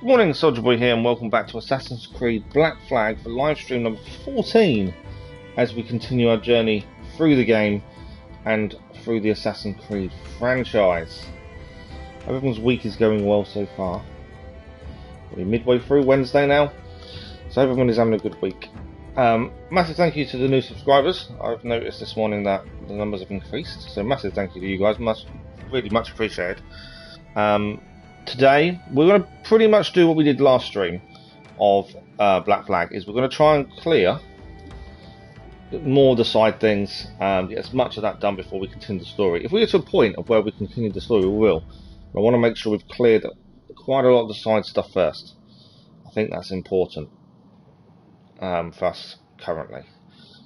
Good morning, Soldier Boy here, and welcome back to Assassin's Creed Black Flag for livestream number 14 as we continue our journey through the game and through the Assassin's Creed franchise. Everyone's week is going well so far. We're midway through Wednesday now, so everyone is having a good week. Massive thank you to the new subscribers. I've noticed this morning that the numbers have increased, so massive thank you to you guys, really much appreciated. Today we're going to pretty much do what we did last stream of Black Flag. Is we're going to try and clear more of the side things and get as much of that done before we continue the story. If we get to a point of where we continue the story, we will. But I want to make sure we've cleared quite a lot of the side stuff first. I think that's important for us currently,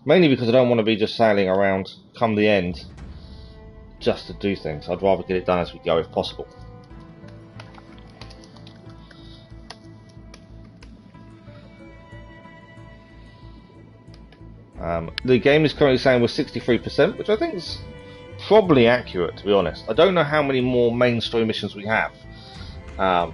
mainly because I don't want to be just sailing around come the end just to do things. I'd rather get it done as we go if possible. The game is currently saying we're 63%, which I think is probably accurate, to be honest. I don't know how many more main story missions we have. I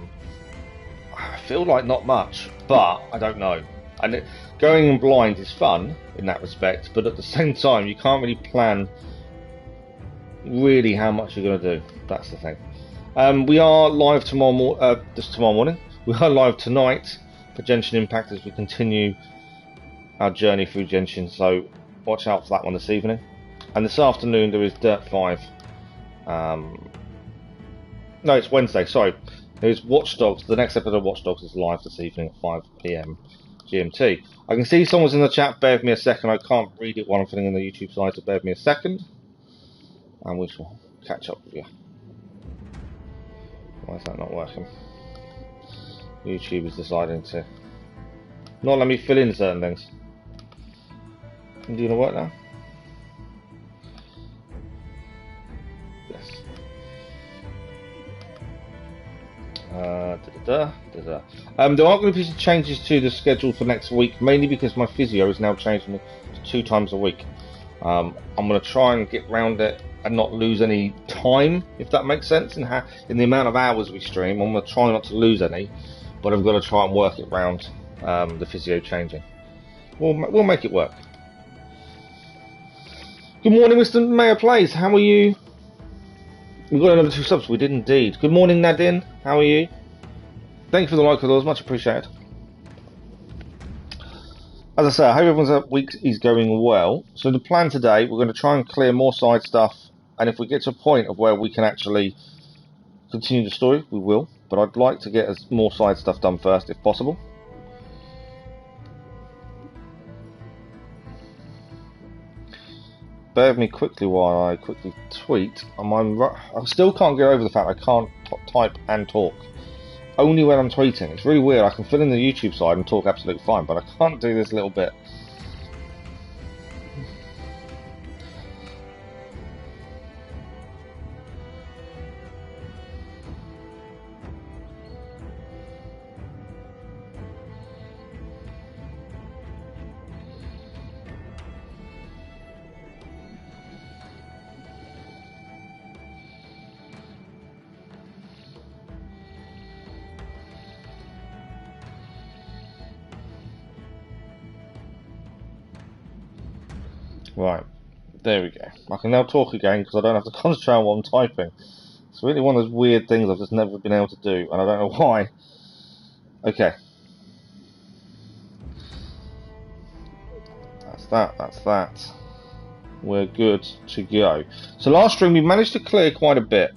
feel like not much, but I don't know. And going in blind is fun in that respect, but at the same time, you can't really plan really how much you're going to do. That's the thing. We are live tomorrow morning. We are live tonight for Genshin Impact as we continue our journey through Genshin, so watch out for that one this evening. And this afternoon there is Dirt 5. No, it's Wednesday, sorry. There's Watch Dogs. The next episode of Watch Dogs is live this evening at 5 PM GMT. I can see someone's in the chat. Bear with me a second. I can't read it while I'm filling in the YouTube side, so bear with me a second. And we shall catch up with you. Why is that not working? YouTube is deciding to not let me fill in certain things. Do you want to work now? Yes. There aren't going to be some changes to the schedule for next week, mainly because my physio is now changing to 2 times a week. I'm going to try and get round it and not lose any time, if that makes sense, in the amount of hours we stream. I'm going to try not to lose any, but I've got to try and work it round the physio changing. We'll make it work. Good morning, Mr. Mayor Plays. How are you? We got another 2 subs. We did indeed. Good morning, Nadine. How are you? Thank you for the like of those. Much appreciated. As I say, I hope everyone's week is going well. So the plan today, we're going to try and clear more side stuff. And if we get to a point of where we can actually continue the story, we will. But I'd like to get more side stuff done first, if possible. Bear with me quickly while I quickly tweet. I still can't get over the fact I can't type and talk. Only when I'm tweeting. It's really weird. I can fill in the YouTube side and talk absolutely fine, but I can't do this little bit. Right, there we go. I can now talk again because I don't have to concentrate on what I'm typing. It's really one of those weird things I've just never been able to do, and I don't know why. Okay. That's that. We're good to go. So last stream we managed to clear quite a bit.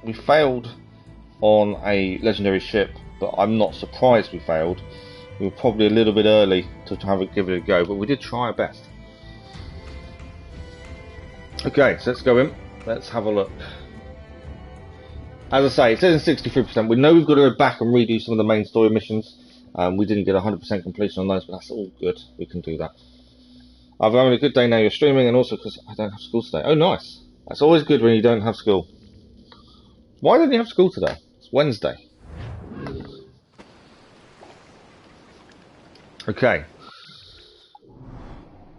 We failed on a legendary ship, but I'm not surprised we failed. We were probably a little bit early to give it a go, but we did try our best. Okay, so let's go in. Let's have a look. As I say, it says in 63%. We know we've got to go back and redo some of the main story missions. We didn't get 100% completion on those, but that's all good. We can do that. I've having a good day now. You're streaming, and also because I don't have school today. Oh, nice. That's always good when you don't have school. Why don't you have school today? It's Wednesday. Okay.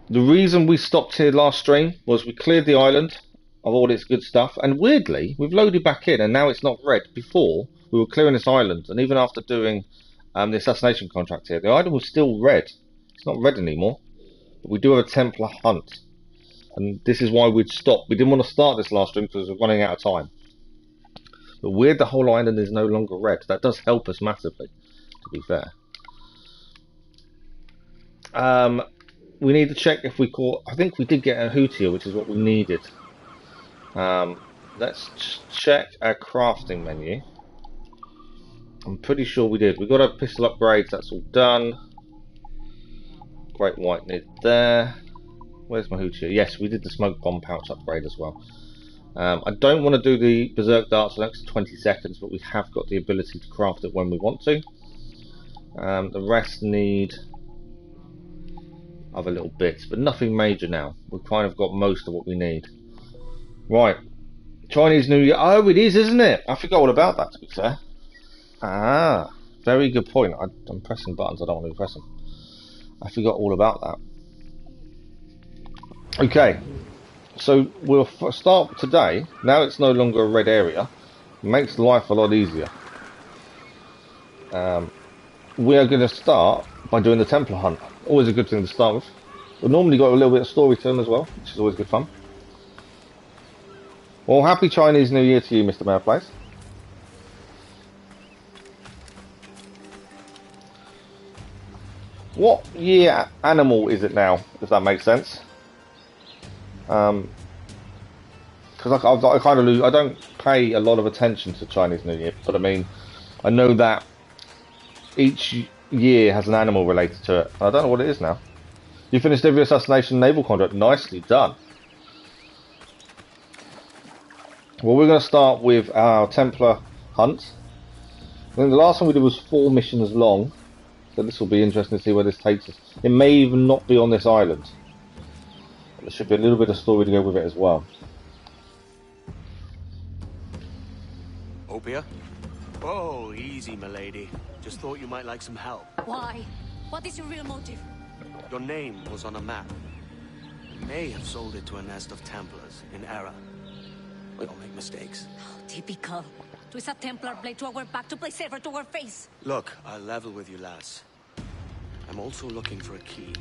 The reason we stopped here last stream was we cleared the island of all its good stuff. And weirdly, we've loaded back in, and now it's not red. Before, we were clearing this island, and even after doing the assassination contract here, the item was still red. It's not red anymore. But we do have a Templar Hunt, and this is why we'd stopped. We didn't want to start this last stream because we're running out of time. But weird, the whole island is no longer red. That does help us massively, to be fair. We need to check if we caught... I think we did get a Hootier, which is what we needed. Let's check our crafting menu. I'm pretty sure we did. We got our pistol upgrades, that's all done. Great white need there. Where's my Hootier? Yes, we did the smoke bomb pouch upgrade as well. I don't want to do the berserk darts for the next 20 seconds, but we have got the ability to craft it when we want to. The rest need other little bits, but nothing major now. We've kind of got most of what we need. Right, Chinese New Year. Oh, it is, isn't it? I forgot all about that, to be fair. Ah, very good point. I'm pressing buttons I don't want to press them. I forgot all about that. Okay, so we'll start today. Now it's no longer a red area. It makes life a lot easier. We are going to start by doing the Templar Hunt. Always a good thing to start with. We've normally got a little bit of storytelling as well, which is always good fun. Well, happy Chinese New Year to you, Mr. Mayorplace. What year animal is it now, if that makes sense? Because I kind of lose. I don't pay a lot of attention to Chinese New Year, but I mean, I know that each year has an animal related to it. I don't know what it is now. You finished every assassination naval contract. Nicely done. Well, we're going to start with our Templar Hunt. I think the last one we did was 4 missions long, so this will be interesting to see where this takes us. It may even not be on this island. There should be a little bit of story to go with it as well. Opia? Oh, easy, milady. Just thought you might like some help. Why? What is your real motive? Your name was on a map. You may have sold it to a nest of Templars in Era. We don't make mistakes. Oh, typical. Twist a Templar blade to our back to play safer to our face. Look, I'll level with you, lass. I'm also looking for a key.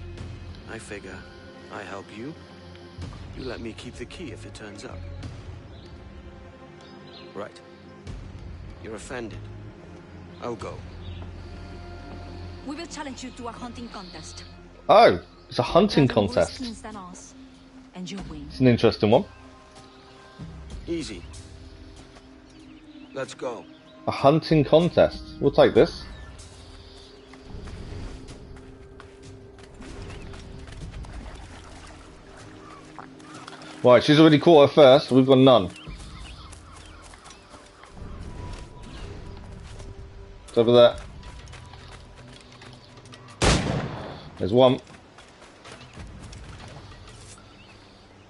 I figure I help you. You let me keep the key if it turns up. Right. You're offended. I'll go. We will challenge you to a hunting contest. Oh, it's a hunting contest. Than us, and you win. It's an interesting one. Easy. Let's go. A hunting contest. We'll take this. Right, she's already caught her first. We've got none. It's over there. There's one.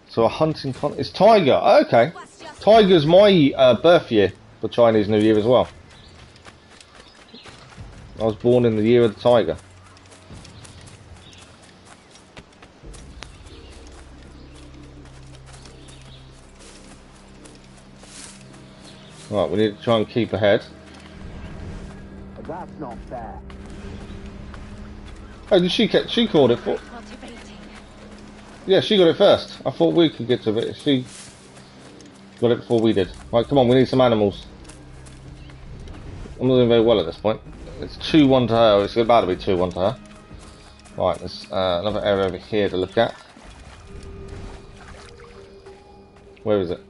So a hunting it's Tiger. Okay. Tiger's my birth year for Chinese New Year as well. I was born in the year of the Tiger. Right, we need to try and keep ahead. That's not fair. Oh, did she called it for? Yeah, she got it first. I thought we could get to it. She got it before we did. Right, come on, we need some animals. I'm not doing very well at this point. It's 2-1 to her. It's about to be 2-1 to her. Right, there's another area over here to look at. Where is it?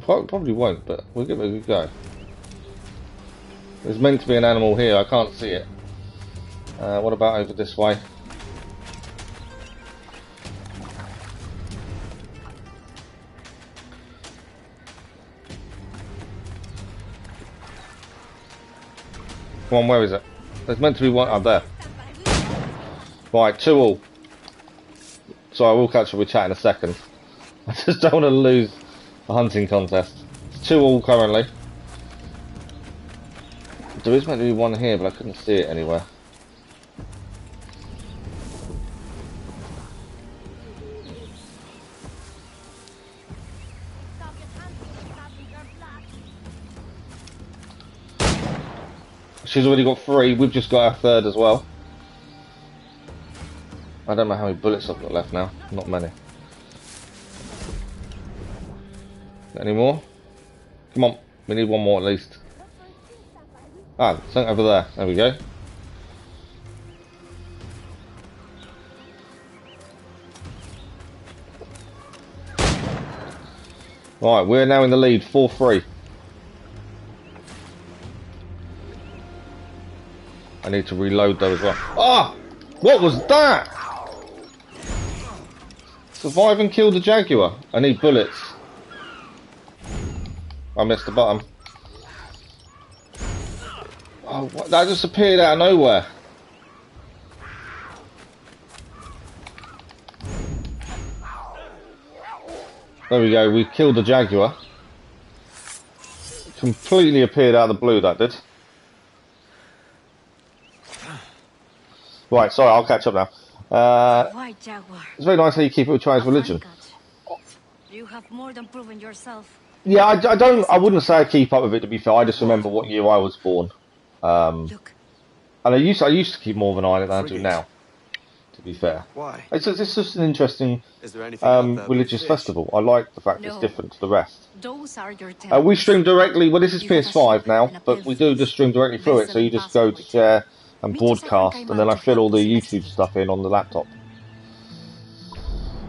Probably won't, but we'll give it a good go. There's meant to be an animal here, I can't see it. What about over this way? Come on, where is it? There's meant to be one up there. Right, 2-2. Sorry, we'll catch up with chat in a second. I just don't want to lose the hunting contest. It's 2-2 currently. There is meant to be one here, but I couldn't see it anywhere. She's already got 3. We've just got our 3rd as well. I don't know how many bullets I've got left now. Not many. Any more? Come on. We need 1 more at least. Ah, something over there. There we go. Right, we're now in the lead. 4-3. I need to reload though as well. Ah! What was that? Survive and kill the Jaguar. I need bullets. I missed the button. Oh, what? That just appeared out of nowhere. There we go, we killed the Jaguar. Completely appeared out of the blue, that did. Right, sorry, I'll catch up now. White Jaguar. It's very nice how you keep it with Chinese religion. You have more than proven yourself. Yeah, I wouldn't say I keep up with it, to be fair. I just remember what year I was born. Look. And I used to keep more of an eye than I do now, to be fair. Why? It's just an interesting Is there anything out there religious with fish? festival. I like the fact No. it's different to the rest. Those are your We stream directly, well this is PS5 now, but we do just stream directly through it, so you just go to share and broadcast, and then I fill all the YouTube stuff in on the laptop.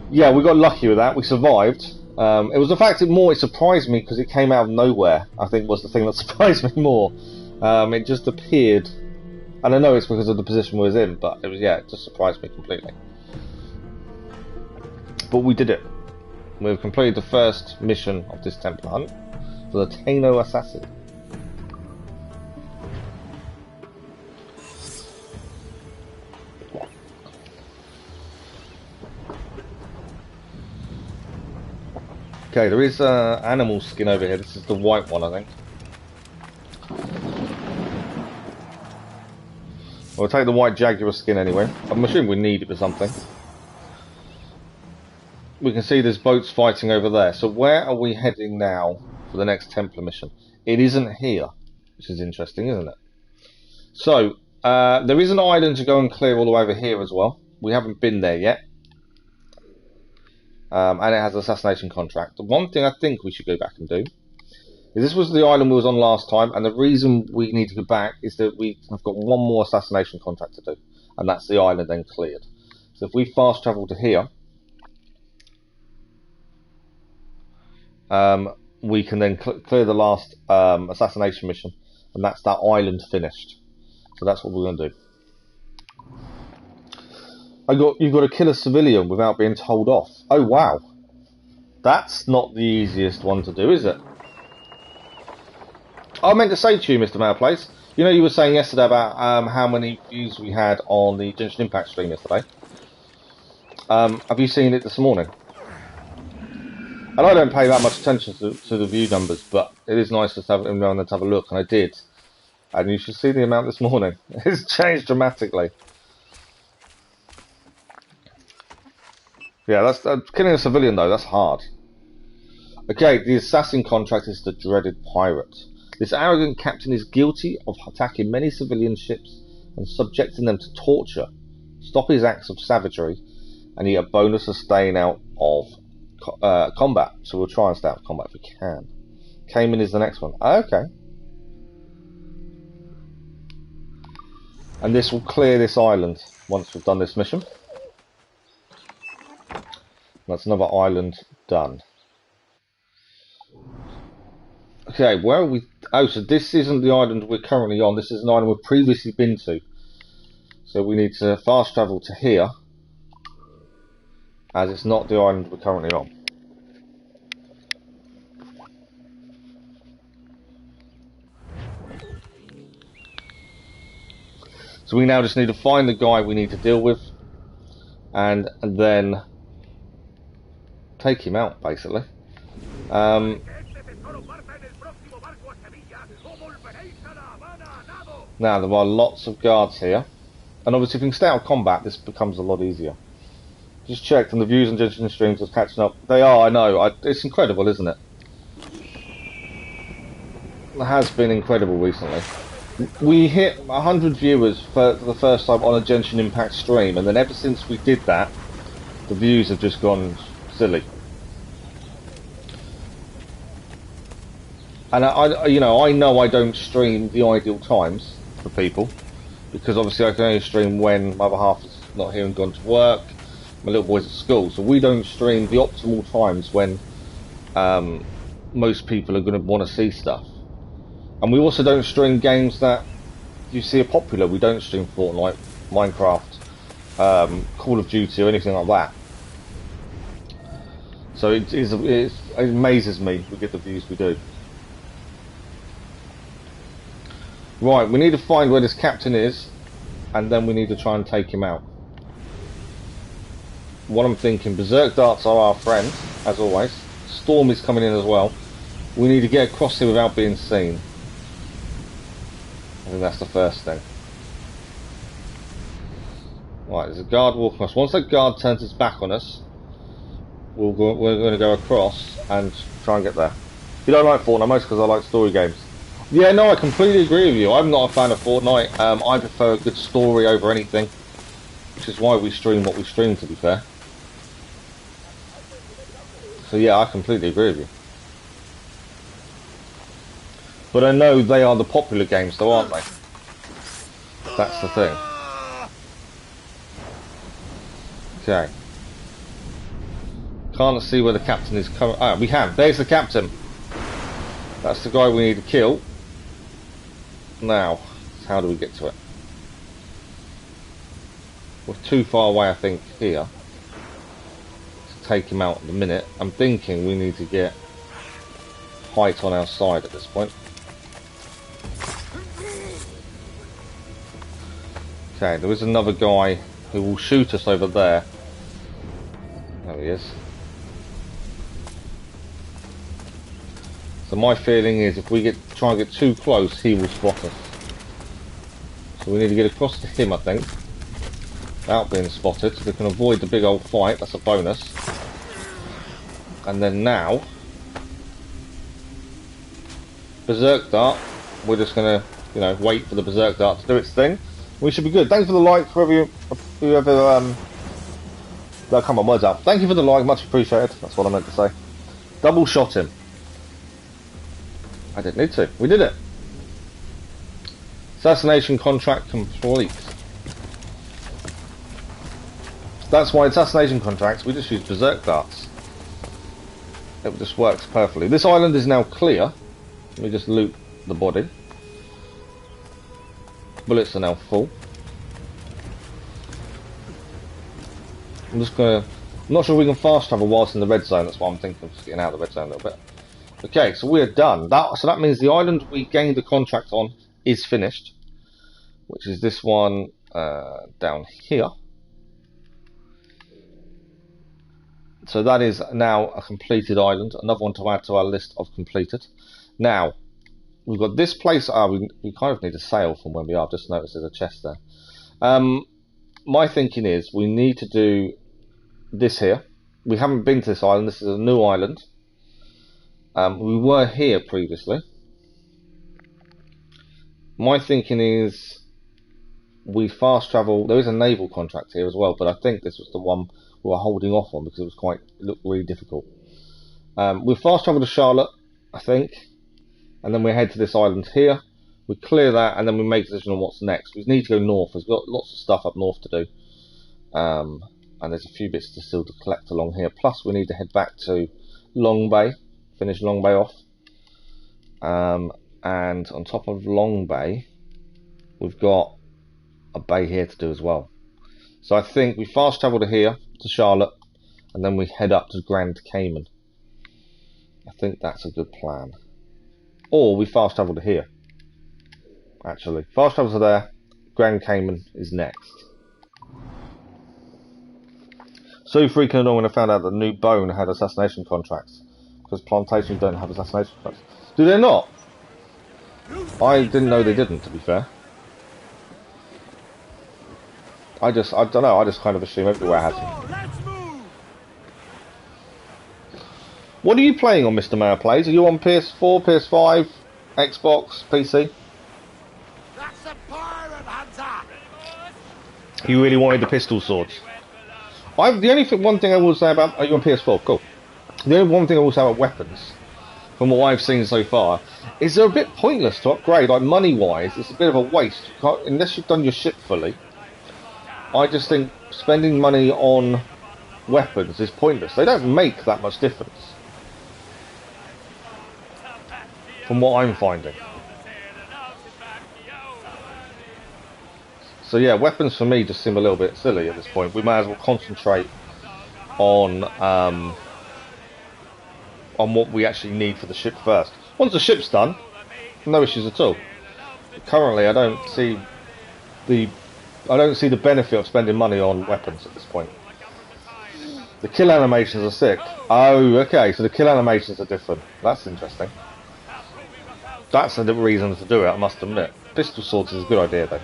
Yeah, we got lucky with that, we survived. It was the fact that it surprised me because it came out of nowhere, I think was the thing that surprised me more. It just appeared, and I know it's because of the position we was in, but it was, it just surprised me completely. But we did it. We've completed the first mission of this Templar Hunt for the Tano Assassin. Okay, there is animal skin over here. This is the white one, I think. We'll take the white Jaguar skin anyway. I'm assuming we need it for something. We can see there's boats fighting over there. So where are we heading now for the next Templar mission? It isn't here, which is interesting, isn't it? So, there is an island to go and clear all the way over here as well. We haven't been there yet. And it has an assassination contract. The one thing I think we should go back and do is this was the island we was on last time, and the reason we need to go back is that we have got 1 more assassination contract to do, and that's the island then cleared. So if we fast travel to here, we can then clear the last assassination mission, and that's that island finished. So that's what we're going to do. You've got to kill a civilian without being told off. Oh wow, that's not the easiest one to do, is it? I meant to say to you, Mr. Malplace, you know you were saying yesterday about how many views we had on the Genshin Impact stream yesterday. Have you seen it this morning? And I don't pay that much attention to the view numbers, but it is nice to have a look, and I did. And you should see the amount this morning. It's changed dramatically. Yeah, that's killing a civilian though. That's hard. Okay, the assassin contract is the dreaded pirate. This arrogant captain is guilty of attacking many civilian ships and subjecting them to torture. Stop his acts of savagery, and he get a bonus for staying out of combat. So we'll try and stay out of combat if we can. Cayman is the next one. Okay. And this will clear this island once we've done this mission. That's another island done. Okay, where are we? Oh, so this isn't the island we're currently on. This is an island we've previously been to. So we need to fast travel to here, as it's not the island we're currently on. So we now just need to find the guy we need to deal with, and then take him out, basically. Now, there are lots of guards here. And obviously, if you can stay out of combat, this becomes a lot easier. Just checked, and the views and Genshin streams are catching up. They are, I know. It's incredible, isn't it? It has been incredible recently. We hit 100 viewers for the first time on a Genshin Impact stream, and then ever since we did that, the views have just gone silly. And I know I don't stream the ideal times for people, because obviously I can only stream when my other half is not here and gone to work, my little boy's at school, so we don't stream the optimal times when most people are going to want to see stuff. And we also don't stream games that you see are popular. We don't stream Fortnite, Minecraft, Call of Duty or anything like that. So it amazes me we get the views we do. Right, we need to find where this captain is, and then we need to try and take him out. What I'm thinking, Berserk Darts are our friend, as always. Storm is coming in as well. We need to get across here without being seen. I think that's the first thing. Right, there's a guard walking across. Once that guard turns his back on us, we're going to go across and try and get there. You don't like Fortnite, most because I like story games. Yeah, no, I completely agree with you. I'm not a fan of Fortnite. I prefer a good story over anything, which is why we stream what we stream, to be fair. So yeah, I completely agree with you. But I know they are the popular games though, aren't they? That's the thing. Okay. Can't see where the captain is coming. Ah, we can. There's the captain. That's the guy we need to kill. Now, how do we get to it? We're too far away, I think, here to take him out at the minute. I'm thinking we need to get height on our side at this point. Okay, there is another guy who will shoot us over there. There he is. So my feeling is if we try and get too close, he will spot us. So we need to get across to him, I think, without being spotted, so we can avoid the big old fight. That's a bonus. And then now, Berserk Dart, we're just going to, wait for the Berserk Dart to do its thing. We should be good. Thanks for the like for whoever that come on, words up. Thank you for the like, much appreciated. That's what I meant to say. Double shot him. I didn't need to. We did it. Assassination contract complete. That's why assassination contracts we just use Berserk Darts. It just works perfectly. This island is now clear. Let me just loot the body. Bullets are now full. I'm not sure if we can fast travel whilst in the red zone. That's why I'm thinking of just getting out of the red zone a little bit. Okay, so we're done. So that means the island we gained the contract on is finished, which is this one down here. So that is now a completed island. Another one to add to our list of completed. Now, we've got this place. We kind of need to sail from where we are. I've just noticed there's a chest there. My thinking is we need to do this here. We haven't been to this island. This is a new island. We were here previously. My thinking is we fast travel. There is a naval contract here as well, but I think this was the one we were holding off on because it looked really difficult. We fast travel to Charlotte, I think, and then we head to this island here. We clear that, and then we make a decision on what's next. We need to go north. We've got lots of stuff up north to do, and there's a few bits to still to collect along here. Plus, we need to head back to Long Bay, finish Long Bay off, and on top of Long Bay, we've got a bay here to do as well. So I think we fast travel to here, to Charlotte, and then we head up to Grand Cayman. I think that's a good plan. Or we fast travel to here. Actually, fast travel to there, Grand Cayman is next. So freaking annoying when I found out that New Bone had assassination contracts, because Plantation don't have assassination contracts. Do they not? I didn't know they didn't, to be fair. I don't know, I just kind of assume everywhere has it. What are you playing on, Mr. Mayor Plays? Are you on PS4, PS5, Xbox, PC? He really wanted the pistol swords. One thing I will say about... Are you on PS4? Cool. The only one thing I will say about weapons, from what I've seen so far, is they're a bit pointless to upgrade. Like, money-wise, it's a bit of a waste. Unless you've done your ship fully. I just think spending money on weapons is pointless. They don't make that much difference. From what I'm finding. So yeah, weapons for me just seem a little bit silly at this point. We may as well concentrate on what we actually need for the ship first. Once the ship's done, no issues at all. But currently, I don't see the benefit of spending money on weapons at this point. The kill animations are sick. Oh, okay, so the kill animations are different. That's interesting. That's a reason to do it, I must admit. Pistol swords is a good idea, though.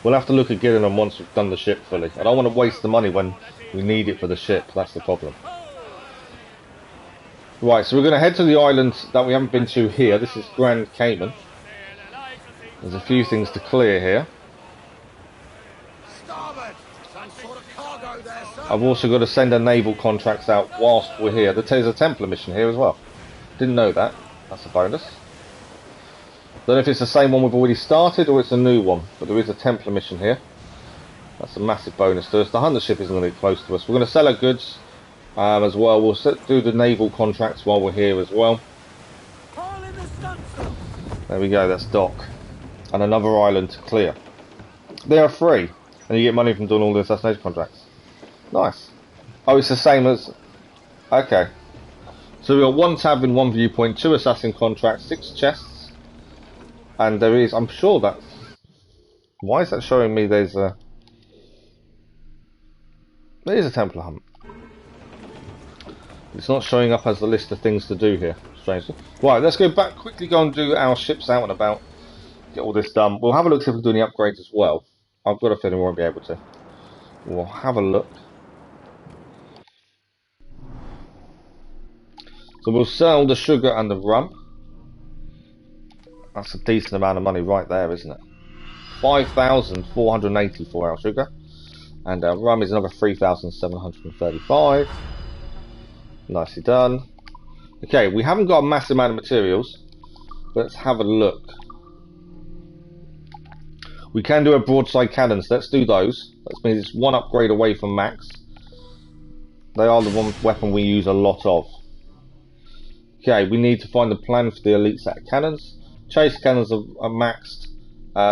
We'll have to look at getting them once we've done the ship fully. I don't want to waste the money when we need it for the ship. That's the problem. Right, so we're going to head to the island that we haven't been to here. This is Grand Cayman. There's a few things to clear here. I've also got to send a naval contracts out whilst we're here. There's a Templar mission here as well. Didn't know that. That's a bonus. Don't know if it's the same one we've already started or it's a new one, but there is a Templar mission here. That's a massive bonus to us. The Hunter ship isn't going to get close to us. We're going to sell our goods as well. We'll do the naval contracts while we're here as well. There we go, that's dock. And another island to clear. They are free, and you get money from doing all the assassination contracts. Nice. Oh, it's the same as... Okay. So we've got 1 tab in 1 viewpoint, 2 assassin contracts, 6 chests. And there is, I'm sure that... Why is that showing me there's a... There is a Templar Hunt. It's not showing up as the list of things to do here, strangely. Right, let's go back, quickly go and do our ships out and about. Get all this done. We'll have a look see if we can do any upgrades as well. I've got a feeling we won't be able to. We'll have a look. So we'll sell the sugar and the rum. That's a decent amount of money right there, isn't it? 5,480 for our sugar. And our rum is another 3,735. Nicely done. Okay, we haven't got a massive amount of materials. Let's have a look. We can do a broadside cannons. Let's do those. That means it's 1 upgrade away from max. They are the one weapon we use a lot of. Okay, we need to find the plan for the elite set of cannons. Chase cannons are maxed.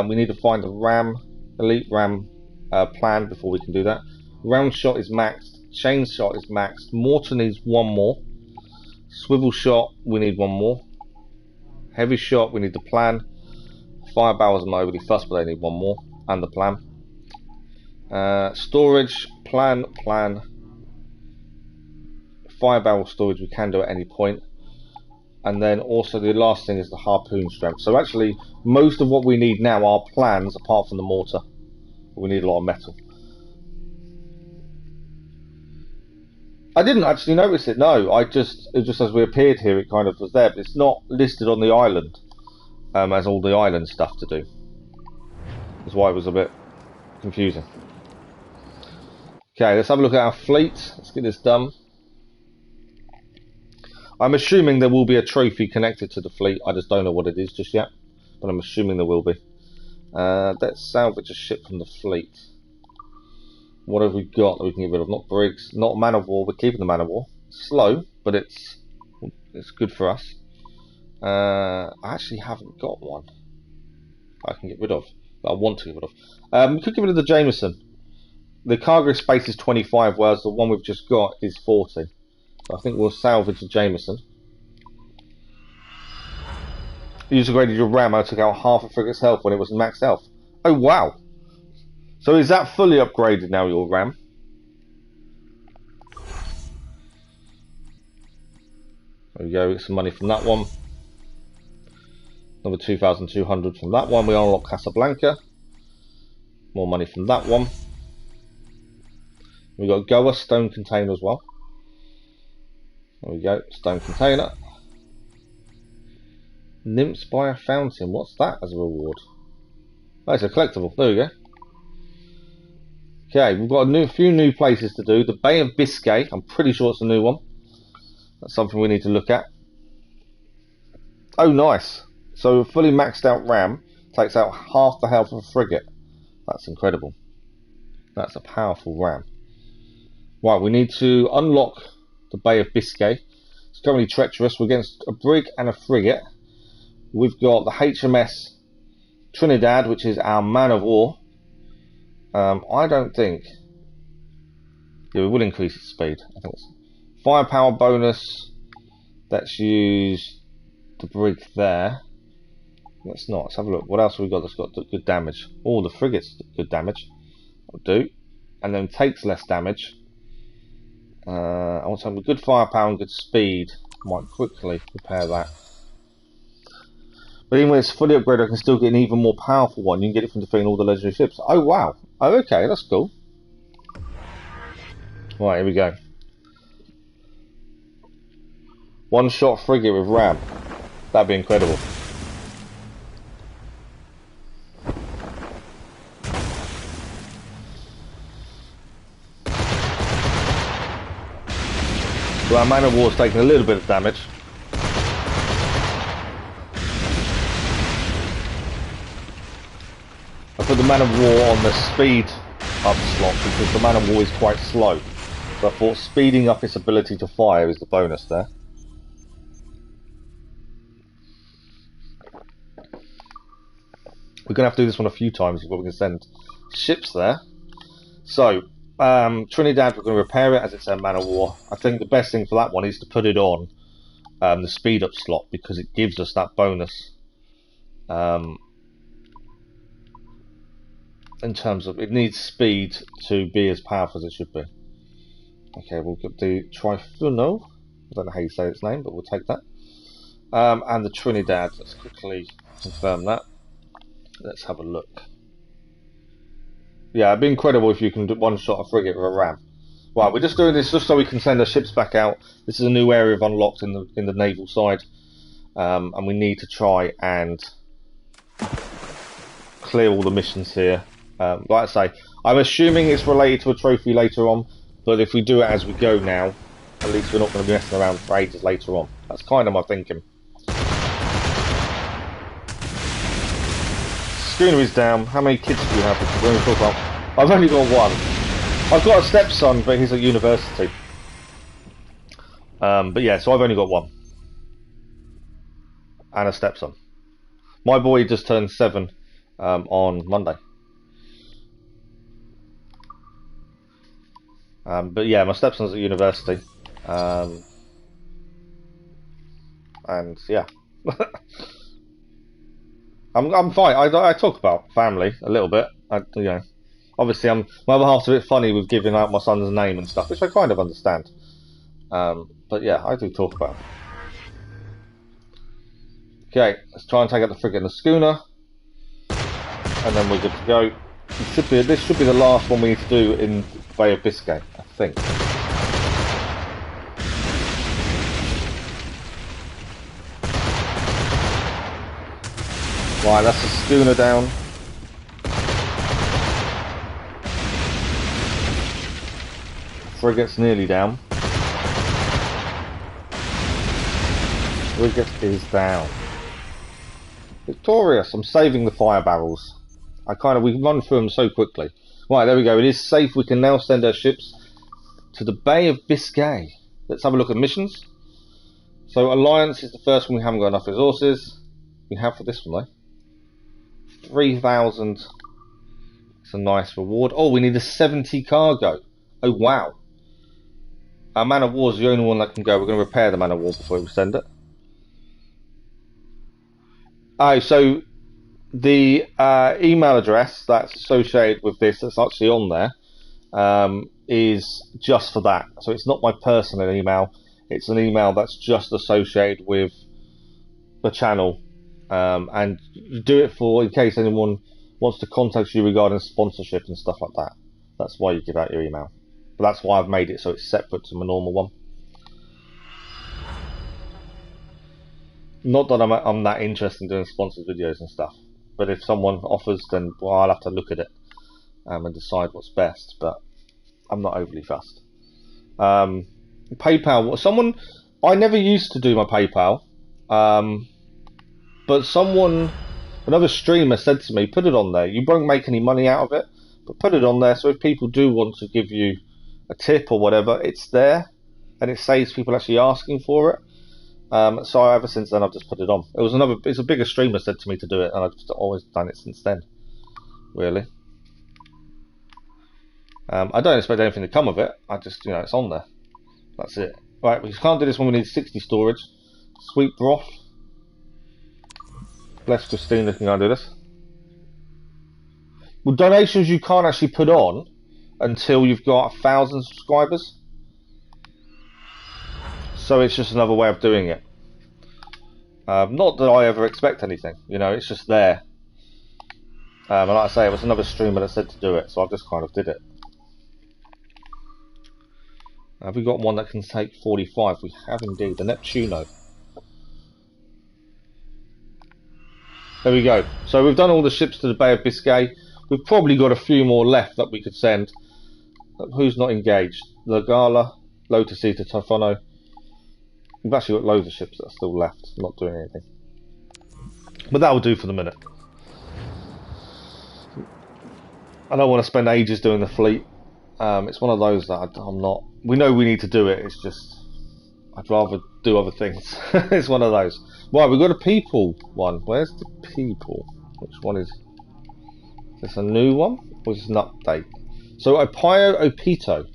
We need to find a elite ram plan before we can do that. Round shot is maxed. Chain shot is maxed. Mortar needs 1 more. Swivel shot, we need 1 more. Heavy shot, we need the plan. Fire barrels are not overly fussed, but they need 1 more. And the plan. Storage, plan. Fire barrel storage we can do at any point. And then also the last thing is the harpoon strength. So actually, most of what we need now are plans, apart from the mortar. We need a lot of metal. I didn't actually notice it, no. It just as we appeared here, it kind of was there, but it's not listed on the island as all the island stuff to do. That's why it was a bit confusing. Okay, let's have a look at our fleet. Let's get this done. I'm assuming there will be a trophy connected to the fleet. I just don't know what it is just yet, but I'm assuming there will be. Let's salvage a ship from the fleet. What have we got that we can get rid of? Not brigs, not man of war. We're keeping the man of war. Slow, but it's good for us. I actually haven't got one I can get rid of, that I want to get rid of. We could get rid of the Jameson. The cargo space is 25, whereas the one we've just got is 40. So I think we'll salvage the Jameson. You upgraded your ram. I took out half a frigate's health when it was max health. Oh wow! So is that fully upgraded now, your ram? There we go, get some money from that one. Another 2,200 from that one. We unlock Casablanca. More money from that one. We've got Goa, stone container as well. There we go, stone container. Nymphs by a fountain. What's that as a reward? Oh, it's a collectible. There we go. Okay, we've got a few new places to do. The Bay of Biscay, I'm pretty sure it's a new one. That's something we need to look at. Oh, nice. So a fully maxed out ram takes out half the health of a frigate. That's incredible. That's a powerful ram. Right, we need to unlock the Bay of Biscay. It's currently treacherous. We're against a brig and a frigate. We've got the HMS Trinidad, which is our man of war. I don't think... Yeah, we will increase its speed. I think it's firepower bonus. Let's use the brig there. Let's not. Let's have a look. What else have we got that's got good damage? Oh, the frigate's good damage. That'll do. And then takes less damage. I want to have a good firepower and good speed. Might quickly repair that. But even when it's fully upgraded, I can still get an even more powerful one. You can get it from defeating all the legendary ships. Oh, wow. Oh, okay. That's cool. Right, here we go. One-shot frigate with ram. That'd be incredible. So our man of war's taking a little bit of damage. I put the man of war on the speed up slot because the man of war is quite slow. So I thought speeding up its ability to fire is the bonus there. We're going to have to do this one a few times before we can send ships there. So, Trinidad, we're going to repair it as it's a man of war. I think the best thing for that one is to put it on the speed up slot because it gives us that bonus. In terms of, it needs speed to be as powerful as it should be. Okay, we'll get the Trifuno. I don't know how you say its name, but we'll take that. And the Trinidad, let's quickly confirm that. Let's have a look. Yeah, it'd be incredible if you can do one shot a frigate with a ram. Right, we're just doing this just so we can send our ships back out. This is a new area of unlocked in the naval side, and we need to try and clear all the missions here. Like I say, I'm assuming it's related to a trophy later on, but if we do it as we go now, at least we're not going to be messing around for ages later on. That's kind of my thinking. Schooner is down. How many kids do you have? When we talk about, I've only got one. I've got a stepson, but he's at university. But yeah, so I've only got one. And a stepson. My boy just turned 7 on Monday. But yeah, my stepson's at university. And yeah. I'm fine. I talk about family a little bit. You know, obviously, my other half's a bit funny with giving out my son's name and stuff, which I kind of understand. But yeah, I do talk about it. Okay, let's try and take out the frigate and the schooner, and then we're good to go. This should be the last one we need to do in Bay of Biscay, I think. Right, that's the schooner down. Frigate's nearly down. Frigate is down. Victorious. I'm saving the fire barrels. We run through them so quickly. Right, there we go. It is safe. We can now send our ships to the Bay of Biscay. Let's have a look at missions. So Alliance is the first one. We haven't got enough resources. We have for this one though. 3,000. It's a nice reward. Oh, we need a 70 cargo. Oh wow. Our man of war is the only one that can go. We're going to repair the man of war before we send it. Oh, so the email address that's associated with this, that's actually on there, is just for that. So it's not my personal email. It's an email that's just associated with the channel. And you do it for in case anyone wants to contact you regarding sponsorship and stuff like that. That's why you give out your email. But that's why I've made it so it's separate to my normal one. Not that I'm that interested in doing sponsored videos and stuff, but if someone offers, then well, I'll have to look at it. and decide what's best, but I'm not overly fussed. PayPal, someone, I never used to do my PayPal, but another streamer said to me, put it on there. You won't make any money out of it, but put it on there so if people do want to give you a tip or whatever, it's there, and it saves people actually asking for it. So ever since then, I've just put it on. It's a bigger streamer said to me to do it, and I've just always done it since then. Really. I don't expect anything to come of it. I just, it's on there. That's it. Right, we can't do this when we need 60 storage. Sweet broth. Bless Christina can go and do this. Well, donations you can't actually put on until you've got 1,000 subscribers. So it's just another way of doing it. Not that I ever expect anything, it's just there. And like I say, it was another streamer that said to do it, so I just kind of did it. Have we got one that can take 45? We have indeed, the Neptuno. There we go. So we've done all the ships to the Bay of Biscay. We've probably got a few more left that we could send. Who's not engaged? Lagala, Lotusita, Typhono. We've actually got loads of ships that are still left, not doing anything. But that will do for the minute. I don't want to spend ages doing the fleet. It's one of those that I'm not... We know we need to do it, it's just... I'd rather do other things. It's one of those. Right, we've got a people one. Where's the people? Which one is this, a new one? Or is this an update? So, Opio Opito.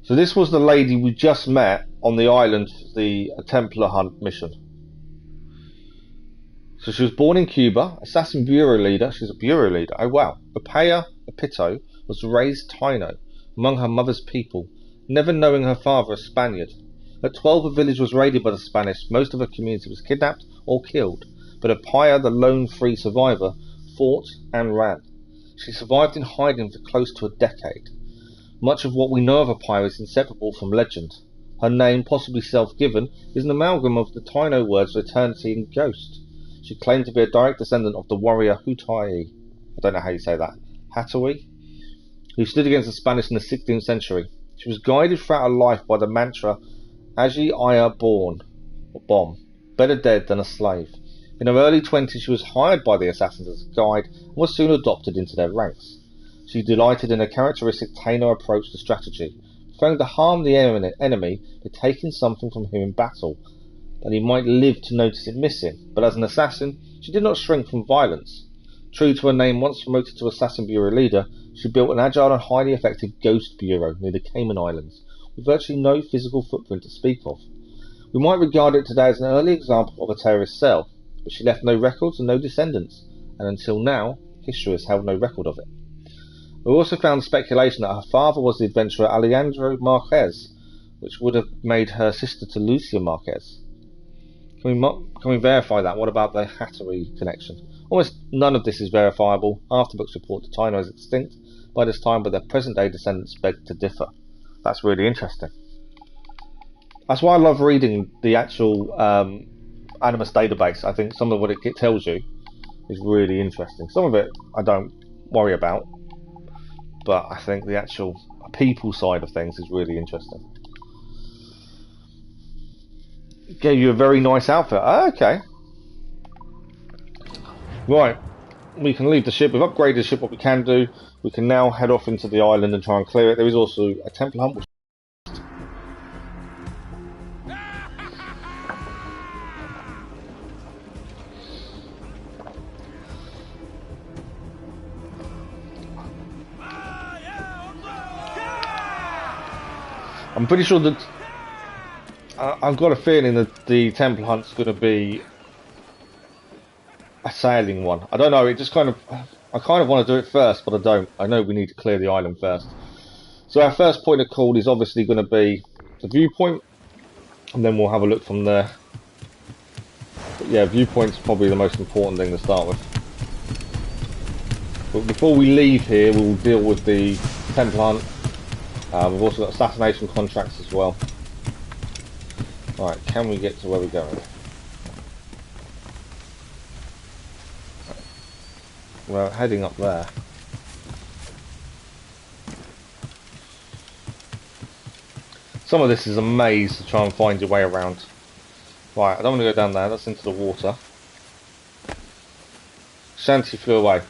So this was the lady we just met on the island for the Templar Hunt mission. So she was born in Cuba, assassin bureau leader. She's a bureau leader. Oh wow. Opio Opito was raised Taino among her mother's people, never knowing her father a Spaniard. At 12, a village was raided by the Spanish. Most of her community was kidnapped or killed, but Opio, the lone free survivor, fought and ran. She survived in hiding for close to a decade. Much of what we know of Opio is inseparable from legend. Her name, possibly self-given, is an amalgam of the Taino words for eternity and ghost. She claimed to be a direct descendant of the warrior Hutai, I don't know how you say that, Hatui, who stood against the Spanish in the 16th century. She was guided throughout her life by the mantra, Agi Aya Born, or Bomb, better dead than a slave. In her early 20s she was hired by the assassins as a guide and was soon adopted into their ranks. She delighted in a characteristic Taino approach to strategy, preferring to harm the enemy by taking something from him in battle, that he might live to notice it missing. But as an assassin, she did not shrink from violence. True to her name, once promoted to assassin bureau leader, she built an agile and highly effective ghost bureau near the Cayman Islands, with virtually no physical footprint to speak of. We might regard it today as an early example of a terrorist cell, but she left no records and no descendants, and until now, history has held no record of it. We also found speculation that her father was the adventurer Alejandro Marquez, which would have made her sister to Lucia Marquez. Can we verify that? What about the Hattery connection? Almost none of this is verifiable. Afterbooks report the Taino is extinct by this time, but their present-day descendants beg to differ. That's really interesting. That's why I love reading the actual Animus database. I think some of what it tells you is really interesting. Some of it I don't worry about, but I think the actual people side of things is really interesting. Gave you a very nice outfit. Okay. Right. We can leave the ship. We've upgraded the ship. What we can do, we can now head off into the island and try and clear it. There is also a Templar Hunt. I'm pretty sure that I've got a feeling that the Templar Hunt's going to be a sailing one. I don't know, it just kind of... I kind of want to do it first, but I don't. I know we need to clear the island first. So our first point of call is obviously going to be the Viewpoint, and then we'll have a look from there. But yeah, Viewpoint's probably the most important thing to start with. But before we leave here, we'll deal with the Templar Hunt. We've also got Assassination Contracts as well. Right, can we get to where we're going? We're heading up there. Some of this is a maze to try and find your way around. Right, I don't want to go down there. That's into the water. Shanty flew away.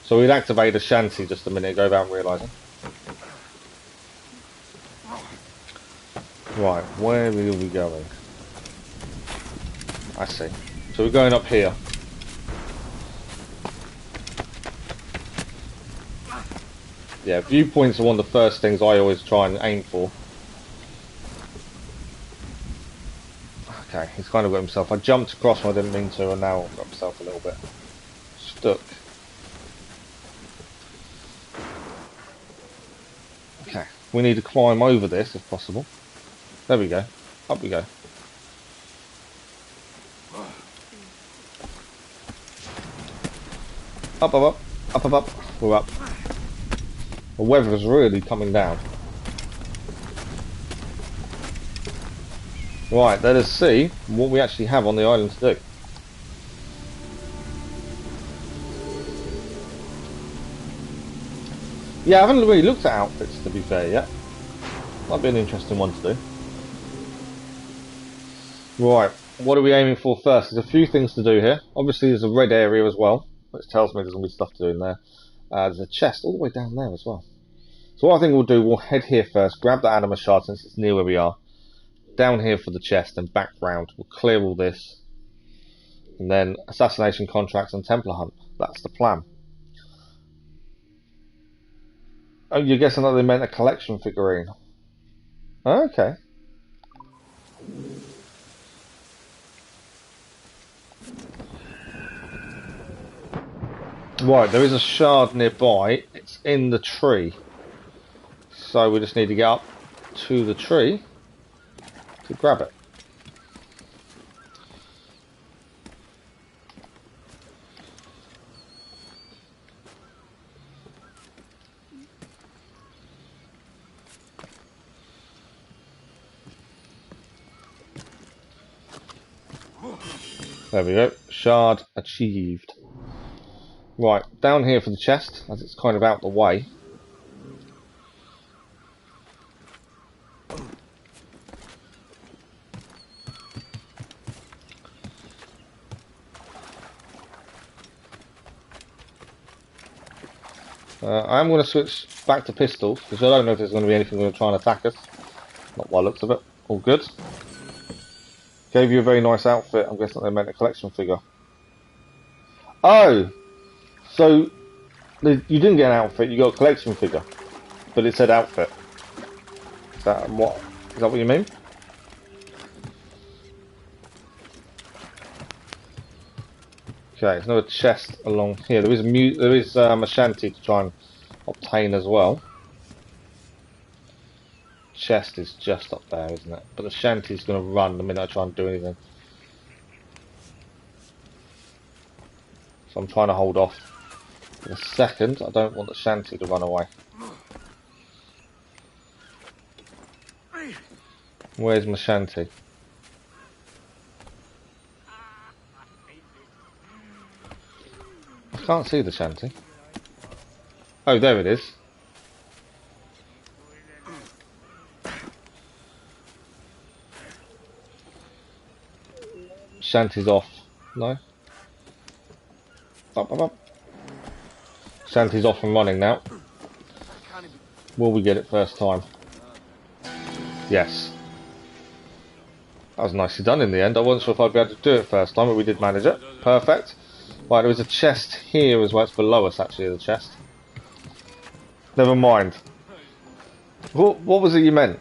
So we'd activate a shanty just a minute ago without realising. Right, where are we going? I see. So we're going up here. Yeah, viewpoints are one of the first things I always try and aim for. Okay, he's kind of got himself. I jumped across when I didn't mean to, and now I've got himself a little bit stuck. Okay, we need to climb over this if possible. There we go. Up we go. Up, up, up, up, up, up. We're up. The weather is really coming down. Right, let us see what we actually have on the island to do. Yeah, I haven't really looked at outfits, to be fair, yet. Might be an interesting one to do. Right, what are we aiming for first? There's a few things to do here. Obviously, there's a red area as well, which tells me there's going to be stuff to do in there. There's a chest all the way down there as well. So what I think we'll do, we'll head here first, grab the anima shard since it's near where we are. Down here for the chest and back round. We'll clear all this. And then Assassination Contracts and Templar Hunt. That's the plan. Oh, you're guessing that they meant a collection figurine. Okay. Right, there is a shard nearby. It's in the tree. So we just need to get up to the tree to grab it. There we go. Shard achieved. Right, down here for the chest, as it's kind of out the way. I am going to switch back to pistols, because I don't know if there's going to be anything going to try and attack us. Not by the looks of it. All good. Gave you a very nice outfit. I'm guessing they meant a collection figure. Oh! So, you didn't get an outfit, you got a collection figure. But it said outfit. Is that what you mean? Okay, there's no chest along here. There is a shanty to try and obtain as well. Chest is just up there, isn't it? But the shanty's going to run the minute I try and do anything. So I'm trying to hold off for a second. I don't want the shanty to run away. Where's my shanty? I can't see the shanty. Oh, there it is. Shanty's off. No? Up, up, up. Shanty's off and running now. Will we get it first time? Yes. That was nicely done in the end. I wasn't sure if I'd be able to do it first time, but we did manage it. Perfect. Right, there was a chest here as well. It's below us, actually, the chest. Never mind. What was it you meant?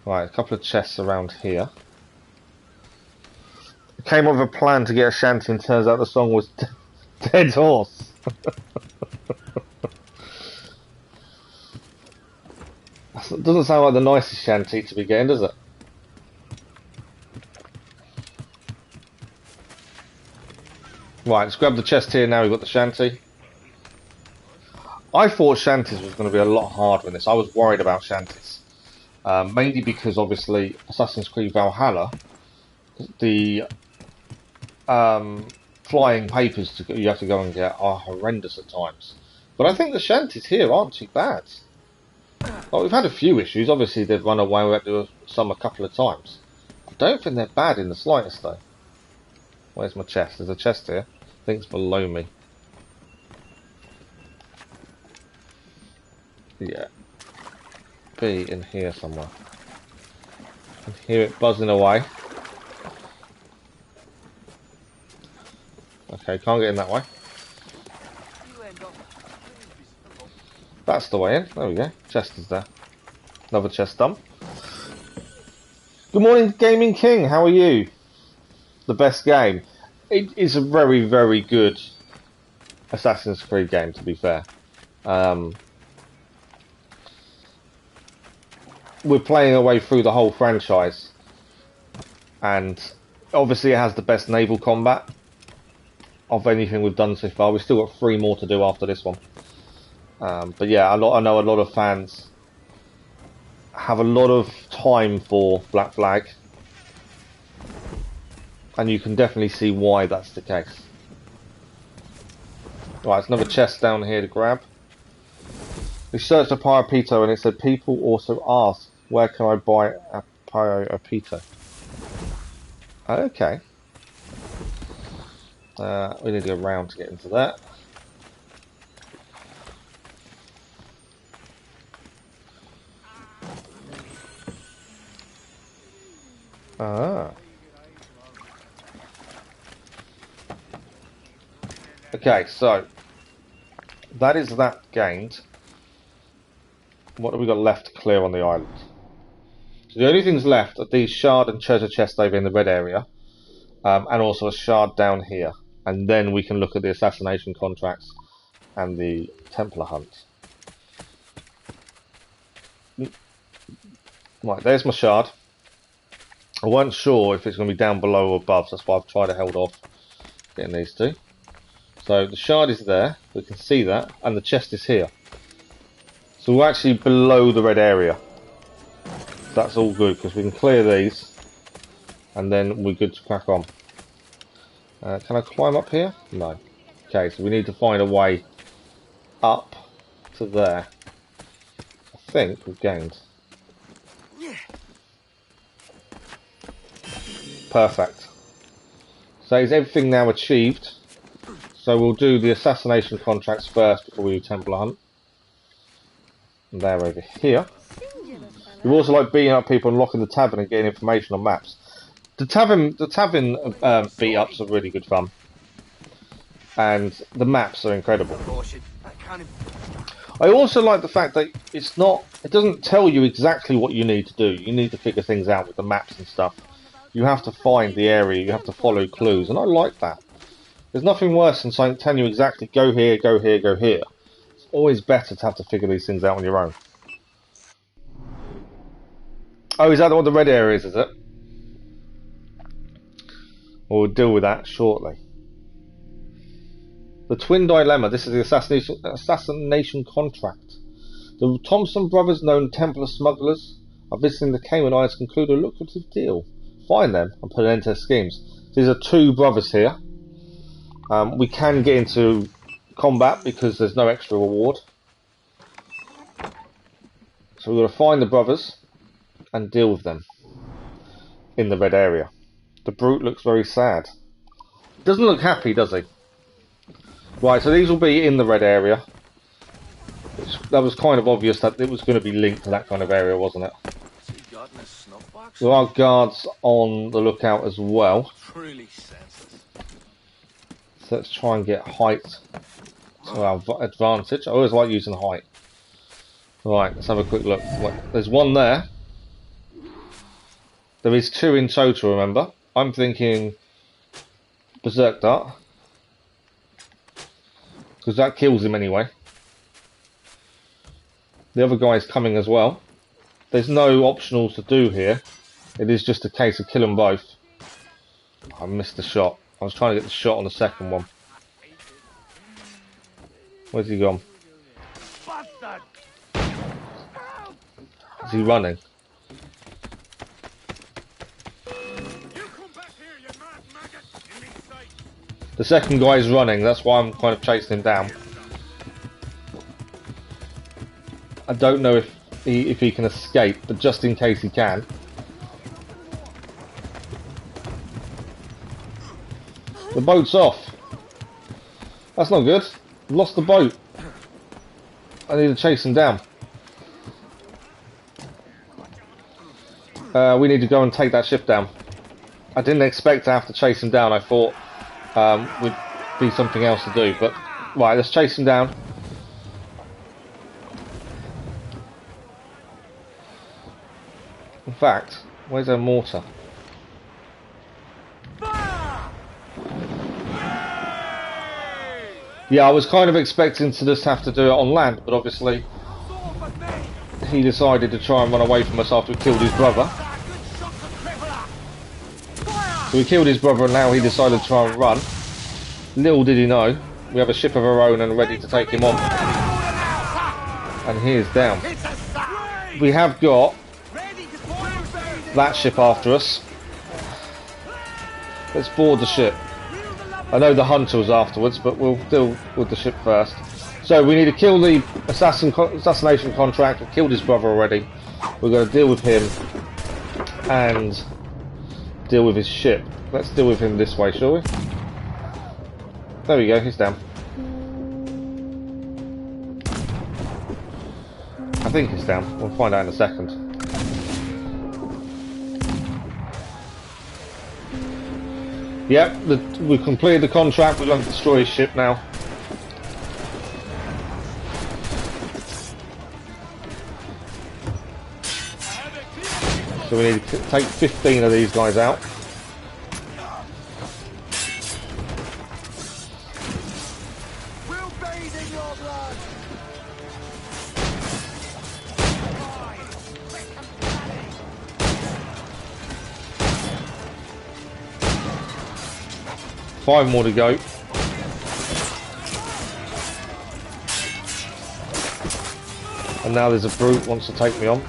Right, a couple of chests around here. I came up with a plan to get a shanty and turns out the song was Dead Horse. It doesn't sound like the nicest shanty to be getting, does it? Right, let's grab the chest here now we've got the shanty. I thought shanties was going to be a lot harder in this. I was worried about shanties. Mainly because obviously Assassin's Creed Valhalla, the flying papers you have to go and get are horrendous at times. But I think the shanties here aren't too bad. Well, we've had a few issues. Obviously, they've run away. We had to do some a couple of times. I don't think they're bad in the slightest, though. Where's my chest? There's a chest here. I think it's below me. Yeah. Be in here somewhere. I can hear it buzzing away. Okay, can't get in that way. That's the way in. There we go. Chest is there. Another chest done. Good morning, Gaming King. How are you? The best game. It is a very, very good Assassin's Creed game, to be fair. We're playing our way through the whole franchise, and obviously it has the best naval combat of anything we've done so far. We've still got 3 more to do after this one. But yeah, I know a lot of fans have a lot of time for Black Flag, and you can definitely see why that's the case. Right, there's another chest down here to grab. We searched a Parapito and it said people also ask, where can I buy a Parapito? Okay. We need to go round to get into that. Okay, so that is that gained. What have we got left to clear on the island? So the only things left are these shard and treasure chests over in the red area, and also a shard down here. And then we can look at the Assassination Contracts and the Templar Hunt. Right, there's my shard. I wasn't sure if it's going to be down below or above, so that's why I've tried to hold off getting these two. So the shard is there, we can see that, and the chest is here. So we're actually below the red area. That's all good, because we can clear these, and then we're good to crack on. Can I climb up here? No. Okay, so we need to find a way up to there. I think we've gained. Perfect. So is everything now achieved? So we'll do the Assassination Contracts first before we do Templar Hunt. And they're over here. We also like beating up people and locking the tavern and getting information on maps. The tavern beat ups are really good fun, and the maps are incredible. I also like the fact that it doesn't tell you exactly what you need to do. You need to figure things out with the maps and stuff. You have to find the area, you have to follow clues, and I like that. There's nothing worse than something telling you exactly go here, go here, go here. It's always better to have to figure these things out on your own. Oh, is that what the red area is it? Well, we'll deal with that shortly. The Twin Dilemma. This is the Assassination Contract. The Thompson brothers, known Templar smugglers, are visiting the Cayman Islands to conclude a lucrative deal. Find them and put an end to their schemes. These are 2 brothers here. We can get into combat because there's no extra reward. So we've got to find the brothers and deal with them in the red area. The brute looks very sad. Doesn't look happy, does he? Right, so these will be in the red area. That was kind of obvious that it was going to be linked to that kind of area, wasn't it? There are guards on the lookout as well. So let's try and get height to our advantage. I always like using height. Right, let's have a quick look. There's one there. There is 2 in total, remember. I'm thinking Berserk Dart, because that kills him anyway. The other guy's coming as well. There's no optionals to do here. It is just a case of killing both. I missed the shot. I was trying to get the shot on the second one. Where's he gone? Is he running? The second guy is running, that's why I'm kind of chasing him down. I don't know if he can escape, but just in case he can. The boat's off. That's not good. I've lost the boat. I need to chase him down. We need to go and take that ship down. I didn't expect to have to chase him down. I thought would be something else to do, but right, let's chase him down. In fact, where's our mortar? Yeah, I was kind of expecting to just have to do it on land, but obviously he decided to try and run away from us after we killed his brother. So we killed his brother and now he decided to try and run. Little did he know, we have a ship of our own and ready to take him on. And he is down. We have got that ship after us. Let's board the ship. I know the hunter was afterwards, but we'll deal with the ship first. So we need to kill the assassination contract. We killed his brother already. We're going to deal with him and deal with his ship. Let's deal with him this way, shall we? There we go, he's down. I think he's down. We'll find out in a second. Yep, we've completed the contract. We're going to destroy his ship now. So we need to take 15 of these guys out. We'll bathe in your blood. 5 more to go. And now there's a brute wants to take me on.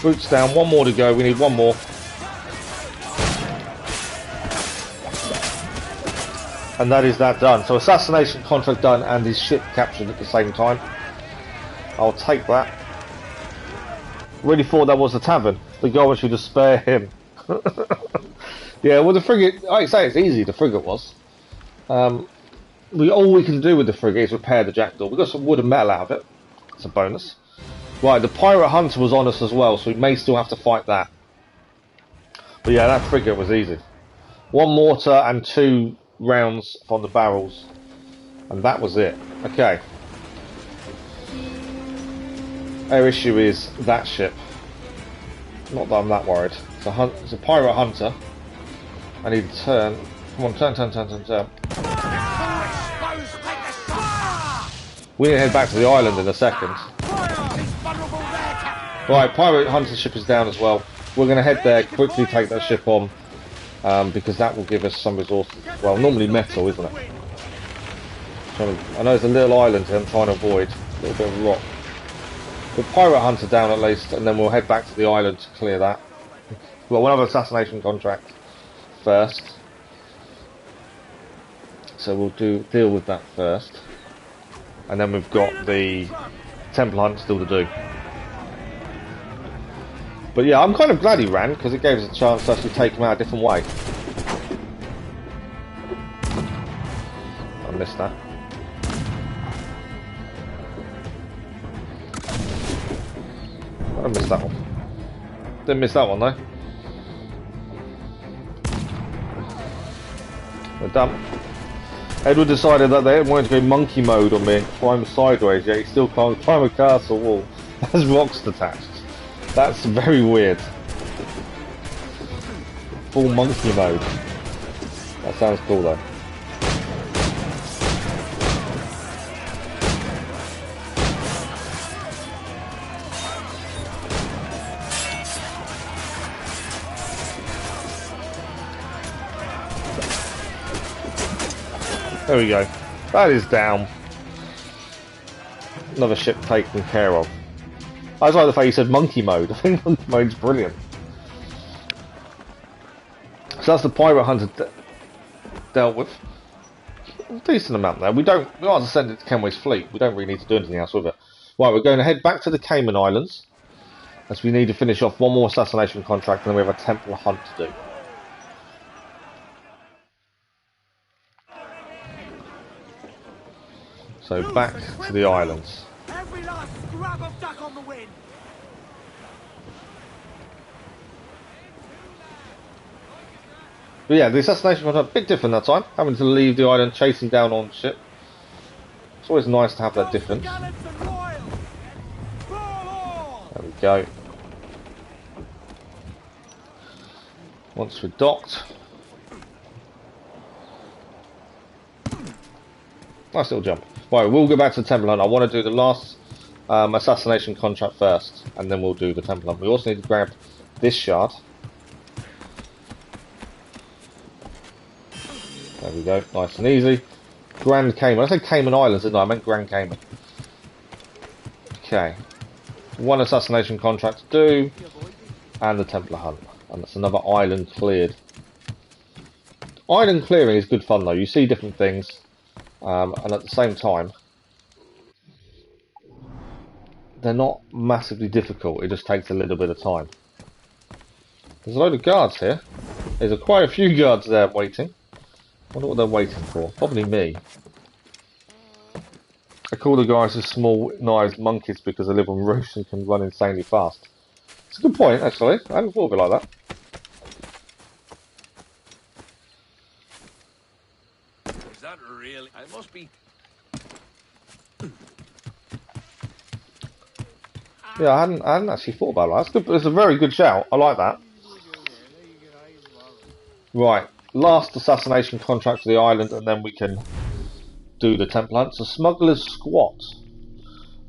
Brute's down, 1 more to go, we need 1 more. And that is that done. So assassination contract done and his ship captured at the same time. I'll take that. Really thought that was the tavern. The goal should just spare him. Yeah, well the frigate, like I say, it's easy, the frigate was. All we can do with the frigate is repair the jackdaw. We got some wood and metal out of it. It's a bonus. Right, the pirate hunter was on us as well, so we may still have to fight that. But yeah, that frigate was easy. 1 mortar and 2 rounds from the barrels. And that was it. Okay. Our issue is that ship. Not that I'm that worried. It's a pirate hunter. I need to turn. Come on, turn. We need to head back to the island in a second. Right, pirate hunter ship is down as well. We're going to head there, quickly take that ship on, because that will give us some resources. Well, normally metal, isn't it? I know there's a little island here I'm trying to avoid. A little bit of rock. But pirate hunter down at least, and then we'll head back to the island to clear that. Well, we'll have an assassination contract first. So we'll deal with that first. And then we've got the Templar Hunt still to do. But yeah, I'm kind of glad he ran, because it gave us a chance to actually take him out a different way. I missed that. I missed that one. Didn't miss that one though. We're done. Edward decided that they wanted to go monkey mode on me and climb sideways, yet he still can't climb a castle wall. There's rocks detached. That's very weird. Full monkey mode. That sounds cool though. There we go. That is down. Another ship taken care of. I just like the fact you said monkey mode. I think monkey mode's brilliant. So that's the pirate hunter dealt with. A decent amount there. We are to send it to Kenway's fleet. We don't really need to do anything else with it. Right, we're going to head back to the Cayman Islands, as we need to finish off one more assassination contract, and then we have a Templar Hunt to do. So back to the islands. Every last scrap of duck on the wind. But yeah, the assassination contract a bit different that time, having to leave the island, chasing down on ship. It's always nice to have that difference. There we go. Once we're docked. Nice little jump. Right, we'll go back to the Templar Hunt. I want to do the last assassination contract first, and then we'll do the Templar Hunt. We also need to grab this shard. There we go, nice and easy. Grand Cayman. I said Cayman Islands, didn't I meant Grand Cayman. Okay. One assassination contract to do, and the Templar Hunt. And that's another island cleared. Island clearing is good fun though. You see different things, and at the same time, they're not massively difficult. It just takes a little bit of time. There's a load of guards here. There's quite a few guards there waiting. I wonder what they're waiting for. Probably me. I call the guys with small knives monkeys because they live on roofs and can run insanely fast. It's a good point, actually. I hadn't thought of it like that. Is that really? I must be. Yeah, I hadn't actually thought about that. That's good. It's a very good shout. I like that. Right. Last assassination contract for the island, and then we can do the Templar Hunt. So Smuggler's Squat.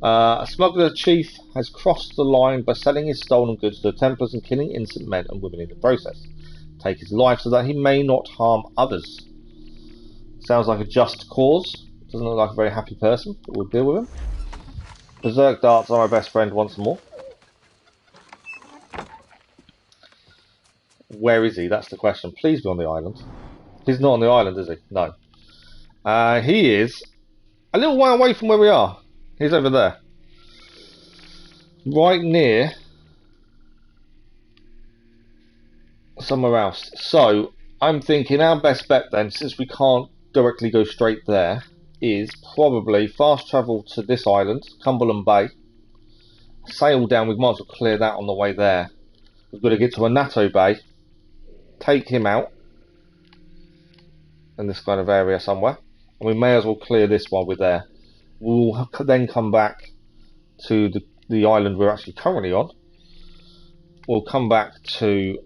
A smuggler chief has crossed the line by selling his stolen goods to the Templars and killing innocent men and women in the process. Take his life so that he may not harm others. Sounds like a just cause. Doesn't look like a very happy person, but we'll deal with him. Berserk darts are my best friend once more. Where is he? That's the question. Please be on the island. He's not on the island, is he? No. He is a little way away from where we are. He's over there. Right near somewhere else. So, I'm thinking our best bet then, since we can't directly go straight there, is probably fast travel to this island, Cumberland Bay. Sail down, we might as well clear that on the way there. We've got to get to Anato Bay. Take him out in this kind of area somewhere, and we may as well clear this while we're there. We'll then come back to the island we're actually currently on. We'll come back to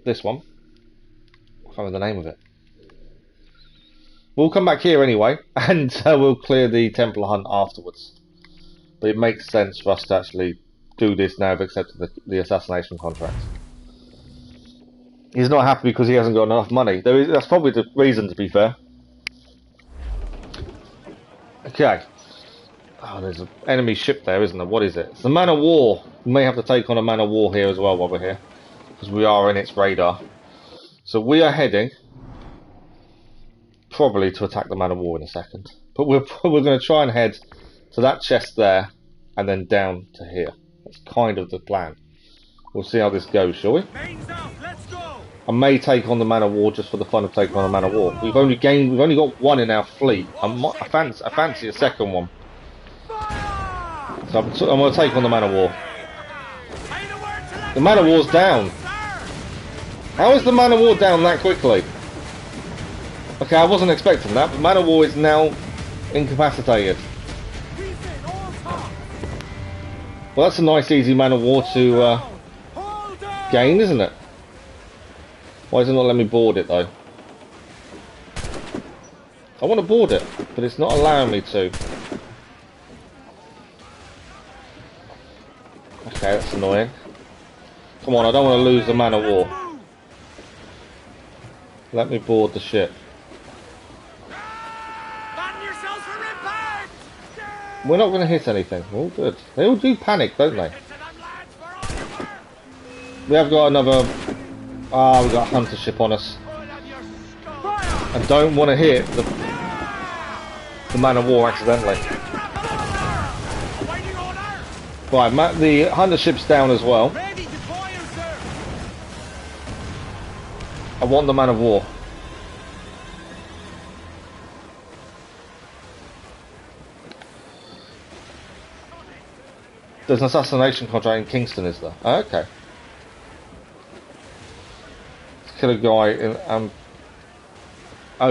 this one. I can't remember the name of it. We'll come back here anyway, and we'll clear the Templar Hunt afterwards. But it makes sense for us to actually do this now. I've accepted the assassination contract. He's not happy because he hasn't got enough money. That's probably the reason, to be fair. Okay. Oh, there's an enemy ship there, isn't there? What is it? It's the Man of War. We may have to take on a Man of War here as well while we're here, because we are in its radar. So we are heading probably to attack the Man of War in a second. But we're going to try and head to that chest there and then down to here. That's kind of the plan. We'll see how this goes, shall we? I may take on the Man of War just for the fun of taking on a Man of War. We've only got one in our fleet. I fancy a second one. So I'm going to take on the Man of War. The Man of War's down. How is the Man of War down that quickly? Okay, I wasn't expecting that, but Man of War is now incapacitated. Well, that's a nice easy Man of War to gain, isn't it? Why does it not let me board it though? I want to board it, but it's not allowing me to. Okay, that's annoying. Come on, I don't want to lose the Man of War. Let me board the ship. We're not going to hit anything. All good. They all do panic, don't they? We have got another Ah, we've got a hunter ship on us. I don't want to hit the man of war accidentally. Right, the hunter ship's down as well. I want the man of war. There's an assassination contract in Kingston, is there? Oh, okay. Let's kill a guy in, oh,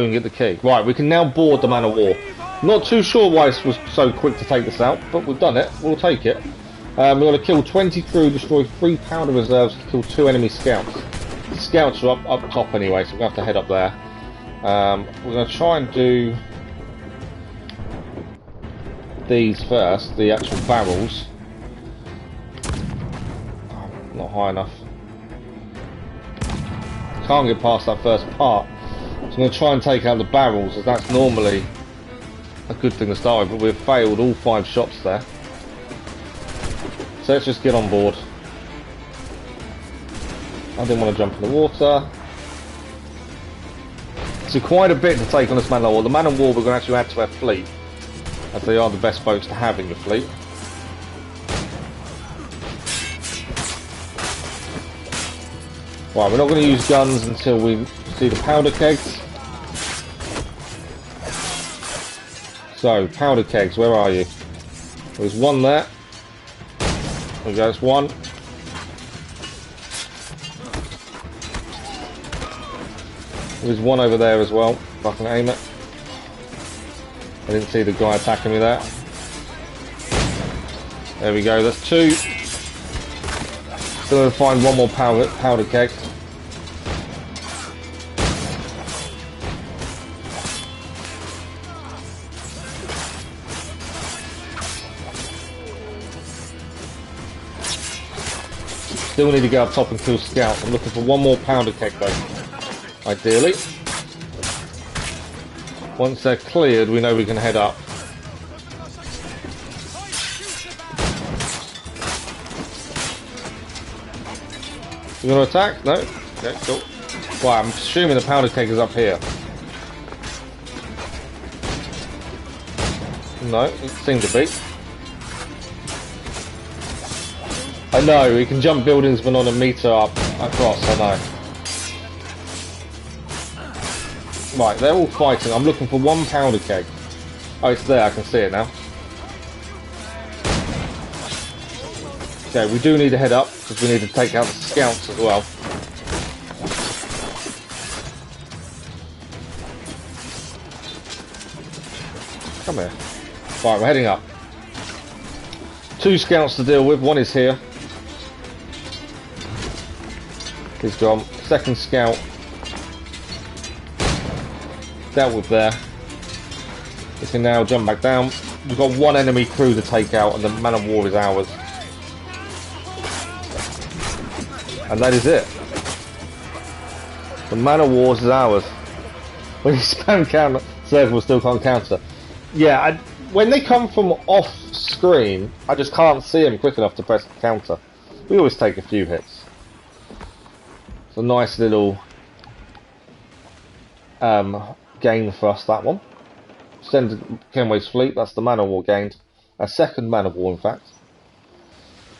and get the key. Right, we can now board the man of war. Not too sure why this was so quick to take this out, but we've done it. We'll take it. We're going to kill 20 crew, destroy 3 powder reserves, kill 2 enemy scouts. The scouts are up top anyway, so we're going to have to head up there. We're going to try and do these first, the actual barrels. Not high enough. Can't get past that first part. So I'm going to try and take out the barrels, as that's normally a good thing to start with, but we've failed all 5 shots there. So let's just get on board. I didn't want to jump in the water. So quite a bit to take on this man of war. The man of war we're going to actually add to our fleet, as they are the best boats to have in your fleet. Right, we're not going to use guns until we see the powder kegs. So, powder kegs, where are you? There's one there. There we go, there's one. There's one over there as well, if I can aim it. I didn't see the guy attacking me there. There we go, that's 2. Still going to find one more powder keg. Still need to go up top and kill scouts. I'm looking for one more powder keg though, ideally. Once they're cleared, we know we can head up. You going to attack? No? Okay, cool. Well, I'm assuming the powder keg is up here. No, it seemed to be. I know, we can jump buildings but not a meter up across, I know. Right, they're all fighting. I'm looking for one powder keg. Oh, it's there, I can see it now. Okay, we do need to head up, because we need to take out the scouts as well. Come here. Right, we're heading up. 2 scouts to deal with, one is here. He's gone. Second scout. Dealt with there. We can now jump back down. We've got 1 enemy crew to take out, and the man of war is ours. And that is it. The man of war is ours. When you spam counter, circle still can't counter. Yeah, when they come from off screen, I just can't see them quick enough to press the counter. We always take a few hits. It's a nice little gain for us, that one. Send Kenway's fleet, that's the man of war gained. A second man of war, in fact.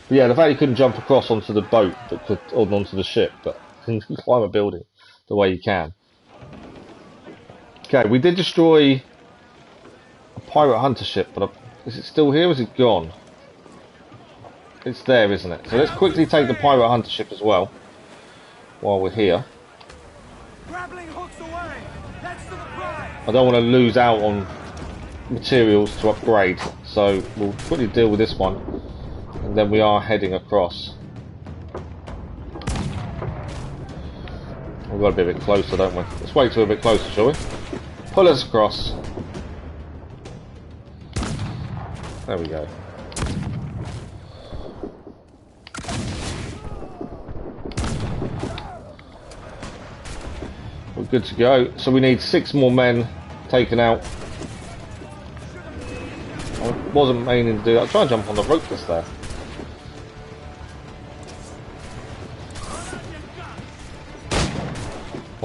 But yeah, the fact you couldn't jump across onto the boat, but could, or onto the ship, but you can climb a building the way you can. Okay, we did destroy a pirate hunter ship, but is it still here or is it gone? It's there, isn't it? So let's quickly take the pirate hunter ship as well, while we're here. I don't want to lose out on materials to upgrade, so we'll quickly deal with this one, and then we are heading across. We've got to be a bit closer, don't we? Let's wait till we're a bit closer, shall we? Pull us across. There we go. We're good to go. So we need 6 more men taken out. I wasn't meaning to do that. I'll try and jump on the rope just there.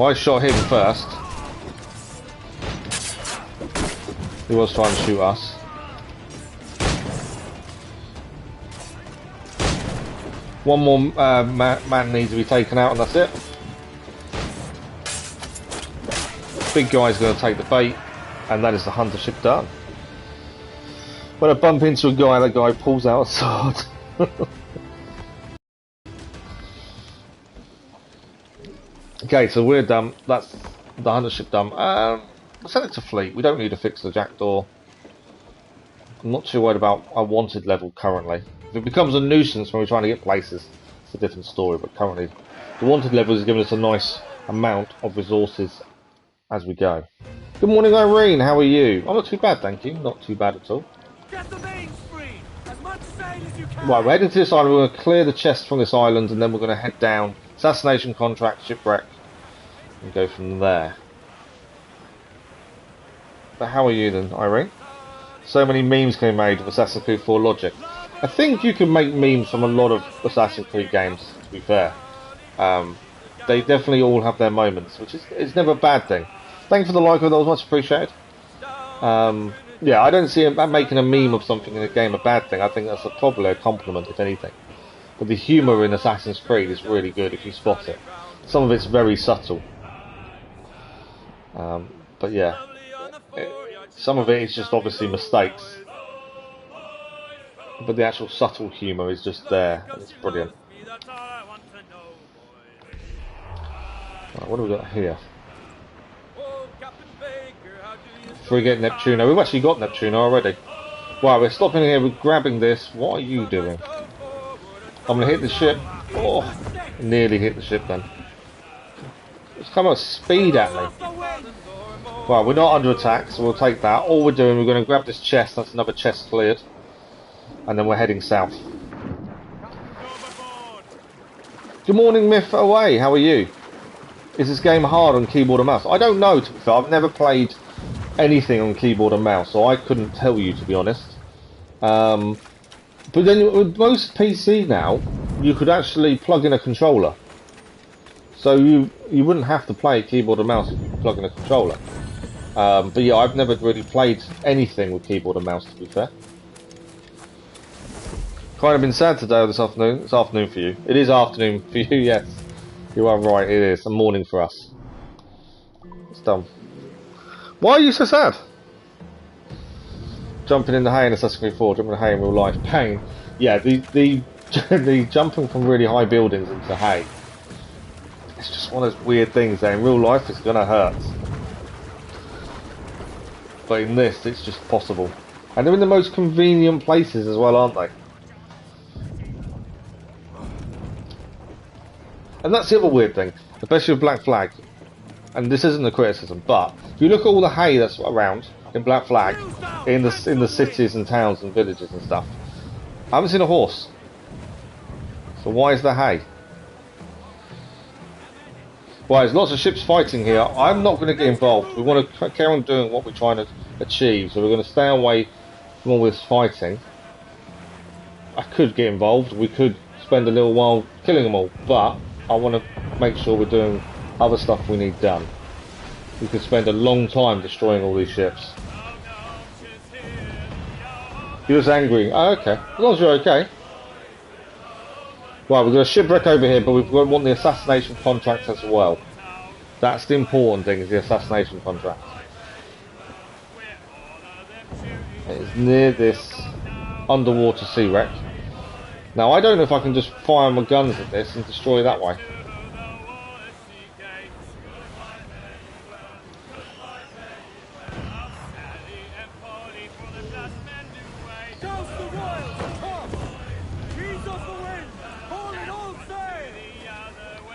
Well, I shot him first. He was trying to shoot us. One more man needs to be taken out, and that's it. Big guy's going to take the bait, and that is the hunter ship done. When I bump into a guy, that guy pulls out a sword. Okay, so we're done. That's the hunter ship done. Send it to fleet. We don't need to fix the jackdaw. I'm not too worried about our wanted level currently. If it becomes a nuisance when we're trying to get places, it's a different story, but currently the wanted level is giving us a nice amount of resources as we go. Good morning, Irene, how are you? I'm not too bad, thank you. Not too bad at all. Get the mains free! As much sail as you can! Right, we're heading to this island. We're going to clear the chest from this island, and then we're going to head down. Assassination Contracts, Shipwreck, and go from there. But how are you then, Irene? So many memes can be made of Assassin's Creed 4 logic. I think you can make memes from a lot of Assassin's Creed games, to be fair. They definitely all have their moments, which is it's never a bad thing. Thanks for the like, that was much appreciated. Yeah, I don't see making a meme of something in a game a bad thing. I think that's probably a compliment, if anything. But the humour in Assassin's Creed is really good if you spot it. Some of it's very subtle. But yeah, some of it is just obviously mistakes. But the actual subtle humour is just there, and it's brilliant. Right, what do we got here? Frigate Neptuno. We've actually got Neptuno already. Right, we're stopping here, we're grabbing this. What are you doing? I'm going to hit the ship. Oh, nearly hit the ship then. It's come at speed at me. Right, we're not under attack, so we'll take that. All we're doing, we're going to grab this chest. That's another chest cleared. And then we're heading south. Good morning, Myth Away. How are you? Is this game hard on keyboard and mouse? I don't know, to be fair. I've never played anything on keyboard and mouse, so I couldn't tell you, to be honest. But then with most PC now, you could actually plug in a controller. So you wouldn't have to play keyboard and mouse if you plug in a controller. But yeah, I've never really played anything with keyboard and mouse, to be fair. Kind of been sad today or this afternoon. It's afternoon for you. It is afternoon for you, yes. You are right, it is. A morning for us. It's done. Why are you so sad? Jumping in the hay in Assassin's Creed 4, jumping in the hay in real life. Pain. Yeah, the jumping from really high buildings into hay. It's just one of those weird things that in real life it's gonna hurt. But in this, it's just possible. And they're in the most convenient places as well, aren't they? And that's the other weird thing, especially with Black Flag. And this isn't a criticism, but if you look at all the hay that's around in Black Flag, in the cities and towns and villages and stuff, I haven't seen a horse. So why is there hay? Well, there's lots of ships fighting here. I'm not going to get involved. We want to carry on doing what we're trying to achieve, so we're going to stay away from all this fighting. I could get involved. We could spend a little while killing them all, but I want to make sure we're doing other stuff we need done. We could spend a long time destroying all these ships. He was angry. Oh, okay. As long as you're okay. Right, we've got a shipwreck over here, but we want the assassination contracts as well. That's the important thing, is the assassination contract. It is near this underwater sea wreck. Now, I don't know if I can just fire my guns at this and destroy that way.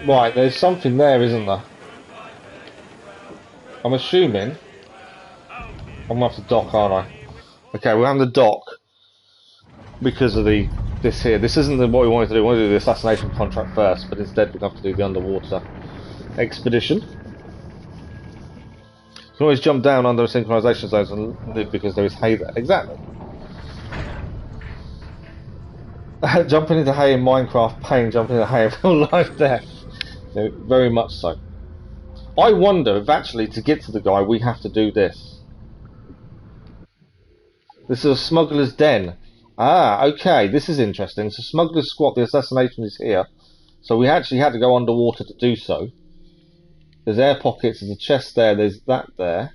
Right, there's something there, isn't there? I'm assuming I'm gonna have to dock, aren't I? Okay, we're having to dock because of this here. This isn't what we wanted to do. We wanted to do the assassination contract first, but instead we have to do the underwater expedition. You can always jump down under synchronization zones and live because there is hay there. Exactly. Jumping into hay in Minecraft, pain. Jumping into hay in real life, death. Very much so. I wonder if actually to get to the guy we have to do this. This is a smuggler's den. Ah, okay, this is interesting. So smuggler's squat, the assassination is here. So we actually had to go underwater to do so. There's air pockets, there's a chest there, there's that there.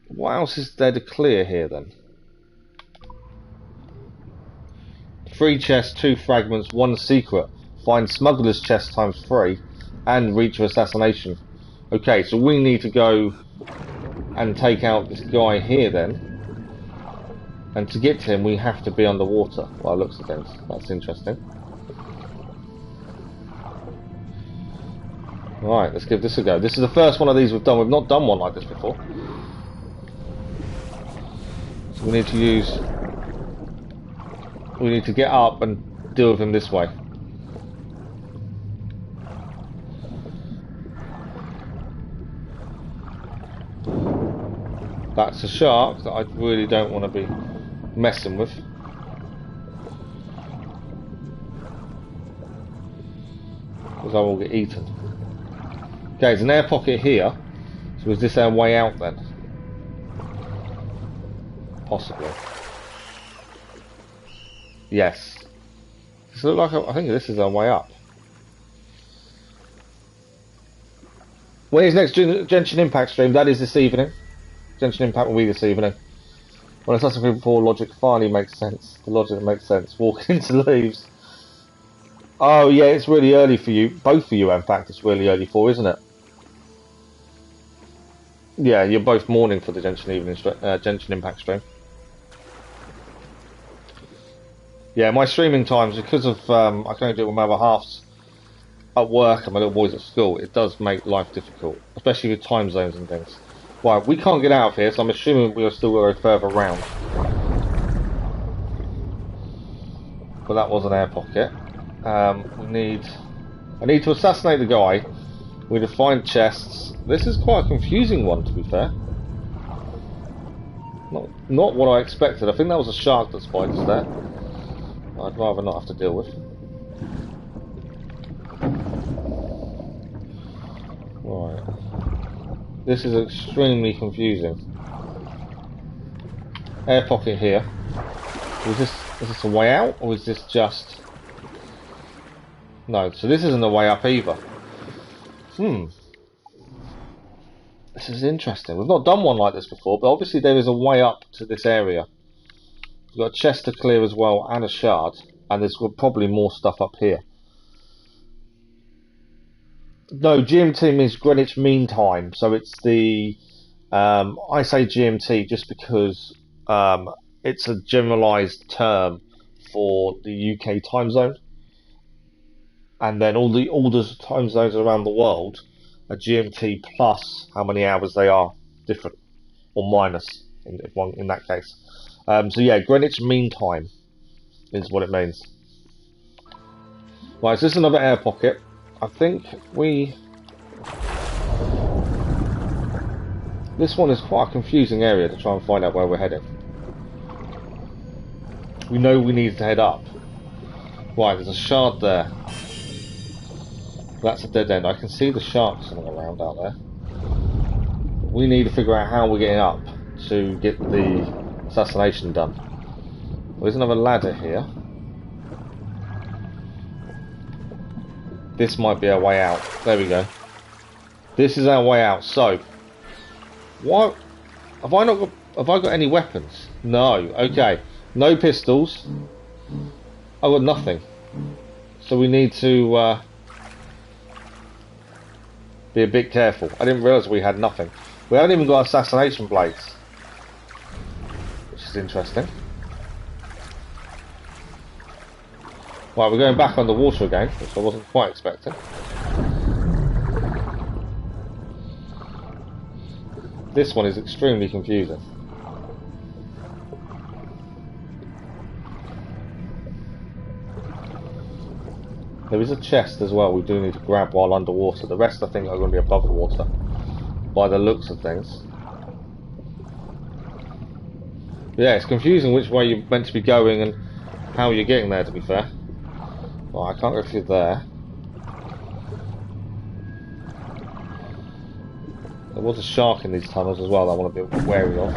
What else is there to clear here then? 3 chests, 2 fragments, 1 secret. Find smuggler's chest times 3 and reach your assassination. Okay, so we need to go and take out this guy here then. And to get to him we have to be underwater. Well, looks at things. That's interesting. Right, let's give this a go. This is the first one of these we've done. We've not done one like this before. So we need to use... We need to get up and deal with him this way. That's a shark that I really don't want to be messing with. Because I will get eaten. Okay, there's an air pocket here. So is this our way out then? Possibly. Yes. Does it look like I think this is our way up. When is next Genshin Impact stream? That is this evening. Genshin Impact will be this evening. When Assassin's Creed 4 logic finally makes sense. The logic that makes sense. Walk into the leaves. Oh yeah, it's really early for you. Both for you, in fact, it's really early for, isn't it? Yeah, you're both morning for the Genshin Impact stream. Yeah, my streaming times, because of I can only do it with my other halves at work and my little boys at school, it does make life difficult, especially with time zones and things. Right, we can't get out of here, so I'm assuming we'll still go further around. But that was an air pocket. I need to assassinate the guy. We need to find chests. This is quite a confusing one, to be fair. Not what I expected. I think that was a shark that spotted us there. I'd rather not have to deal with. Right. This is extremely confusing. Air pocket here. Is this a way out, or is this just... No, so this isn't a way up either. This is interesting. We've not done one like this before, but obviously there is a way up to this area. We've got a chest to clear as well, and a shard, and there's probably more stuff up here. No, GMT means Greenwich Mean Time, so it's the... I say GMT just because it's a generalised term for the UK time zone. And then all the time zones around the world are GMT plus how many hours they are different, or minus in that case. So yeah, Greenwich Mean Time is what it means. Right, so this is another air pocket. I think this one is quite a confusing area to try and find out where we're heading. We know we need to head up. Right, there's a shard there. That's a dead end. I can see the sharks swimming around out there. We need to figure out how we're getting up to get the assassination done. Well, there's another ladder here. This might be our way out. There we go. This is our way out. So, what have I got any weapons? No. Okay. No pistols. I've got nothing. So we need to be a bit careful. I didn't realise we had nothing. We haven't even got assassination blades, which is interesting. Right, we're going back underwater again, which I wasn't quite expecting. This one is extremely confusing. There is a chest as well we do need to grab while underwater. The rest I think are going to be above the water, by the looks of things. But yeah, it's confusing which way you're meant to be going and how you're getting there, to be fair. Well, I can't go through there. There was a shark in these tunnels as well that I want to be wary of.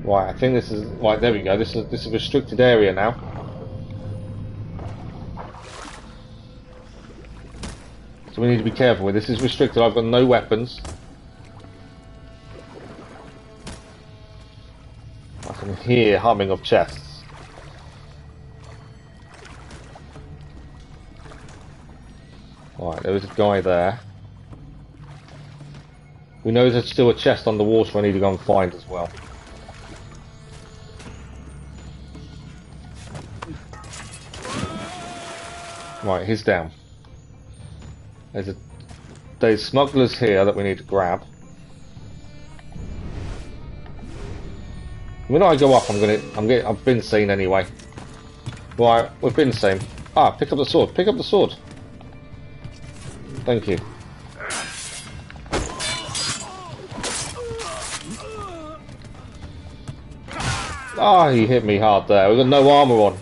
Right, I think this is... Right, there we go. This is a restricted area now. So we need to be careful with this. This is restricted. I've got no weapons. I can hear humming of chests. Right, there is a guy there. We know there's still a chest underwater I need to go and find as well. Right, he's down. There's smugglers here that we need to grab. When I go up, I've been seen anyway. Right, we've been seen. Ah, pick up the sword. Pick up the sword. Thank you. Ah, he hit me hard there. We've got no armour on.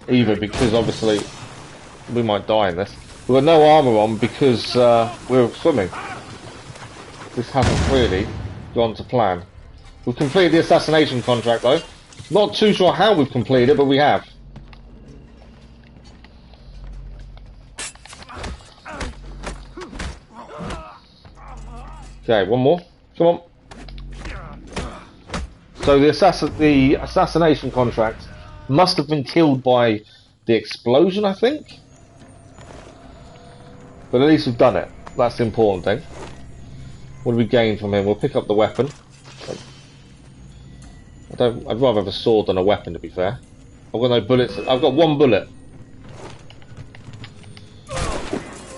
Either because obviously we might die in this. We've got no armour on because we're swimming. This hasn't really gone to plan. We've completed the assassination contract though. Not too sure how we've completed it, but we have. Okay, one more. Come on. So the assassination contract must have been killed by the explosion, I think. But at least we've done it. That's the important thing. What do we gain from him? We'll pick up the weapon. I'd rather have a sword than a weapon, to be fair. I've got no bullets. I've got one bullet.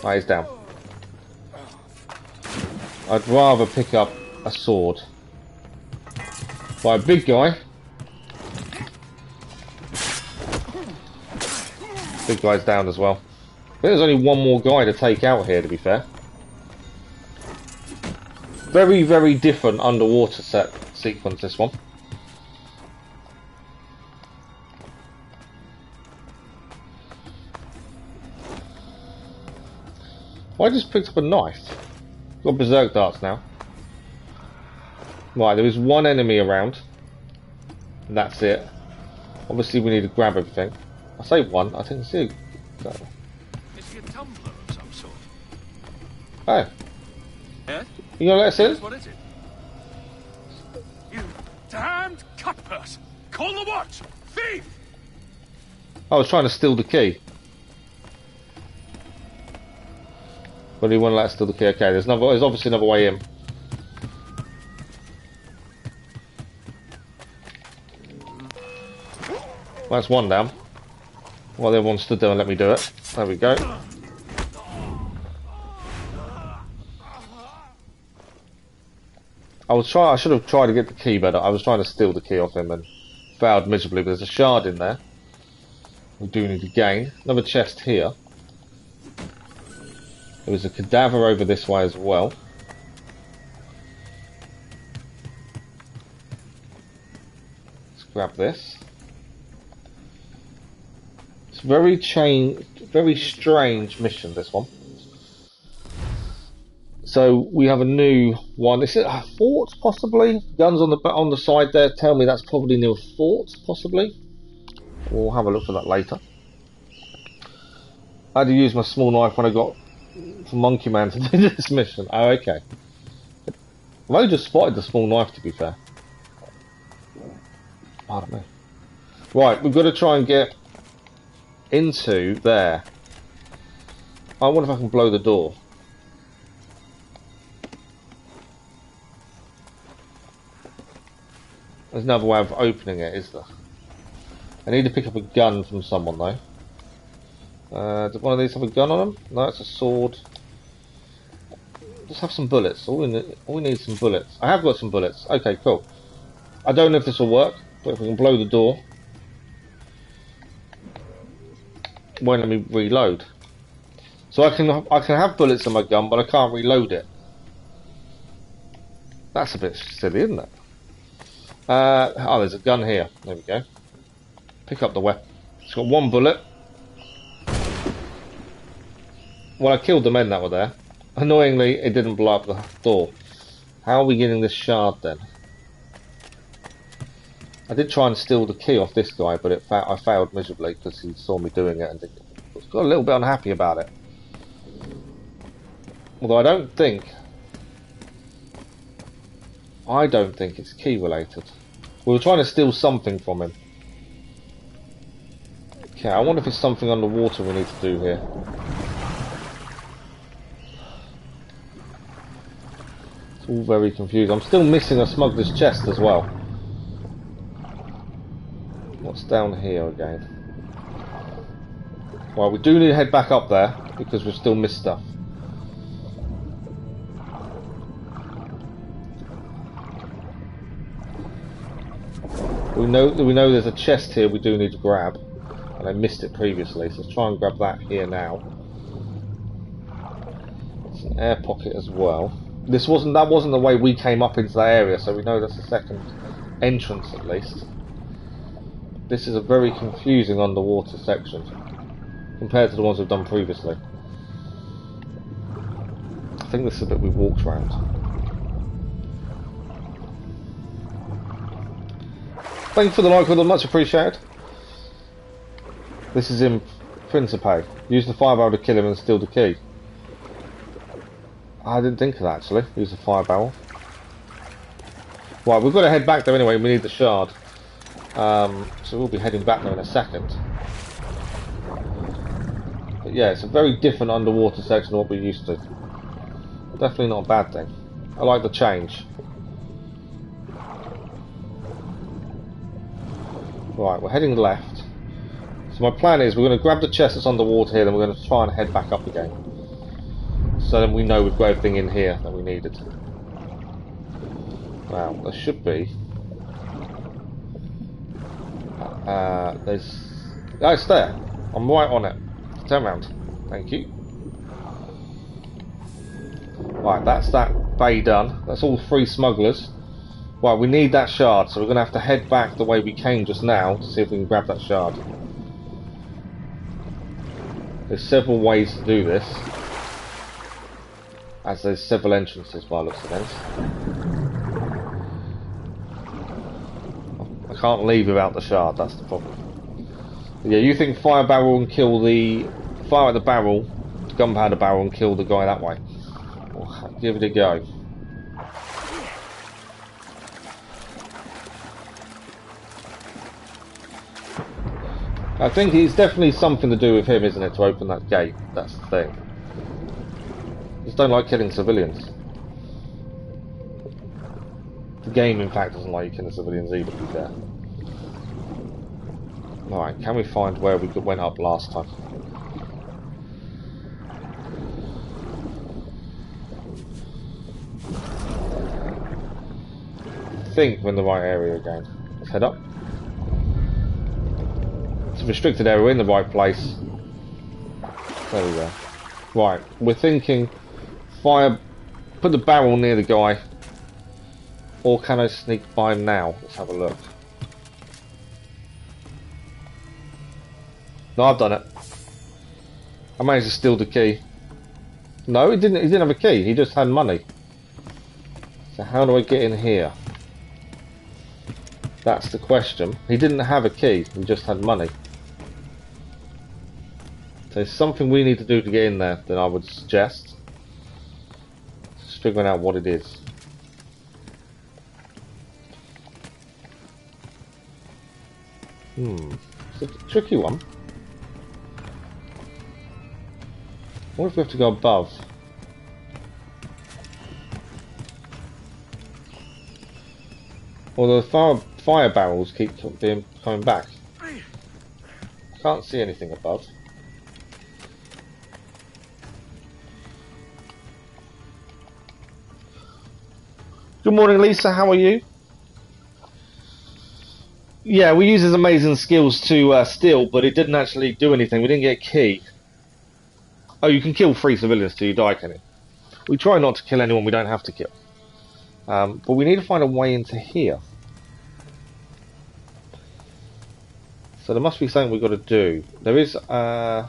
Ah, he's down. I'd rather pick up a sword. Right, big guy. Big guy's down as well. I think there's only one more guy to take out here, to be fair. Very, very different underwater sequence, this one. I just picked up a knife. Got berserk darts now. Right, there is one enemy around. And that's it. Obviously we need to grab everything. I say one, I think I see. Is he a tumbler of some sort? Hey. Yeah? You gonna let us in? What is it? You damned cutpurse! Call the watch! Thief! I was trying to steal the key. But he won't let us steal the key. Okay, there's obviously another way in. Well, that's one down. Well, the other one stood there and let me do it. There we go. I should have tried to get the key better. I was trying to steal the key off him and failed miserably. But there's a shard in there. We do need to gain. Another chest here. There was a cadaver over this way as well. Let's grab this. It's very strange mission, this one. So we have a new one. Is it a fort, possibly? Guns on the side there tell me that's probably near a fort, possibly. We'll have a look for that later. I had to use my small knife when I got from Monkey Man to do this mission. Oh, okay. I've only just spotted the small knife, to be fair. Pardon me. Right, we've got to try and get into there. I wonder if I can blow the door. There's another way of opening it, is there? I need to pick up a gun from someone, though. Does one of these have a gun on them? No, it's a sword. Just have some bullets. All we need is some bullets. I have got some bullets. Okay, cool. I don't know if this will work, but if we can blow the door, it won't let me reload. So I can have bullets in my gun, but I can't reload it. That's a bit silly, isn't it? Oh, there's a gun here. There we go. Pick up the weapon. It's got one bullet. Well, I killed the men that were there. Annoyingly, it didn't blow up the door. How are we getting this shard then? I did try and steal the key off this guy, but I failed miserably because he saw me doing it and got a little bit unhappy about it. Although I don't think it's key related. We were trying to steal something from him. Okay, I wonder if it's something underwater we need to do here. It's all very confusing. I'm still missing a smuggler's chest as well. What's down here again? Well, we do need to head back up there because we've still missed stuff. We know there's a chest here we do need to grab, and I missed it previously, so let's try and grab that here now. It's an air pocket as well. That wasn't the way we came up into that area, so we know that's the second entrance at least. This is a very confusing underwater section compared to the ones we've done previously. I think this is a bit we've walked around. Thank you for the like, much appreciated. This is in Principe. Use the fire barrel to kill him and steal the key. I didn't think of that actually. Use the fire barrel. Right, we've got to head back there anyway. We need the shard. So we'll be heading back there in a second. But yeah, it's a very different underwater section than what we're used to. Definitely not a bad thing. I like the change. Right, we're heading left. So my plan is we're going to grab the chest that's underwater here, then we're going to try and head back up again. So then we know we've got everything in here that we needed. Now, there should be... it's there. I'm right on it. Turn around. Thank you. Right, that's that bay done. That's all 3 smugglers. Right, we need that shard, so we're going to have to head back the way we came just now to see if we can grab that shard. There's several ways to do this, as there's several entrances by the looks of things. I can't leave without the shard, that's the problem. But yeah, you think fire barrel and kill the... fire at the barrel, gunpowder barrel and kill the guy that way. Well, give it a go. I think it's definitely something to do with him, isn't it, to open that gate? That's the thing. Just don't like killing civilians. The game, in fact, doesn't like you killing civilians either, to be fair. Alright, can we find where we went up last time? I think we're in the right area again. Let's head up. It's a restricted area, we're in the right place. There we go. Right, we're thinking fire, put the barrel near the guy, or can I sneak by him now? Let's have a look. No, I've done it. I managed to steal the key. No, he didn't have a key, he just had money. So how do I get in here? That's the question. He didn't have a key, he just had money. So there's something we need to do to get in there, then I would suggest. Just figuring out what it is. It's a tricky one. What if we have to go above? Although the fire barrels keep coming back. Can't see anything above. Good morning, Lisa. How are you? Yeah, we use his amazing skills to steal, but it didn't actually do anything. We didn't get a key. Oh, you can kill 3 civilians till you die, can you? We try not to kill anyone we don't have to kill. But we need to find a way into here. So there must be something we've got to do. There is... what's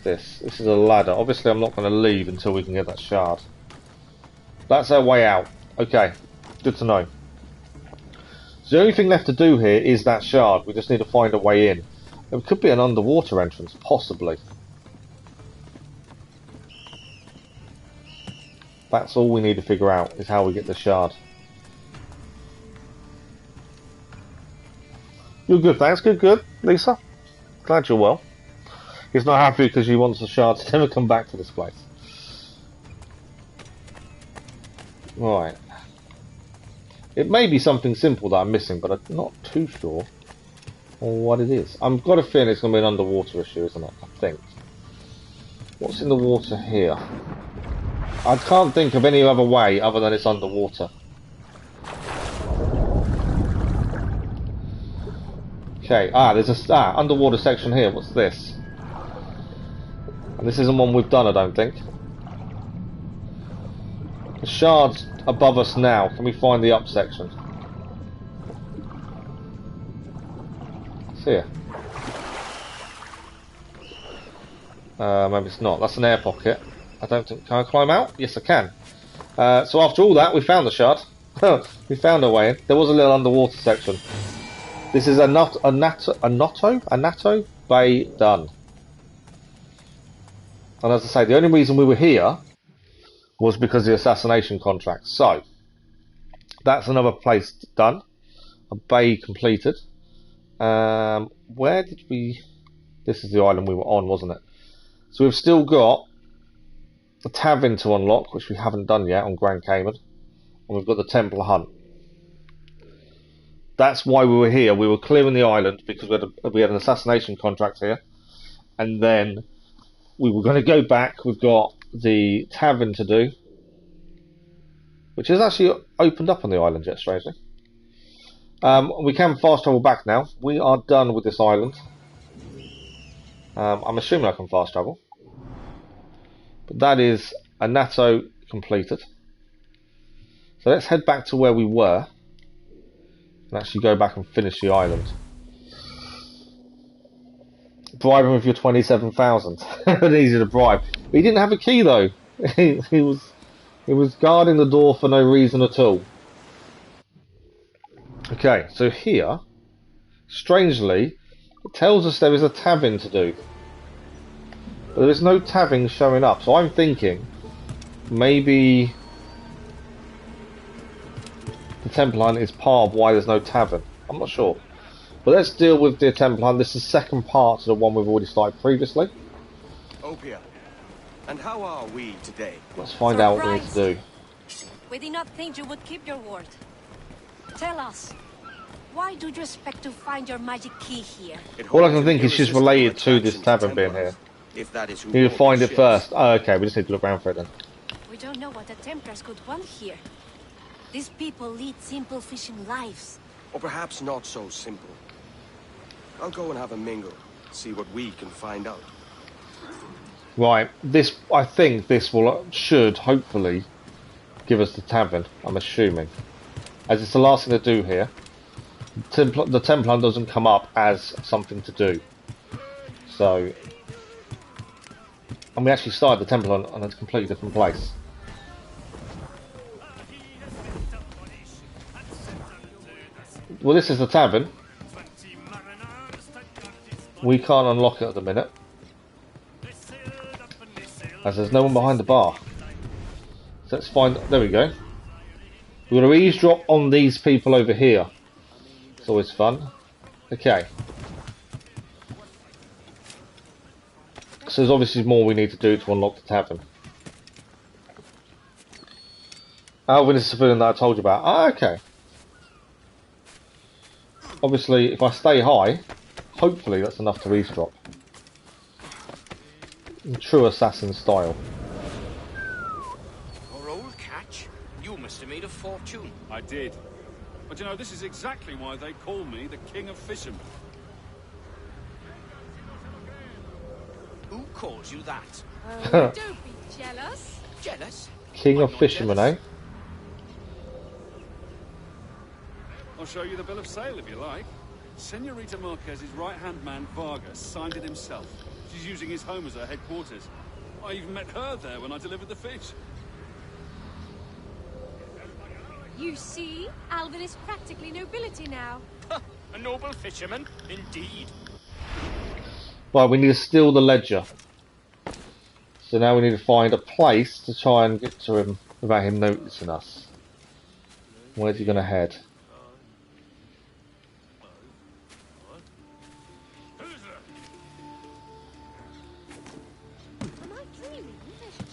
this? This is a ladder. Obviously I'm not going to leave until we can get that shard. That's our way out. Okay, good to know. So the only thing left to do here is that shard. We just need to find a way in. It could be an underwater entrance, possibly. That's all we need to figure out, is how we get the shard. You're good, thanks. Good, Lisa. Glad you're well. He's not happy because he wants the shard to never come back to this place. Right. It may be something simple that I'm missing, but I'm not too sure on what it is. I've got a feeling it's going to be an underwater issue, isn't it? I think. What's in the water here? I can't think of any other way other than it's underwater. Okay, there's a underwater section here. What's this? And this isn't one we've done, I don't think. The shard's above us now. Can we find the up section? It's here. Maybe it's not. That's an air pocket. I don't think... Can I climb out? Yes, I can. So after all that, we found the shard. We found our way in. There was a little underwater section. This is a Natto Bay done. And as I say, the only reason we were here was because of the Assassination Contracts. So, that's another place done. A bay completed. Where did we... This is the island we were on, wasn't it? So we've still got the tavern to unlock, which we haven't done yet on Grand Cayman. And we've got the Templar Hunt. That's why we were here. We were clearing the island because we had an assassination contract here. And then we were going to go back. We've got the tavern to do, which is actually opened up on the island yet, strangely. We can fast travel back now. We are done with this island. I'm assuming I can fast travel. But that is a Natto completed. So let's head back to where we were and actually go back and finish the island. Bribe him with your 27,000. Easy to bribe. But he didn't have a key though. he was guarding the door for no reason at all. Okay, so here, strangely, it tells us there is a tavern to do. But there is no tavern showing up. So I'm thinking maybe the Templar Hunt is part of why there's no tavern. I'm not sure. But let's deal with the Templar Hunt. This is the second part to the one we've already started previously. Opia, and how are we today? Let's find out what we need to do. We did not think you would keep your word. Tell us, why do you expect to find your magic key here? All I can think is she's related to this tavern being here. If that is who you need to find it first. Oh, okay, we just need to look around for it then. We don't know what the Templars could want here. These people lead simple fishing lives. Or perhaps not so simple. I'll go and have a mingle, see what we can find out. Right, I think this should hopefully give us the tavern, I'm assuming. As it's the last thing to do here. The Templar Hunt doesn't come up as something to do. So... And we actually started the Templar Hunt on a completely different place. Well, this is the tavern. We can't unlock it at the minute, as there's no one behind the bar. So let's find... There we go. We're going to eavesdrop on these people over here. It's always fun. Okay. So there's obviously more we need to do to unlock the tavern. Alvin is the civilian that I told you about. Ah, okay. Obviously, if I stay high, hopefully that's enough to eavesdrop. In true assassin style. Your old catch? You must have made a fortune. I did. But you know, this is exactly why they call me the King of Fishermen. Who calls you that? Oh, don't be jealous. Jealous? King I'm of not Fishermen, jealous. eh? I'll show you the bill of sale if you like. Senorita Marquez's right-hand man, Vargas, signed it himself. She's using his home as her headquarters. I even met her there when I delivered the fish. You see, Alvin is practically nobility now. A noble fisherman, indeed. Right, we need to steal the ledger. So now we need to find a place to try and get to him without him noticing us. Where's he going to head?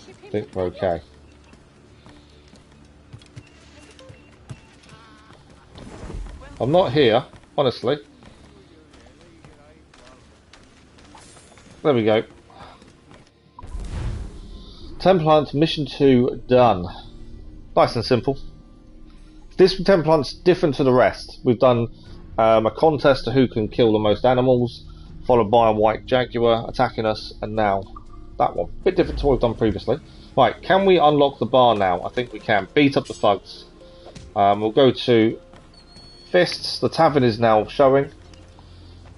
I think we're okay. I'm not here, honestly. There we go. Templar Hunt Mission 2 done. Nice and simple. This Templar Hunt's different to the rest. We've done a contest to who can kill the most animals, followed by a white jaguar attacking us, and now that one. Bit different to what we've done previously. Right, can we unlock the bar now? I think we can. Beat up the thugs. We'll go to Fists. The tavern is now showing.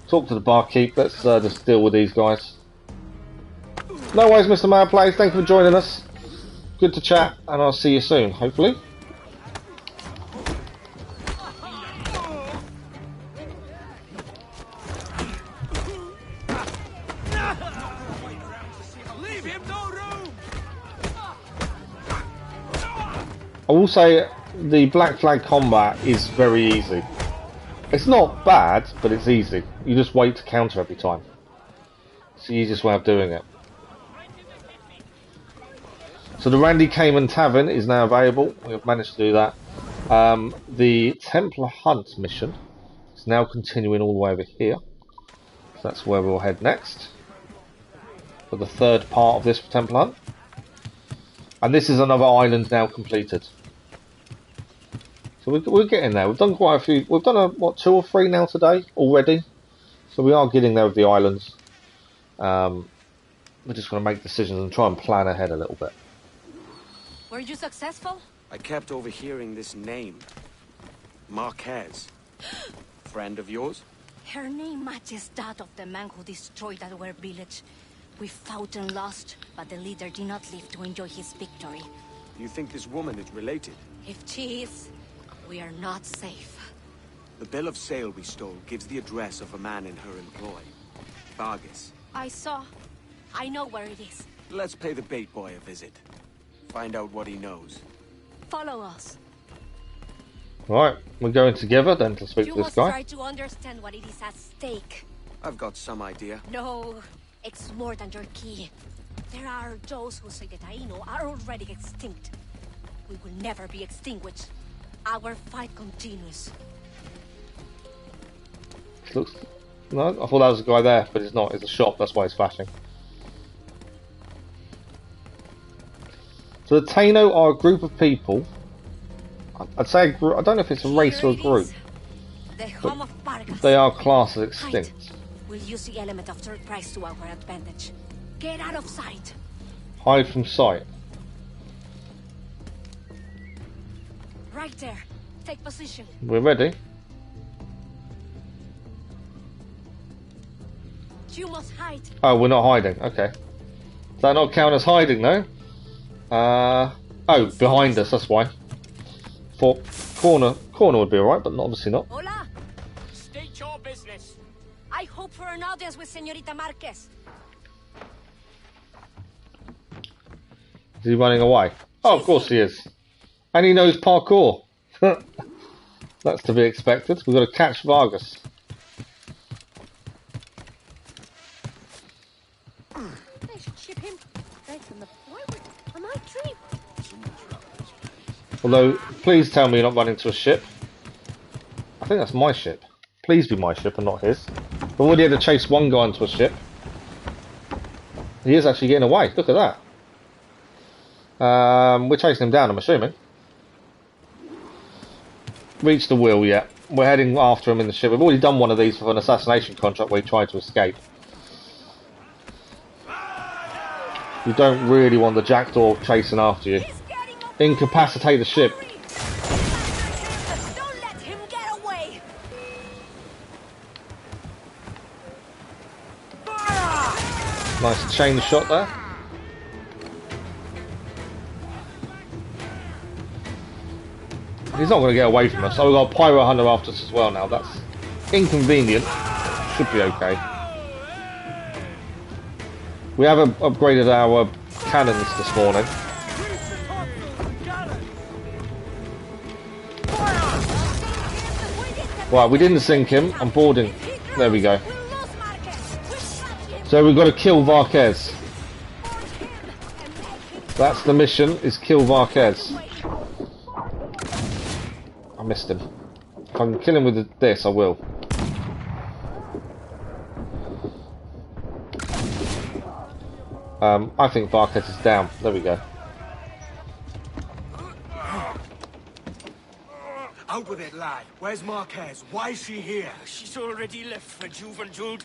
Talk to the barkeep. Let's just deal with these guys. No worries, Mr. Madplays. Thank you for joining us. Good to chat, and I'll see you soon, hopefully. Leave him no room! I will say the Black Flag combat is very easy. It's not bad, but it's easy. You just wait to counter every time. It's the easiest way of doing it. So the Randy Cayman Tavern is now available. We have managed to do that. The Templar Hunt mission is now continuing all the way over here. So that's where we'll head next. For the third part of this Templar Hunt. And this is another island now completed. So we're getting there. We've done quite a few. We've done, what, 2 or 3 now today already. So we are getting there with the islands. We're just going to make decisions and try and plan ahead a little bit. Were you successful? I kept overhearing this name. Marquez. Friend of yours? Her name matches that of the man who destroyed our village. We fought and lost, but the leader did not live to enjoy his victory. You think this woman is related? If she is, we are not safe. The bill of sale we stole gives the address of a man in her employ. Vargas. I saw. I know where it is. Let's pay the bait boy a visit. Find out what he knows. Follow us. Right, we're going together then to speak You to this must guy. try to understand what it is at stake. I've got some idea. No, it's more than your key. There are those who say that Taino are already extinct. We will never be extinguished. Our fight continues. Looks... No, I thought that was a guy there, but it's not. It's a shop, that's why it's flashing. So the Taino are a group of people. I'd say a group. I don't know if it's a race or a group. The home of Vargas. They are classed as extinct. We'll use the element of surprise to our advantage. Get out of sight. Hide from sight. Right there. Take position. We're ready. You must hide. Oh, we're not hiding. Okay. Does that not count as hiding, though? Oh, behind us. That's why. For corner would be alright, but obviously not. Hola. State your business. I hope for an audience with Señorita Marquez. Is he running away? Oh, of course he is. And he knows parkour. That's to be expected. We've got to catch Vargas. They should ship him right from the forward. On my tree. Although, please tell me you're not running to a ship. I think that's my ship. Please be my ship and not his. We've already had to chase one guy into a ship. He is actually getting away. Look at that. We're chasing him down, I'm assuming. Reach the wheel yet. We're heading after him in the ship. We've already done one of these for an assassination contract where he tried to escape. You don't really want the jackdaw chasing after you. Incapacitate the ship. Don't let him get away. Nice chain shot there. He's not going to get away from us. So we've got a Pyro Hunter after us as well now. That's inconvenient. Should be okay. We have upgraded our cannons this morning. Right, we didn't sink him. I'm boarding. There we go. So we've got to kill Varquez. That's the mission, is kill Varquez. I missed him. If I can kill him with this, I will. I think Varquez is down. There we go. Out with it, lad. Where's Marquez? Why is she here? She's already left for Juventude.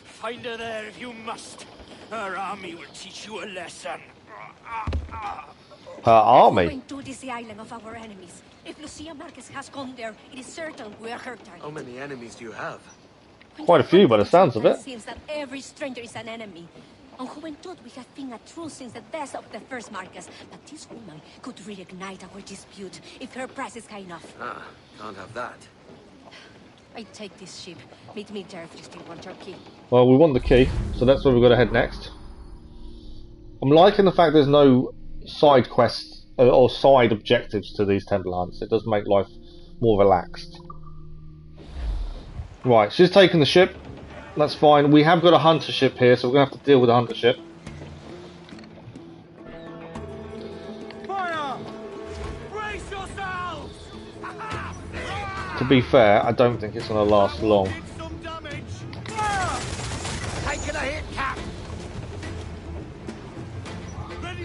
Find her there if you must. Her army will teach you a lesson. Her army? Going to this island of our enemies. If Lucia Marquez has gone there, it is certain we are her target. How many enemies do you have? Quite a few by the sounds of it. It seems that every stranger is an enemy. On Juventud, we have been at truce since the death of the first Marquez, but this woman could reignite our dispute if her price is high enough. Ah, can't have that. I take this ship. Meet me there if you still want your key. Well, we want the key, so that's where we've got to head next. I'm liking the fact there's no side quests or side objectives to these Templar Hunts. It does make life more relaxed. Right, she's taking the ship. That's fine. We have got a hunter ship here, so we're going to have to deal with a hunter ship. Fire! Brace yourselves! To be fair, I don't think it's going to last long. Some damage! Fire! Taking a hit, Cap!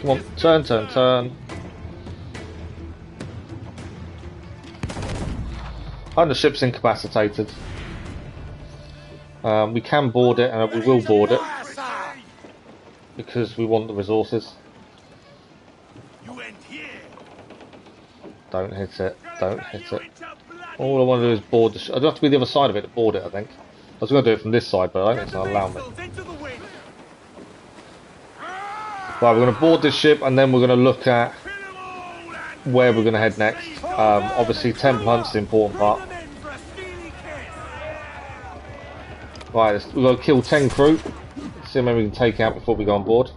Come on, turn, turn, turn. Hunter ship's incapacitated. We can board it, and we will board it because we want the resources. Don't hit it. Don't hit it. All I want to do is board the ship. I'd have to be the other side of it to board it, I think. I was going to do it from this side, but I don't think it's going to allow me. Right, we're going to board this ship, and then we're going to look at where we're going to head next. Obviously, Templar Hunt's the important part. Right, we've got to kill 10 crew. See how many we can take out before we go on board.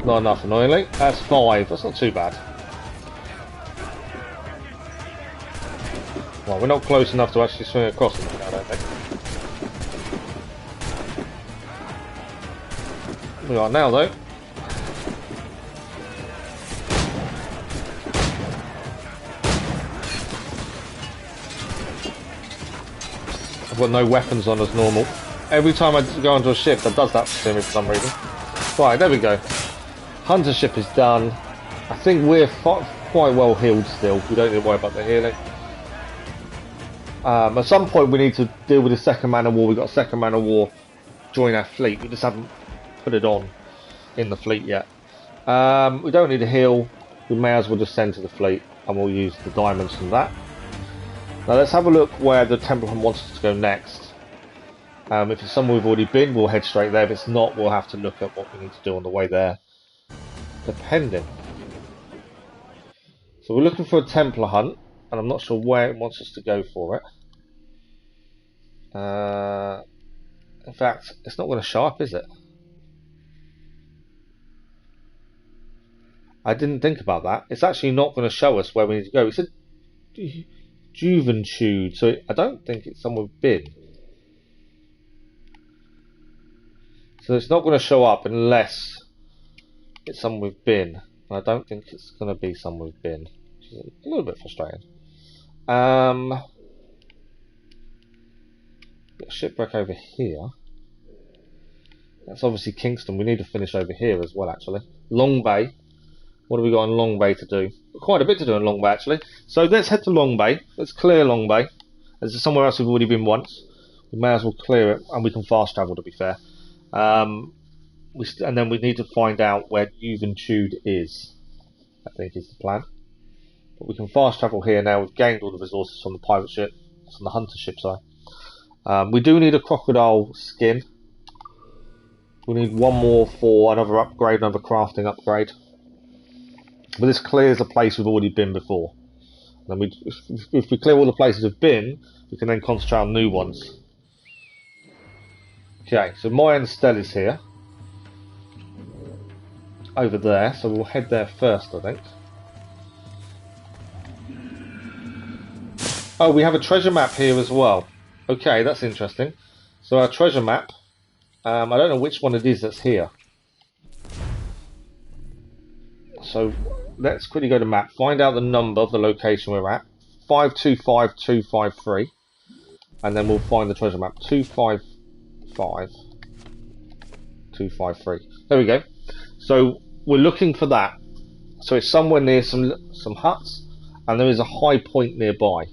Not enough, annoyingly. That's 5. That's not too bad. Well, we're not close enough to actually swing across them, I don't think. We are now, though. I've got no weapons on as normal. Every time I go onto a ship, that does that to me for some reason. Right, there we go. Hunter ship is done. I think we're quite well healed still. We don't need to worry about the healing. At some point we need to deal with the second man of war. We've got a second man of war join our fleet. We just haven't put it on in the fleet yet. We don't need to heal. We may as well just send to the fleet and we'll use the diamonds from that. Now let's have a look where the Templar Hunt wants us to go next. If it's somewhere we've already been, we'll head straight there. If it's not, we'll have to look at what we need to do on the way there. Depending. So we're looking for a Templar Hunt, and I'm not sure where it wants us to go for it. In fact, it's not going to show up, is it? I didn't think about that. It's actually not going to show us where we need to go. It said Juventude, so I don't think it's somewhere we've been. So it's not going to show up unless it's somewhere we've been. And I don't think it's going to be somewhere we've been, which is a little bit frustrating. Got a shipwreck over here. That's obviously Kingston. We need to finish over here as well, actually. Long Bay. What have we got in Long Bay to do? Quite a bit to do in Long Bay, actually. So let's head to Long Bay. Let's clear Long Bay. This is somewhere else we've already been once. We may as well clear it, and we can fast travel, to be fair. And then we need to find out where Juventude is, I think is the plan. But we can fast travel here now. We've gained all the resources from the pirate ship, from the hunter ship, sorry. We do need a crocodile skin. We need one more for another upgrade, another crafting upgrade. But this clears a place we've already been before. Then if we clear all the places we've been, we can then concentrate on new ones. Okay, so Mayan Stell is here. Over there, so we'll head there first, I think. Oh, we have a treasure map here as well. Okay, that's interesting. So our treasure map, I don't know which one it is that's here. So let's quickly go to map, find out the number of the location we're at. 525253. And then we'll find the treasure map. 255253. There we go. So we're looking for that. So it's somewhere near some huts, and there is a high point nearby.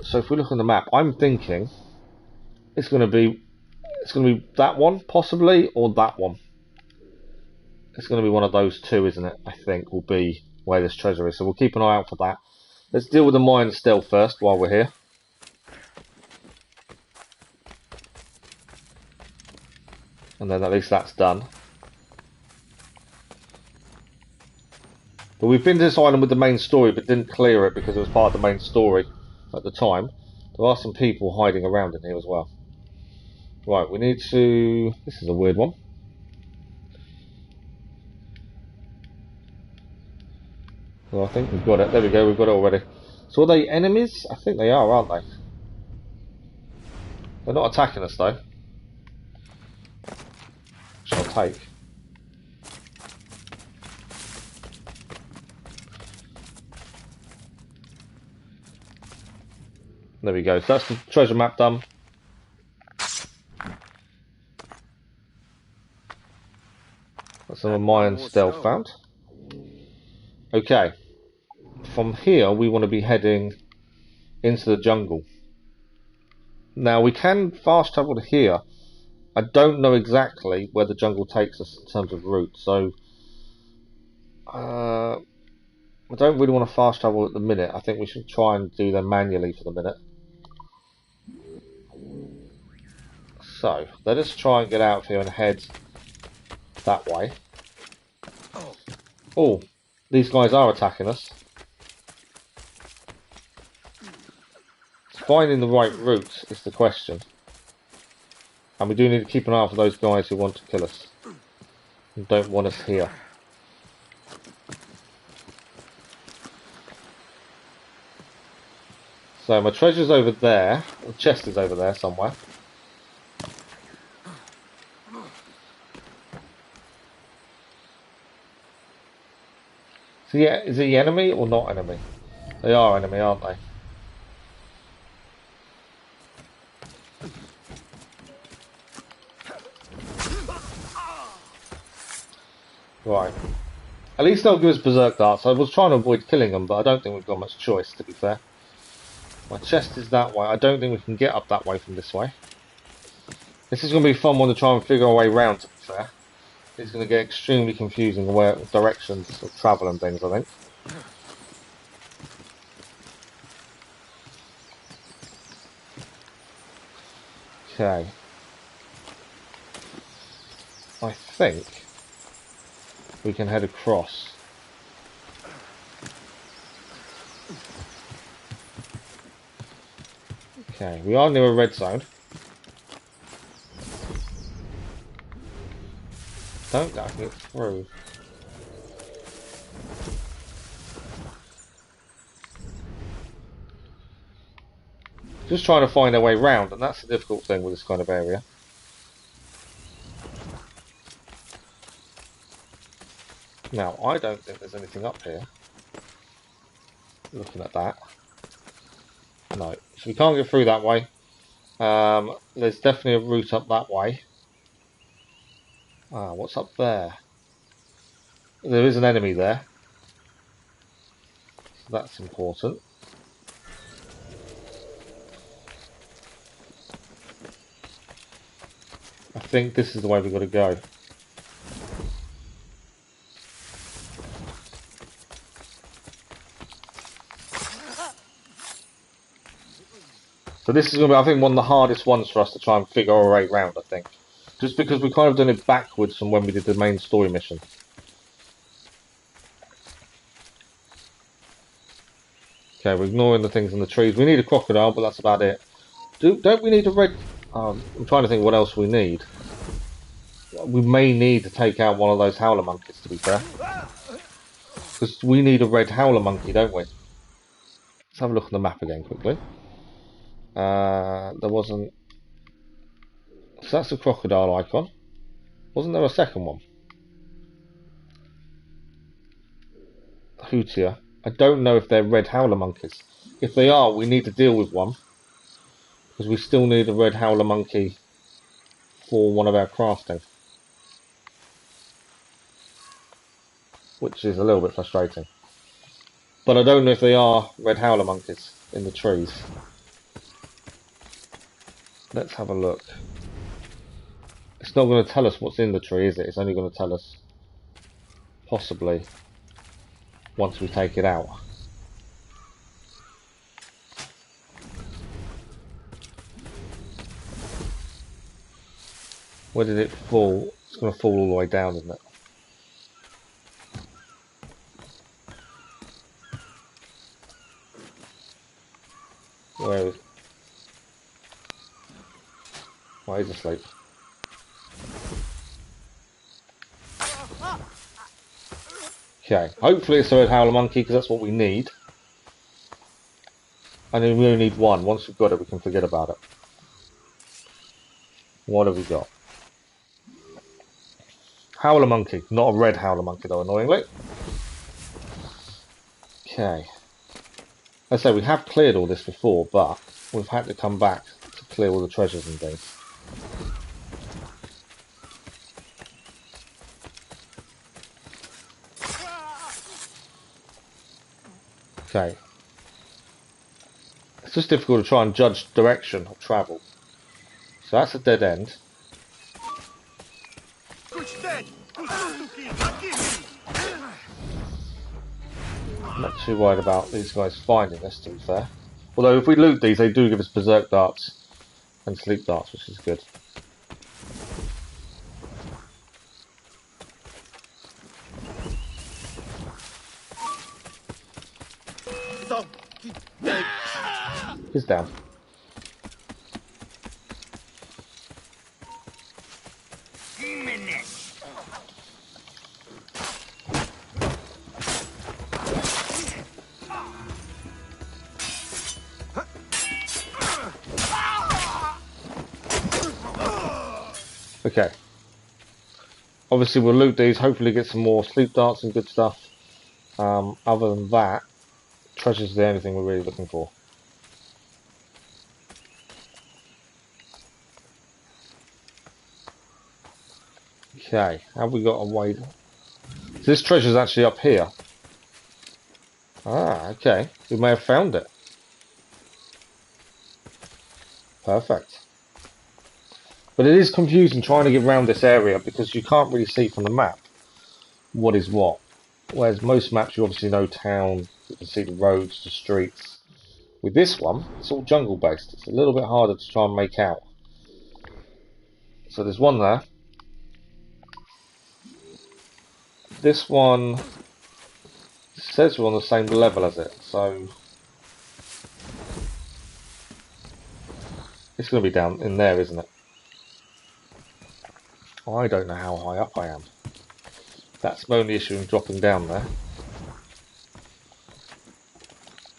So if we look on the map, I'm thinking it's going to be that one possibly, or that one. It's going to be one of those two, isn't it? I think will be where this treasure is. So we'll keep an eye out for that. Let's deal with the Mayan Stell first while we're here. And then at least that's done. But we've been to this island with the main story, but didn't clear it because it was part of the main story at the time. There are some people hiding around in here as well. Right, we need to... This is a weird one. Well, I think we've got it. There we go, we've got it already. So are they enemies? I think they are, aren't they? They're not attacking us though. Which I'll take. There we go. So that's the treasure map done. That's some Mayan Stell found. Okay. From here we want to be heading into the jungle. Now we can fast travel to here. I don't know exactly where the jungle takes us in terms of route, so I don't really want to fast travel at the minute. I think we should try and do them manually for the minute. So let us try and get out of here and head that way. Oh, these guys are attacking us. Finding the right route is the question. And we do need to keep an eye out for those guys who want to kill us and don't want us here. So my treasure's over there. The chest is over there somewhere. So yeah, is he enemy or not enemy? They are enemy, aren't they? Right. At least they'll give us berserk darts. I was trying to avoid killing them, but I don't think we've got much choice, to be fair. My chest is that way. I don't think we can get up that way from this way. This is going to be a fun one to try and figure our way around, to be fair. It's going to get extremely confusing where directions of travel and things, I think. Okay. I think we can head across. Okay, we are near a red zone. Don't I can get through. Just trying to find our way round, and that's the difficult thing with this kind of area. Now, I don't think there's anything up here. Looking at that. No. So we can't get through that way. There's definitely a route up that way. Ah, what's up there? There is an enemy there. So that's important. I think this is the way we've got to go. So this is going to be, I think, one of the hardest ones for us to try and figure our way around, I think. Just because we've kind of done it backwards from when we did the main story mission. Okay, we're ignoring the things in the trees. We need a crocodile, but that's about it. Don't we need a red... I'm trying to think what else we need. We may need to take out one of those Howler Monkeys, to be fair. Because we need a red Howler Monkey, don't we? Let's have a look at the map again, quickly. There wasn't... So that's the crocodile icon. Wasn't there a second one? Hootia. I don't know if they're red Howler Monkeys. If they are, we need to deal with one. Because we still need a red Howler Monkey for one of our crafting. Which is a little bit frustrating. But I don't know if they are red Howler Monkeys in the trees. Let's have a look. It's not going to tell us what's in the tree, is it? It's only going to tell us possibly once we take it out. Where did it fall? It's going to fall all the way down, isn't it? Where is it? Why is he asleep? Okay, hopefully it's a red Howler Monkey because that's what we need. And then we only need one. Once we've got it, we can forget about it. What have we got? Howler Monkey. Not a red Howler Monkey though, annoyingly. Okay. As I say, we have cleared all this before, but we've had to come back to clear all the treasures and things. Okay. It's just difficult to try and judge direction of travel. So that's a dead end. I'm not too worried about these guys finding us, to be fair. Although if we loot these, they do give us berserk darts and sleep darts, which is good. He's down. Okay. Obviously we'll loot these, hopefully get some more sleep darts and good stuff. Other than that, treasure's the only thing we're really looking for. Okay, have we got a way? So this treasure's actually up here. Ah, okay. We may have found it. Perfect. But it is confusing trying to get around this area because you can't really see from the map what is what. Whereas most maps you obviously know town, you can see the roads, the streets. With this one, it's all jungle based. It's a little bit harder to try and make out. So there's one there. This one says we're on the same level as it, so it's going to be down in there, isn't it? I don't know how high up I am. That's my only issue in dropping down there.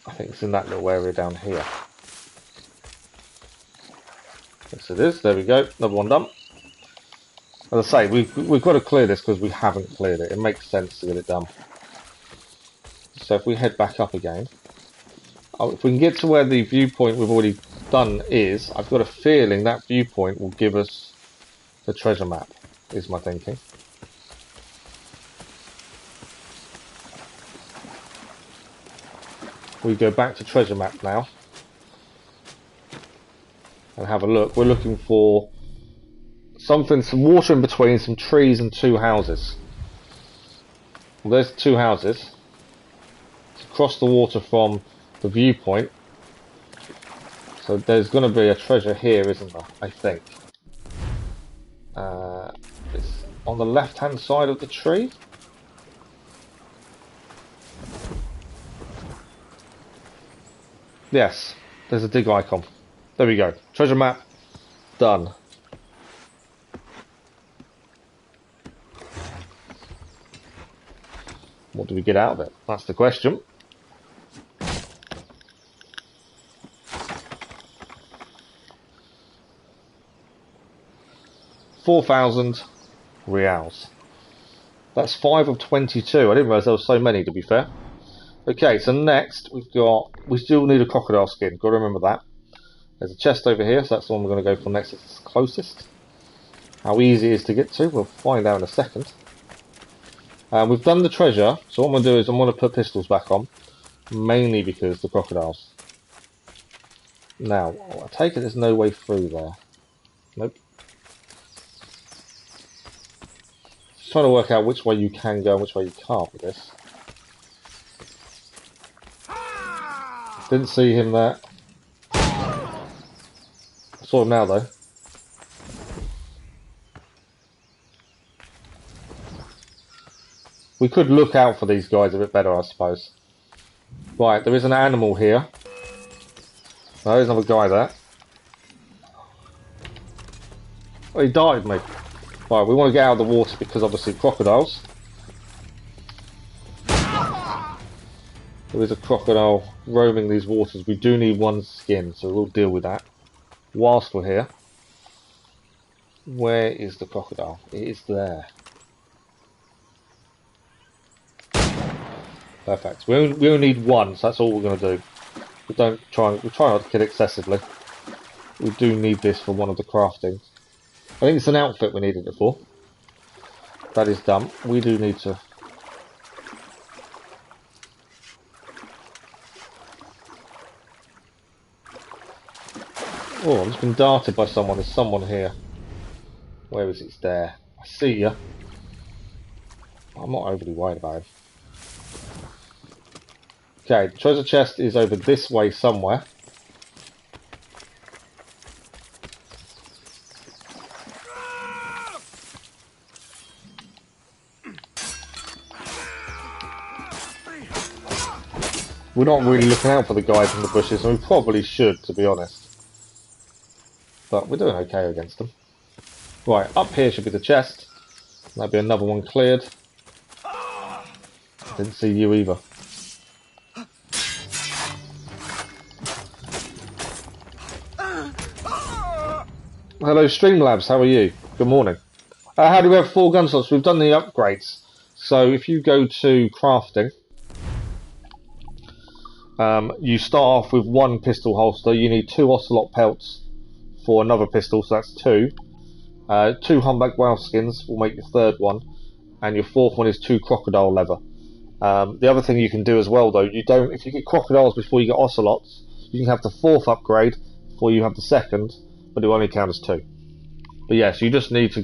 I think it's in that little area down here. Yes it is, there we go, another one done. As I say, we've got to clear this because we haven't cleared it. It makes sense to get it done. So if we head back up again, if we can get to where the viewpoint we've already done is, I've got a feeling that viewpoint will give us the treasure map, is my thinking. We go back to treasure map now and have a look. We're looking for something, some water in between, some trees and two houses. Well, there's two houses. It's across the water from the viewpoint. So there's going to be a treasure here, isn't there? I think. It's on the left-hand side of the tree. Yes, there's a dig icon. There we go. Treasure map done. What do we get out of it? That's the question. 4,000 reals. That's 5 of 22. I didn't realise there were so many, to be fair. Okay, so next we still need a crocodile skin. Got to remember that. There's a chest over here, so that's the one we're going to go for next. It's closest. How easy it is to get to, we'll find out in a second. We've done the treasure, so what I'm going to do is I'm going to put pistols back on, mainly because the crocodiles. Now, I take it there's no way through there. Nope. Just trying to work out which way you can go and which way you can't with this. Didn't see him there. I saw him now though. We could look out for these guys a bit better, I suppose. Right, there is an animal here. Oh, there's another guy there. Oh, he darted me. Right, we want to get out of the water because obviously crocodiles. There is a crocodile roaming these waters. We do need one skin, so we'll deal with that whilst we're here. Where is the crocodile? It is there. Perfect. We only need one, so that's all we're going to do. We try not to kill excessively. We do need this for one of the crafting. I think it's an outfit we needed it for. That is done. We do need to. Oh, I've just been darted by someone. There's someone here. Where is it? It's there. I see ya. I'm not overly worried about him. Okay, the treasure chest is over this way somewhere. We're not really looking out for the guys in the bushes, and we probably should, to be honest. But we're doing okay against them. Right, up here should be the chest. That'll be another one cleared. Didn't see you either. Hello Streamlabs, how are you? Good morning. How do we have 4 gun slots? We've done the upgrades. So if you go to crafting, you start off with 1 pistol holster. You need 2 ocelot pelts for another pistol, so that's 2. 2 humpback whale skins will make your 3rd one, and your 4th one is 2 crocodile leather. The other thing you can do as well, though, if you get crocodiles before you get ocelots, you can have the 4th upgrade before you have the 2nd, but it will only count as 2. But yes, you just need to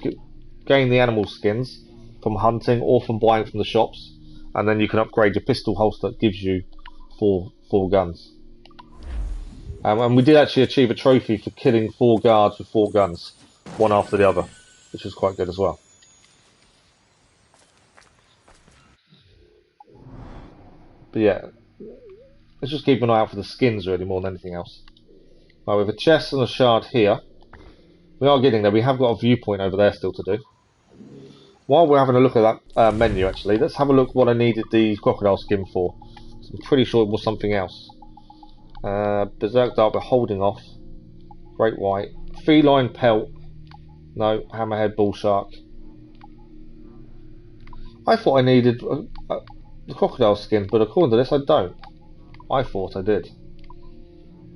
gain the animal skins from hunting or from buying from the shops, and then you can upgrade your pistol holster that gives you 4 guns. And we did actually achieve a trophy for killing 4 guards with 4 guns, one after the other, which was quite good as well. But yeah, let's just keep an eye out for the skins really more than anything else. Right, we have a chest and a shard here. We are getting there. We have got a viewpoint over there still to do. While we're having a look at that menu actually, let's have a look what I needed the crocodile skin for. So I'm pretty sure it was something else. Berserk Dart, we're holding off. Great White. Feline Pelt. No. Hammerhead Bull Shark. I thought I needed the crocodile skin, but according to this I don't. I thought I did.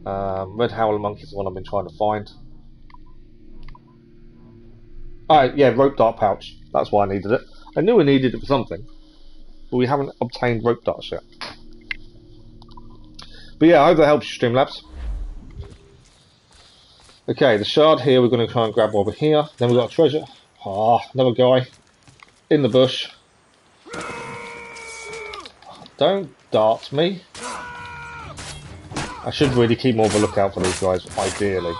Red Howler Monkeys is the one I've been trying to find. Alright, yeah, rope dart pouch. That's why I needed it. I knew I needed it for something, but we haven't obtained rope darts yet. But yeah, I hope that helps you, Streamlabs. Okay, the shard here we're going to try and grab over here. Then we've got a treasure. Another guy in the bush. I should really keep more of a lookout for these guys, ideally.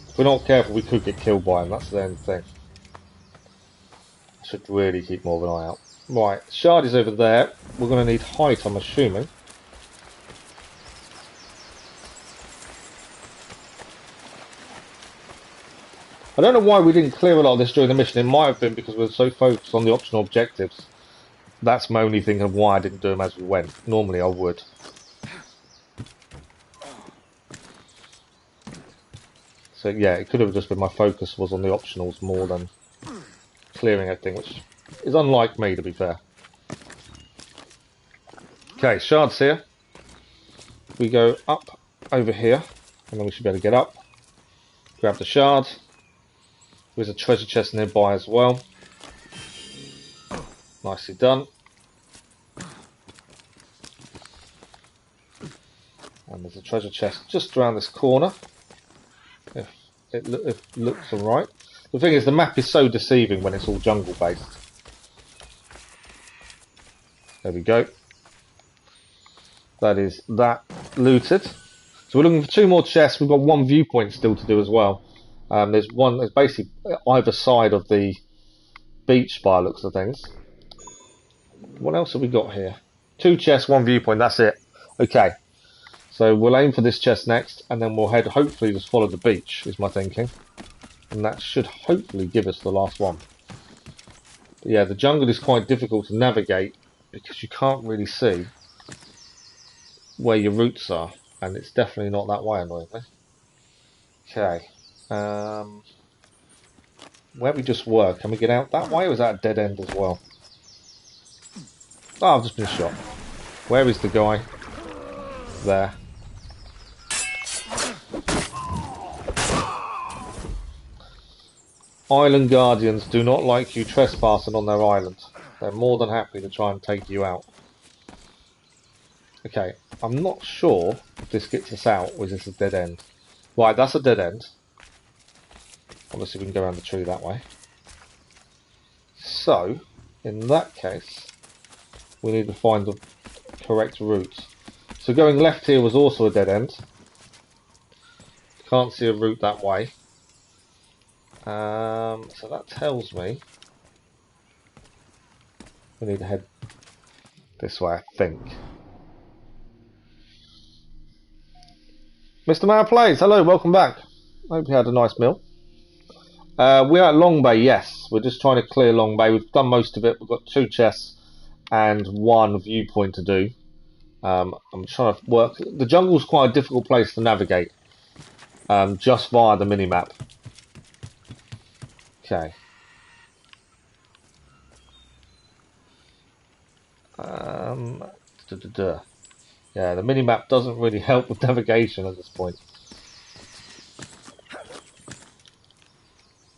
If we're not careful, we could get killed by them, that's the only thing. I should really keep more of an eye out. Right, Shard is over there. We're going to need height, I'm assuming. I don't know why we didn't clear a lot of this during the mission. It might have been because we were so focused on the optional objectives. That's my only thing of why I didn't do them as we went. Normally I would. So yeah, it could have just been my focus was on the optionals more than clearing everything, which is unlike me, to be fair. Okay, Shard's here. We go up over here, and then we should be able to get up. Grab the Shard. There's a treasure chest nearby as well. Nicely done. And there's a treasure chest just around this corner. If it looks alright. The thing is, the map is so deceiving when it's all jungle based. There we go. That is that looted. So we're looking for 2 more chests. We've got 1 viewpoint still to do as well. There's basically either side of the beach by the looks of things. What else have we got here? 2 chests, 1 viewpoint, that's it. Okay. So we'll aim for this chest next, and then we'll head, hopefully just follow the beach, is my thinking. And that should hopefully give us the last one. But yeah, the jungle is quite difficult to navigate, because you can't really see where your routes are. And it's definitely not that way, annoyingly. Okay. Where we just were, can we get out that way, or is that a dead end as well? Oh, I've just been shot. Where is the guy? There. Island guardians do not like you trespassing on their island. They're more than happy to try and take you out. Okay, I'm not sure if this gets us out or is this a dead end. Right, that's a dead end. Obviously we can go around the tree that way. So, in that case, we need to find the correct route. So going left here was also a dead end. Can't see a route that way. So that tells me we need to head this way, I think. Mr. Mayor Plays, hello, welcome back. Hope you had a nice meal. We're at Long Bay, yes. We're just trying to clear Long Bay. We've done most of it. We've got 2 chests and 1 viewpoint to do. I'm trying to work. The jungle's quite a difficult place to navigate, just via the minimap. Okay. Yeah, the minimap doesn't really help with navigation at this point.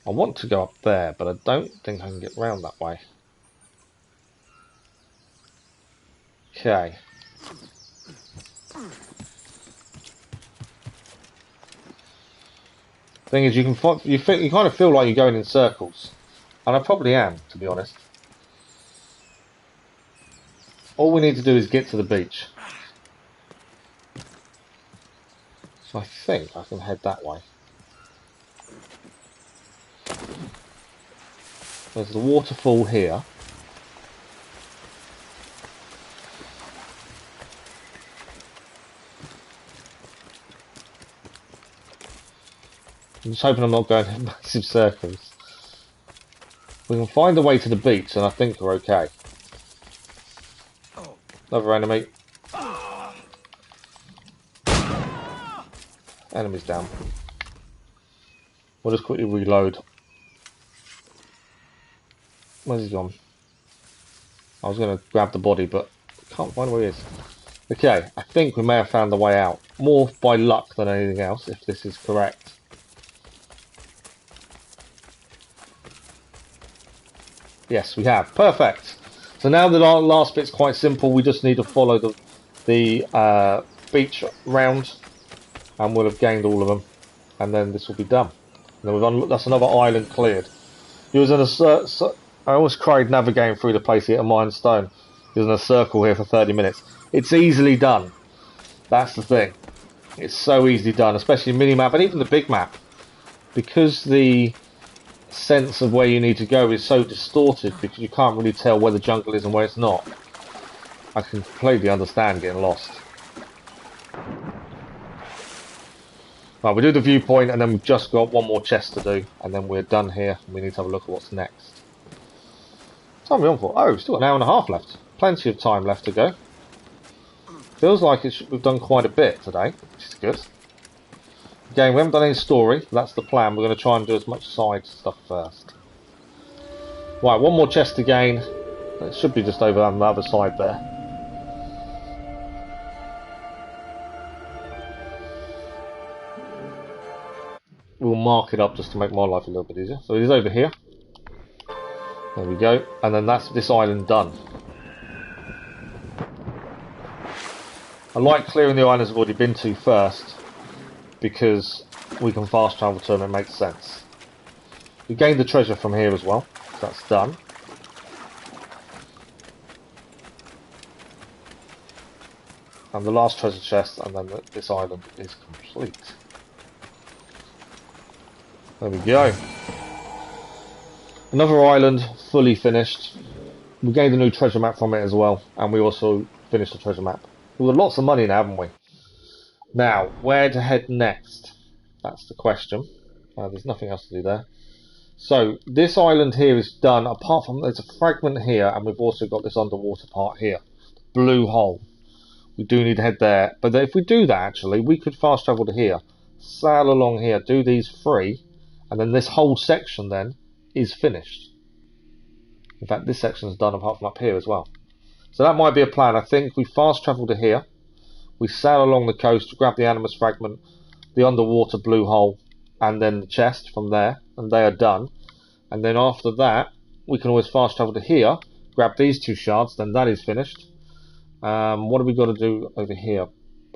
I want to go up there, but I don't think I can get round that way. Okay. Thing is, you kind of feel like you're going in circles, and I probably am, to be honest. All we need to do is get to the beach. So I think I can head that way. There's the waterfall here. I'm just hoping I'm not going in massive circles. We can find a way to the beach, and I think we're okay. Another enemy. Enemy's down. We'll just quickly reload. Where's he gone? I was going to grab the body, but I can't find where he is. Okay, I think we may have found the way out. More by luck than anything else, if this is correct. Yes, we have. Perfect. So now the last bit's quite simple. We just need to follow the beach round, and we'll have gained all of them, and then this will be done. And then that's another island cleared. He was in a I almost cried navigating through the place here at Mine Stone. He was in a circle here for 30 minutes. It's easily done. That's the thing. It's so easily done, especially mini-map and even the big map. Because the sense of where you need to go is so distorted because you can't really tell where the jungle is and where it's not. I can completely understand getting lost. Right, we do the viewpoint and then we've just got one more chest to do and then we're done here and we need to have a look at what's next. What time are we on for? Oh, we've still got an hour and a half left. Plenty of time left to go. Feels like we've done quite a bit today, which is good. Again, we haven't done any story, but that's the plan. We're going to try and do as much side stuff first. Right, one more chest to gain. It should be just over on the other side there. We'll mark it up just to make my life a little bit easier. So it is over here. There we go. And then that's this island done. I like clearing the islands we've already been to first, because we can fast travel to them and it makes sense. We gained the treasure from here as well, so that's done. And the last treasure chest, and then this island is complete. There we go. Another island, fully finished. We gained a new treasure map from it as well, and we also finished the treasure map. We've got lots of money now, haven't we? Now, where to head next? That's the question. There's nothing else to do there. So, this island here is done, apart from there's a fragment here, and we've also got this underwater part here. Blue hole. We do need to head there. But if we do that, actually, we could fast travel to here, sail along here, do these 3, and then this whole section then is finished. In fact, this section is done apart from up here as well. So that might be a plan. I think we fast travel to here. We sail along the coast, grab the animus fragment, the underwater blue hole, and then the chest from there, and they are done. And then after that, we can always fast travel to here, grab these 2 shards, then that is finished. What have we got to do over here?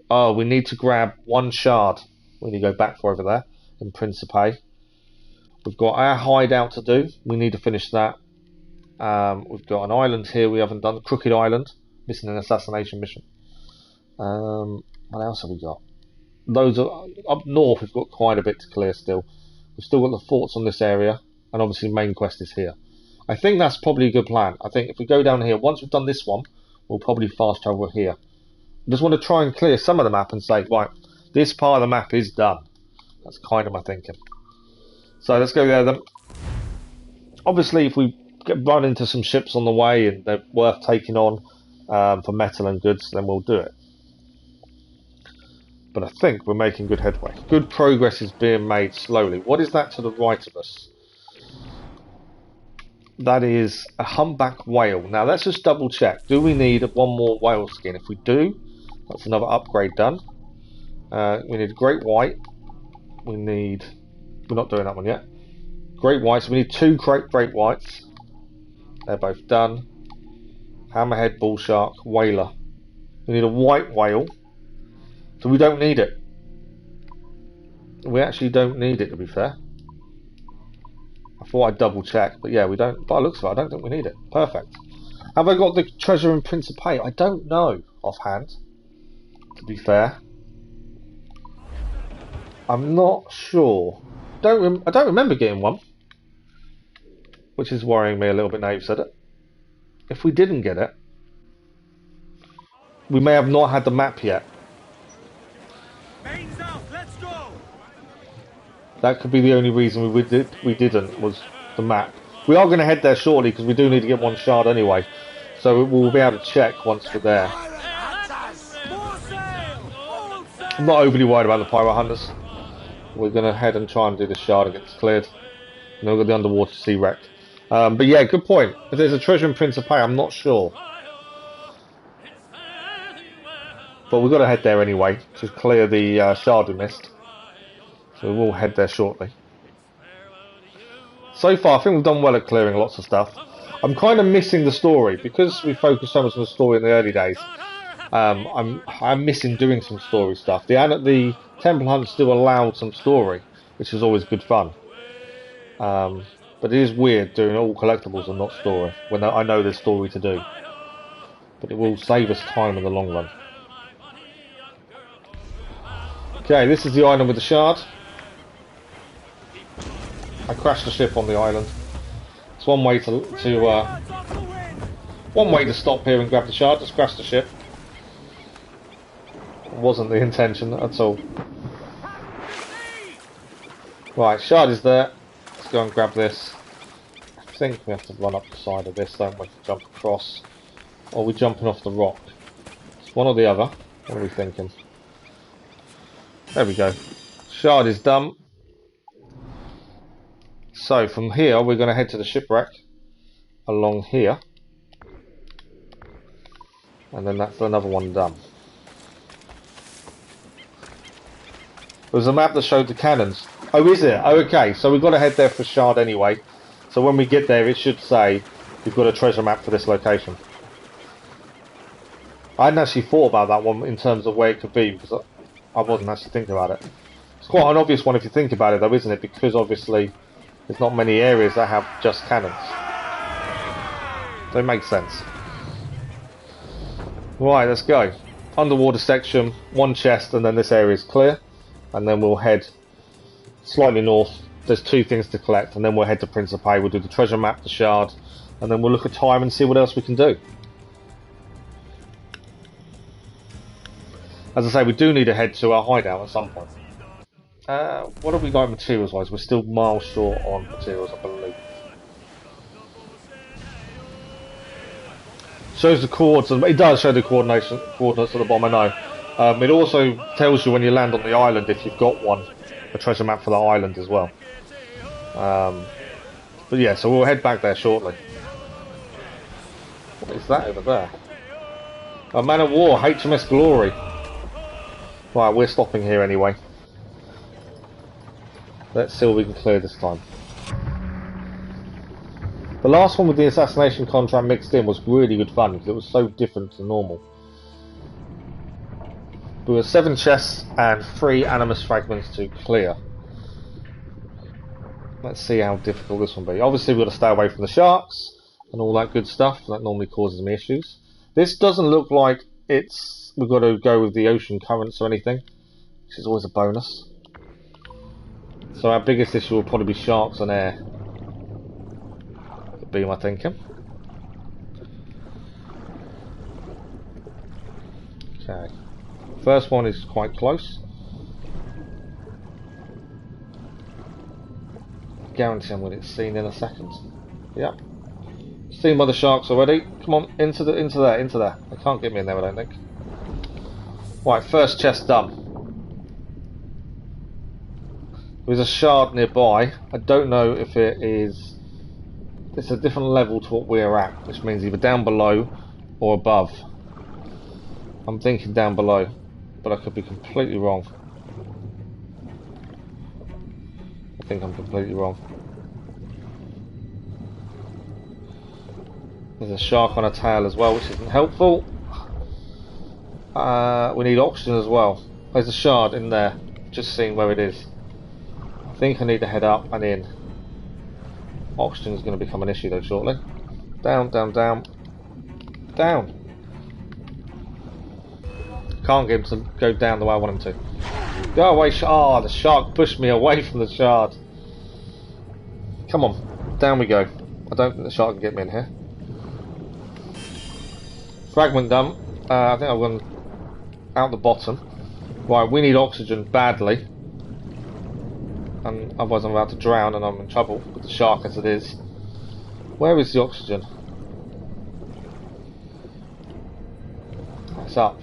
Oh, we need to grab 1 shard. We need to go back for over there in Principe. We've got our hideout to do. We need to finish that. We've got an island here we haven't done, Crooked Island, missing an assassination mission. What else have we got? Those are up north. We've got quite a bit to clear still. We've still got the forts on this area, and obviously the main quest is here. I think that's probably a good plan. I think if we go down here, once we've done this one, we'll probably fast travel here. I just want to try and clear some of the map and say, right, this part of the map is done. That's kind of my thinking. So let's go there then. Obviously, if we run into some ships on the way and they're worth taking on for metal and goods, then we'll do it. But I think we're making good headway. Good progress is being made slowly. What is that to the right of us? That is a humpback whale. Now let's just double check. Do we need 1 more whale skin? If we do, that's another upgrade done. We need great white. We're not doing that one yet. Great whites. We need 2 great whites. They're both done. Hammerhead, bull shark, whaler. We need a white whale. So we don't need it. We actually don't need it, to be fair. I thought I'd double check, but yeah, we don't. By the looks of it, I don't think we need it. Perfect. Have I got the treasure in Principe? I don't know offhand, to be fair. I'm not sure. I don't remember getting one, which is worrying me a little bit now you've said it. If we didn't get it, we may have not had the map yet. Let's go. That could be the only reason we didn't, was the map. We are going to head there shortly because we do need to get 1 shard anyway. So we'll be able to check once we're there. I'm not overly worried about the pirate hunters. We're going to head and try and do the shard and get this cleared. And then we've got the underwater sea wreck. But yeah, good point. If there's a treasure in Principe, I'm not sure. But we've got to head there anyway to clear the shard we missed. So we will head there shortly. So far, I think we've done well at clearing lots of stuff. I'm kind of missing the story because we focused so much on the story in the early days. I'm missing doing some story stuff. The Templar Hunt still allowed some story, which is always good fun. But it is weird doing all collectibles and not story when I know there's story to do. But it will save us time in the long run. Okay, this is the island with the shard. I crashed the ship on the island. It's one way to stop here and grab the shard. Just crash the ship. It wasn't the intention at all. Right, shard is there. Let's go and grab this. I think we have to run up the side of this, don't we? Jump across. Or are we jumping off the rock? It's one or the other. What are we thinking? There we go. Shard is done. So from here we're going to head to the shipwreck along here. And then that's another one done. There was a map that showed the cannons. Oh, is it? Oh, okay. So we've got to head there for shard anyway. So when we get there it should say we've got a treasure map for this location. I hadn't actually thought about that one in terms of where it could be because I wasn't actually thinking about it. It's quite an obvious one if you think about it though, isn't it? Because obviously there's not many areas that have just cannons. So it makes sense. Right, let's go. Underwater section, one chest, and then this area is clear. And then we'll head slightly north. There's two things to collect, and then we'll head to Principe. We'll do the treasure map, the shard, and then we'll look at time and see what else we can do. As I say, we do need to head to our hideout at some point. What have we got materials wise? We're still miles short on materials, I believe. Shows the coordinates. It does show the coordinates of the bomb, I know. It also tells you when you land on the island if you've got one, a treasure map for the island as well. But yeah, so we'll head back there shortly. What is that over there? A man of war, HMS Glory. Right, we're stopping here anyway. Let's see what we can clear this time. The last one with the Assassination Contract mixed in was really good fun because it was so different to normal. There were 7 chests and 3 animus fragments to clear. Let's see how difficult this one will be. Obviously we've got to stay away from the sharks and all that good stuff. That normally causes me issues. This doesn't look like we've got to go with the ocean currents or anything, which is always a bonus. So our biggest issue will probably be sharks and air. Would be my thinking. Okay. First one is quite close. Guarantee I'm going to get seen in a second. Yep. Seen by the sharks already. Come on, into there. They can't get me in there, I don't think. Right, first chest done. There's a shard nearby. I don't know if it is. It's a different level to what we're at, which means either down below or above. I'm thinking down below, but I could be completely wrong. I think I'm completely wrong. There's a shark on a tail as well, which isn't helpful. We need oxygen as well. There's a shard in there, just seeing where it is. I think I need to head up and in. Oxygen is going to become an issue though shortly. Down, down, down. Down! Can't get him to go down the way I want him to. Go away, oh, the shark pushed me away from the shard. Come on, down we go. I don't think the shark can get me in here. Fragment done. I think I've gone out the bottom. Right, we need oxygen badly. And otherwise I'm about to drown and I'm in trouble with the shark as it is. Where is the oxygen? It's up.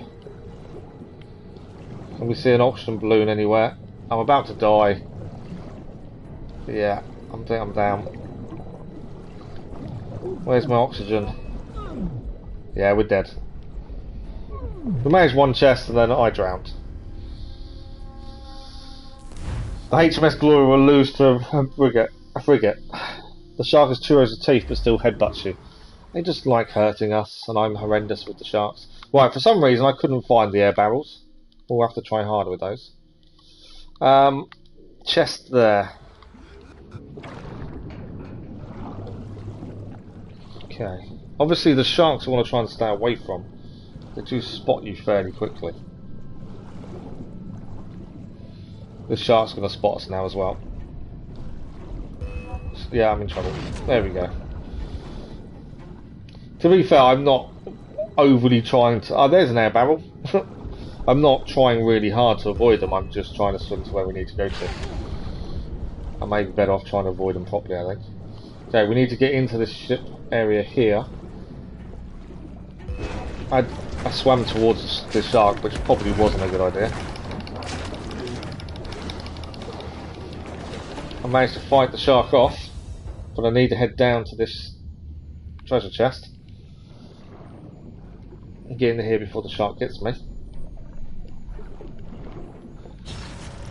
Can we see an oxygen balloon anywhere? I'm about to die. Yeah, I think I'm down. Where's my oxygen? Yeah, we're dead. We managed one chest and then I drowned. The HMS Glory will lose to a frigate. The shark has 2 rows of teeth but still headbutts you. They just like hurting us and I'm horrendous with the sharks. Right, for some reason I couldn't find the air barrels. We'll have to try harder with those. Chest there. Okay. Obviously the sharks I want to try and stay away from. They do spot you fairly quickly. The shark's going to spot us now as well. Yeah, I'm in trouble. There we go. To be fair, I'm not overly trying to... Oh, there's an air barrel. I'm not trying really hard to avoid them. I'm just trying to swim to where we need to go to. I may be better off trying to avoid them properly, I think. Okay, we need to get into this ship area here. I swam towards the shark, which probably wasn't a good idea. I managed to fight the shark off, but I need to head down to this treasure chest and get in here before the shark gets me.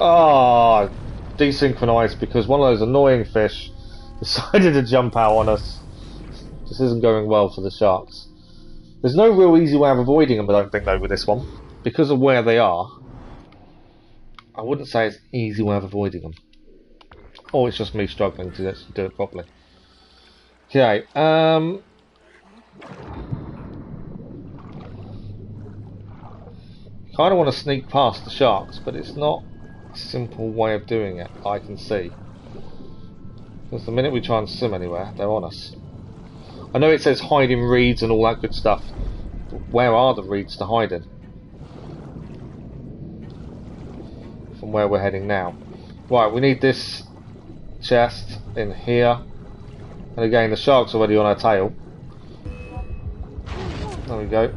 Ah, desynchronized because one of those annoying fish decided to jump out on us. This isn't going well for the sharks. There's no real easy way of avoiding them, I don't think, though, with this one. Because of where they are, I wouldn't say it's an easy way of avoiding them. Or it's just me struggling to do it properly. Okay, kind of want to sneak past the sharks, but it's not a simple way of doing it, I can see. Because the minute we try and swim anywhere, they're on us. I know it says hide in reeds and all that good stuff, but where are the reeds to hide in? From where we're heading now. Right, we need this chest in here. And again, the shark's already on our tail. There we go.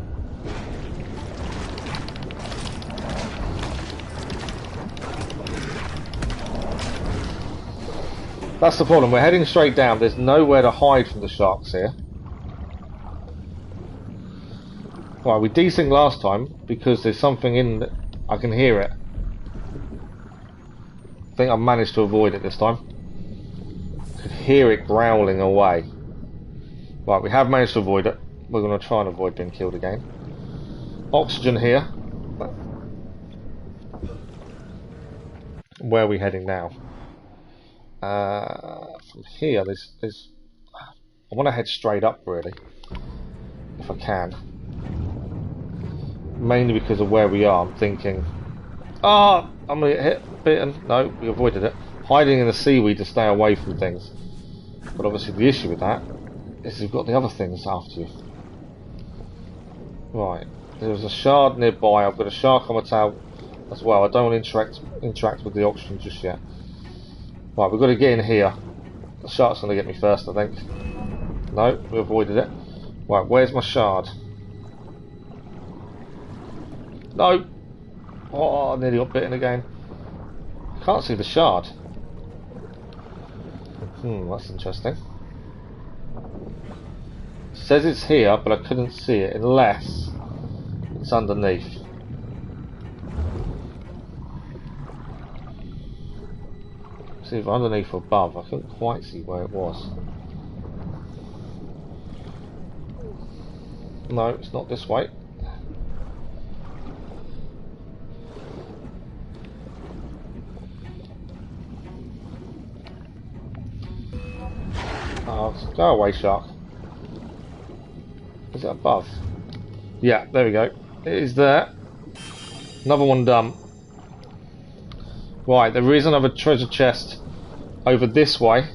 That's the problem, we're heading straight down, there's nowhere to hide from the sharks here. Right, we desynced last time because there's something in that I can hear it. I think I've managed to avoid it this time. I could hear it growling away. Right, we have managed to avoid it. We're going to try and avoid being killed again. Oxygen here. Where are we heading now? From here, there's I want to head straight up, really, if I can. Mainly because of where we are. I'm thinking, I'm gonna get hit, bitten. No, we avoided it. Hiding in the seaweed to stay away from things. But obviously, the issue with that is you've got the other things after you. Right, there's a shard nearby. I've got a shark on my tail as well. I don't want to interact with the oxygen just yet. Right, we've got to get in here. The shark's going to get me first, I think. No, we avoided it. Right, where's my shard? No! Oh, I nearly got bitten again. Can't see the shard. That's interesting. It says it's here, but I couldn't see it unless it's underneath. It's either underneath or above. I couldn't quite see where it was. No, it's not this way. Oh, go away, shark. Is it above? Yeah, there we go. It is there. Another one done. Right, there is another treasure chest over this way.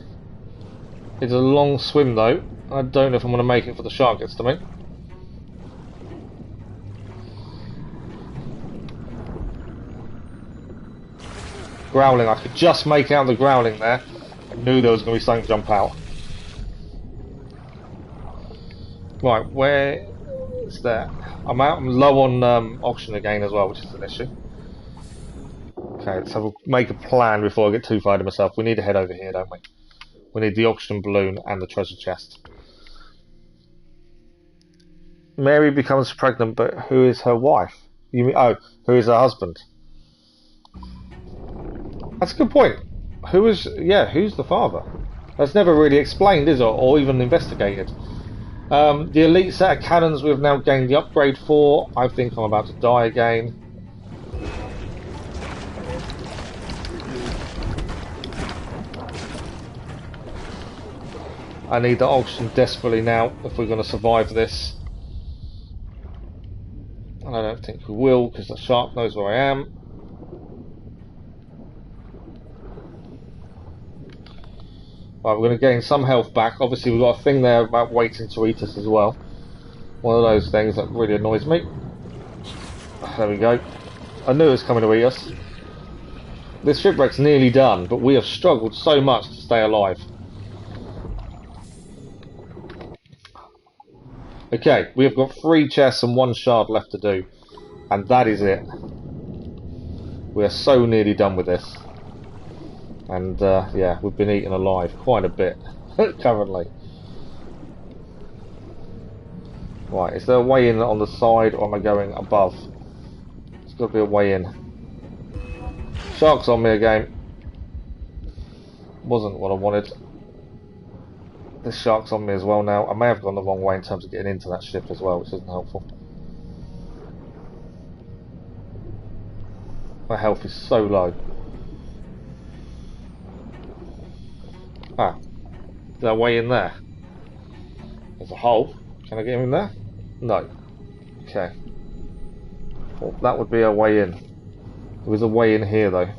It's a long swim though. I don't know if I'm going to make it before the shark gets to me. Growling, I could just make out the growling there. I knew there was going to be something jump out. Right, where is that? I'm low on oxygen again as well, which is an issue. Okay, so we'll make a plan before I get too far to myself. We need to head over here, don't we? We need the oxygen balloon and the treasure chest. Mary becomes pregnant, but who is her wife? You mean, oh, who is her husband? That's a good point. Who's the father? That's never really explained, is it, or even investigated. The elite set of cannons we've now gained the upgrade for. I think I'm about to die again. I need the oxygen desperately now if we're going to survive this. And I don't think we will because the shark knows where I am. Right, we're going to gain some health back. Obviously, we've got a thing there about waiting to eat us as well. One of those things that really annoys me. There we go. I knew it was coming to eat us. This shipwreck's nearly done, but we have struggled so much to stay alive. Okay, we have got 3 chests and 1 shard left to do. And that is it. We are so nearly done with this. And yeah, we've been eaten alive quite a bit currently. Right, is there a way in on the side or am I going above? There's got to be a way in. Sharks on me again. Wasn't what I wanted. This shark's on me as well now. I may have gone the wrong way in terms of getting into that ship as well, which isn't helpful. My health is so low. Ah, is there a way in there? There's a hole. Can I get in there? No. Okay. Well, that would be a way in. There is a way in here though.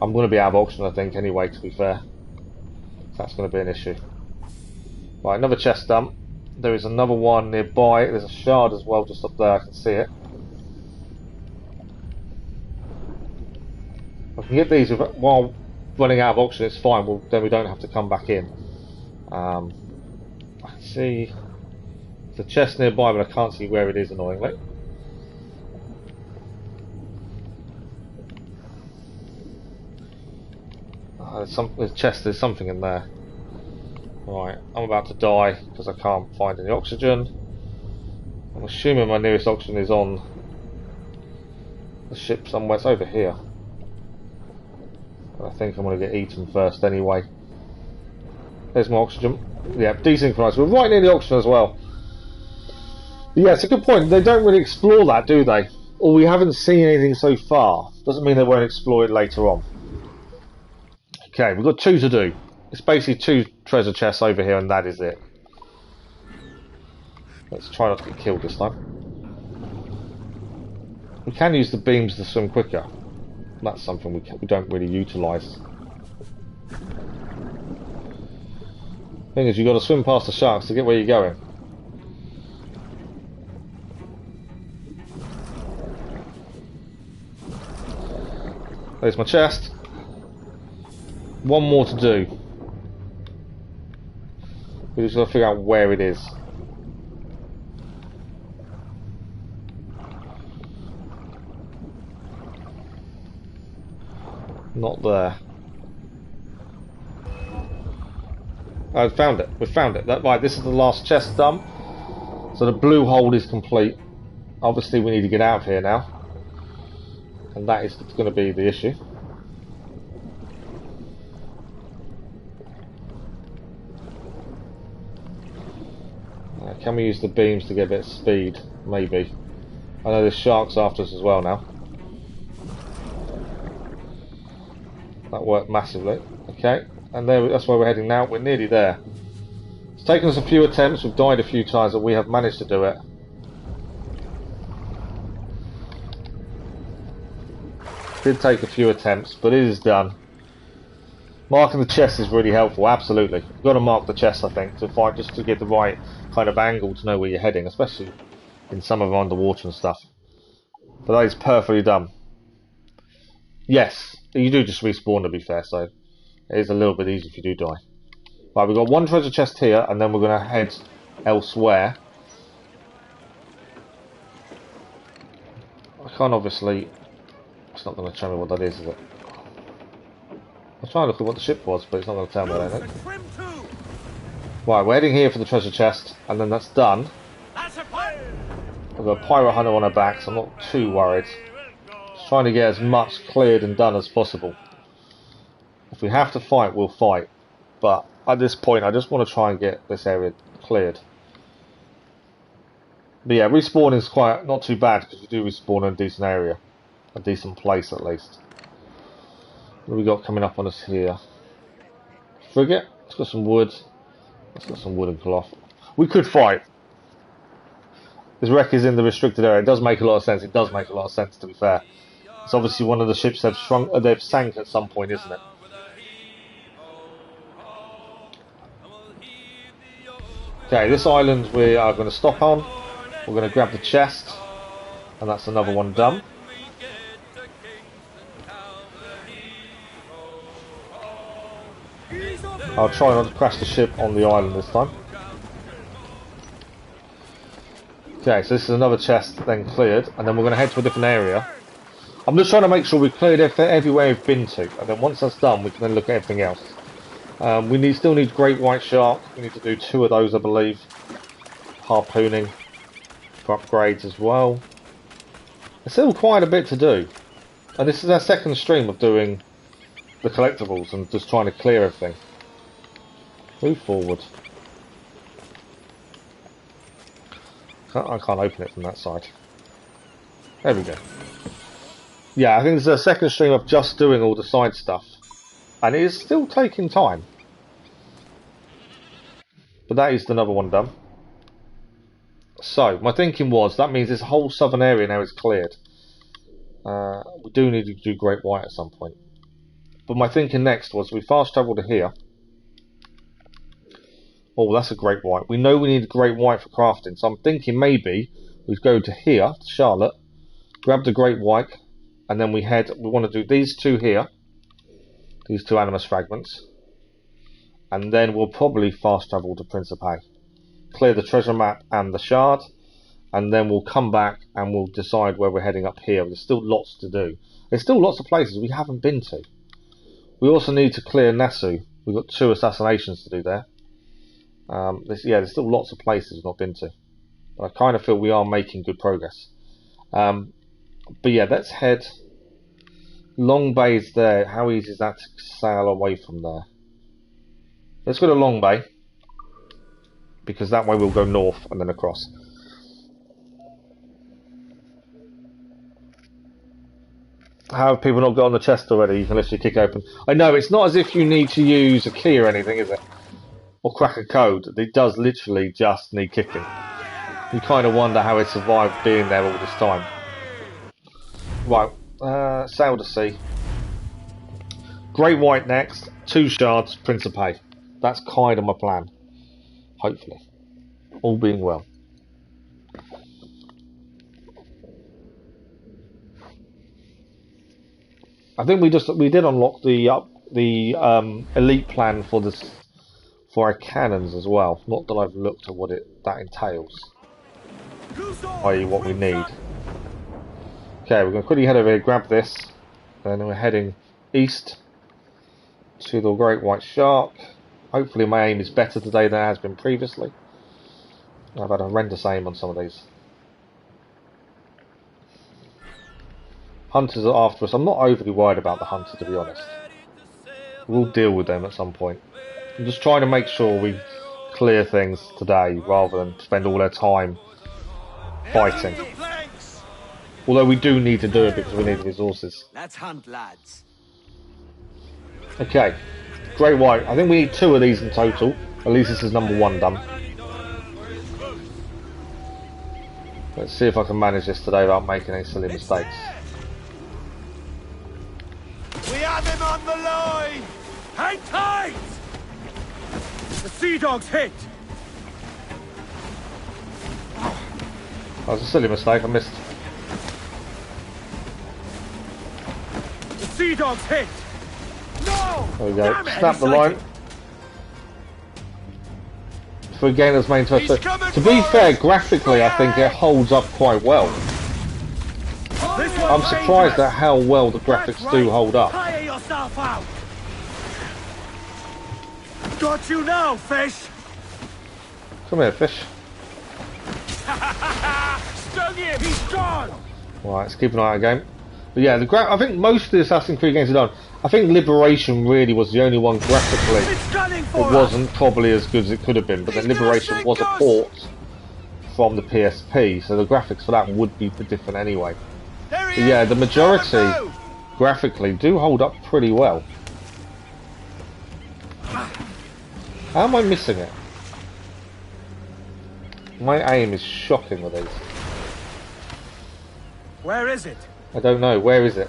I'm going to be out of oxygen I think anyway, to be fair. That's going to be an issue. Right, another chest dump. There is another one nearby. There's a shard as well just up there, I can see it. I can get these while running out of oxygen, it's fine, well, then we don't have to come back in. I can see the chest nearby, but I can't see where it is, annoyingly. There's something in there. Right, I'm about to die because I can't find any oxygen. I'm assuming my nearest oxygen is on the ship somewhere. It's over here. But I think I'm going to get eaten first anyway. There's my oxygen. Yeah, desynchronized. We're right near the oxygen as well. But yeah, it's a good point. They don't really explore that, do they? Or we haven't seen anything so far. Doesn't mean they won't explore it later on. Okay, we've got 2 to do. It's basically 2 treasure chests over here and that is it. Let's try not to get killed this time. We can use the beams to swim quicker. That's something we don't really utilise. Thing is, you've got to swim past the sharks to get where you're going. There's my chest. 1 more to do. We just got to figure out where it is. Not there. I found it. We found it. Right, this is the last chest dump. So the blue hole is complete. Obviously we need to get out of here now. And that is going to be the issue. Can we use the beams to get a bit of speed? Maybe. I know there's sharks after us as well now. That worked massively. Okay, and that's where we're heading now. We're nearly there. It's taken us a few attempts. We've died a few times, but we have managed to do it. Did take a few attempts, but it is done. Marking the chest is really helpful, absolutely. You've got to mark the chest, I think, to find, just to get the right kind of angle to know where you're heading, especially in some of them underwater and stuff. But that is perfectly done. Yes, you do just respawn to be fair, so it is a little bit easy if you do die. Right, we've got 1 treasure chest here, and then we're going to head elsewhere. I can't obviously... It's not going to show me what that is it? I was trying to look at what the ship was, but it's not going to tell me that, is it? Right, we're heading here for the treasure chest, and then that's done. We've got a pirate hunter on our back, so I'm not too worried. Just trying to get as much cleared and done as possible. If we have to fight, we'll fight. But at this point, I just want to try and get this area cleared. But yeah, respawning is quite not too bad, because you do respawn in a decent area. A decent place, at least. What have we got coming up on us here? Frigate. It's got some wood. It's got some wood and cloth. We could fight. This wreck is in the restricted area. It does make a lot of sense. It does make a lot of sense, to be fair. It's obviously one of the ships they've sank at some point, isn't it? Okay, this island we are going to stop on. We're going to grab the chest, and that's another one done. I'll try not to crash the ship on the island this time. Okay, so this is another chest then cleared, and then we're going to head to a different area. I'm just trying to make sure we've cleared everywhere we've been to, and then once that's done, we can then look at everything else. We still need great white shark. We need to do 2 of those, I believe. Harpooning for upgrades as well. There's still quite a bit to do, and this is our second stream of doing the collectibles and just trying to clear everything. Move forward. I can't open it from that side. There we go. Yeah, I think this is a second stream of just doing all the side stuff, and it is still taking time. But that is another one done. So, my thinking was, that means this whole southern area now is cleared. We do need to do Great White at some point. But my thinking next was, we fast travel to here. Oh, that's a Great White. We know we need a Great White for crafting, so I'm thinking maybe we go to here, to Charlotte, grab the Great White, and then we want to do these 2 here, these 2 Animus fragments, and then we'll probably fast travel to Principe, clear the treasure map and the shard, and then we'll come back and we'll decide where we're heading up here. There's still lots to do. There's still lots of places we haven't been to. We also need to clear Nassau. We've got 2 assassinations to do there. There's still lots of places we've not been to. But I kind of feel we are making good progress. But yeah, let's head. Long Bay's there. How easy is that to sail away from there? Let's go to Long Bay, because that way we'll go north and then across. How have people not got on the chest already? You can literally kick open. I know, it's not as if you need to use a key or anything, is it? Or crack a code. It does literally just need kicking. You kind of wonder how it survived being there all this time. Right, sail to sea. Great White next, 2 shards, Principe. That's kind of my plan. Hopefully. All being well. I think we did unlock the elite plan for this for our cannons as well. Not that I've looked at what that entails, i.e. what we need. Okay, we're going to quickly head over here, grab this, and then we're heading east to the Great White Shark. Hopefully my aim is better today than it has been previously. I've had a horrendous aim on some of these. Hunters are after us. I'm not overly worried about the hunters, to be honest. We'll deal with them at some point. I'm just trying to make sure we clear things today rather than spend all our time fighting. Although we do need to do it because we need the resources. Let's hunt, lads. Okay, Great White. I think we need 2 of these in total. At least this is number 1 done. Let's see if I can manage this today without making any silly mistakes. We have him on the line! Hang tight! The Sea Dog's hit! That was a silly mistake, I missed. The Sea Dog's hit! No! There we go. Snap the line. If we gain as main turret. To be fair, graphically I think it holds up quite well. I'm surprised at how well the graphics do hold up. Tire yourself out! Got you now, fish! Come here, fish. Stung him! He's gone! Right, let's keep an eye on the game. But yeah, I think most of the Assassin's Creed games are done. I think Liberation really was the only one graphically. It wasn't probably as good as it could have been, but then Liberation was a port from the PSP, so the graphics for that would be different anyway. But yeah, the majority graphically do hold up pretty well. How am I missing it? My aim is shocking with these. Where is it? I don't know. Where is it?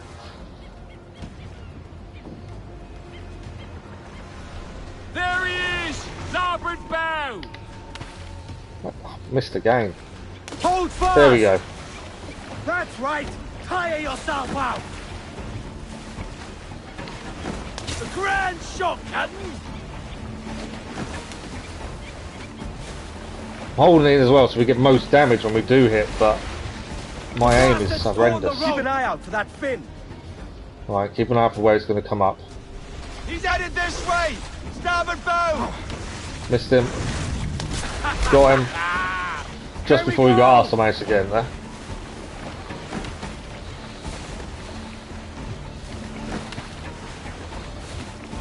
There he is! Larboard bow! Missed again. Hold fast! There we go. That's right! Tire yourself out! A grand shot, Captain! I'm holding it as well so we get most damage when we do hit, but my aim is horrendous. Keep an eye out for that fin! Right, keep an eye out for where it's going to come up. He's headed this way! Starboard bow! Missed him. Got him. Just before we got asked, I managed to get him there.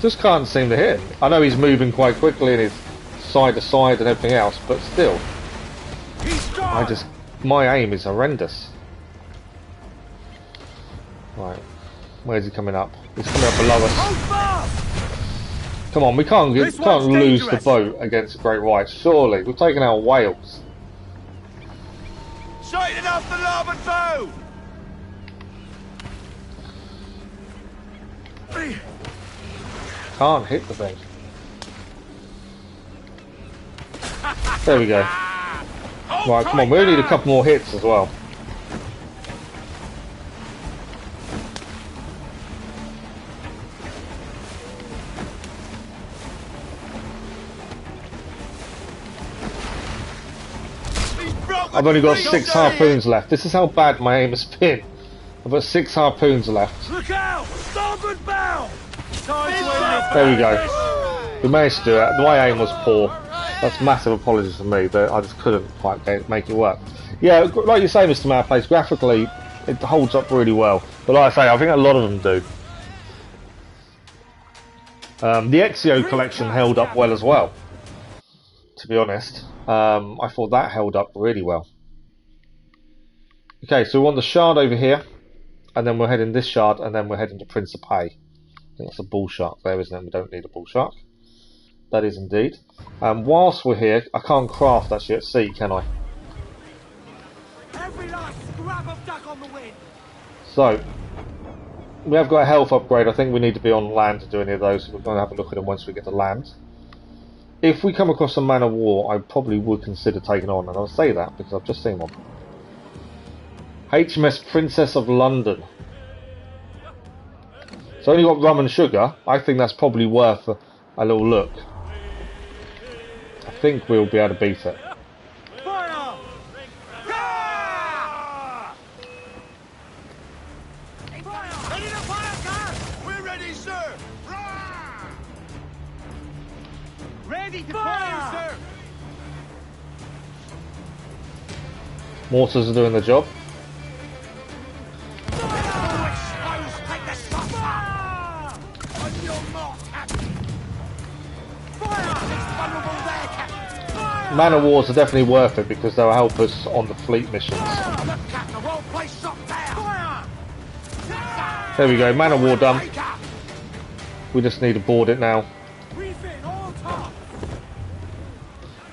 Just can't seem to hit him. I know he's moving quite quickly and he's side to side and everything else, but still. My aim is horrendous. Right. Where's he coming up? He's coming up below us. Come on, we can't lose the boat against the Great Whites, surely. We've taken out whales. Sighted off the larboard bow! Can't hit the thing. There we go. Right, come on, we need a couple more hits as well. I've only got 6 harpoons left. This is how bad my aim has been. I've got 6 harpoons left. Look out! Starboard bow! There we go. We managed to do it. My aim was poor. That's massive apologies for me, but I just couldn't quite make it work. Yeah, like you say, Mr. Madplace, graphically it holds up really well. But like I say, I think a lot of them do. The Exio collection held up well as well, to be honest. I thought that held up really well. Okay, so we want the shard over here, and then we're heading this shard, and then we're heading to Principe. I think that's a bull shark there, isn't it? We don't need a bull shark. That is indeed. Whilst we're here, I can't craft actually at sea, can I? Every last scrap of duck on the wind. So, we have got a health upgrade. I think we need to be on land to do any of those. So we're going to have a look at them once we get to land. If we come across a man of war, I probably would consider taking on, and I'll say that because I've just seen one. HMS Princess of London. It's only got rum and sugar. I think that's probably worth a little look. I think we'll be able to beat it. Fire! Ready to fire, car? We're ready, sir! Ready to fire, sir! Mortars are doing the job. Man of Wars are definitely worth it because they'll help us on the fleet missions. There we go, Man of War done. We just need to board it now.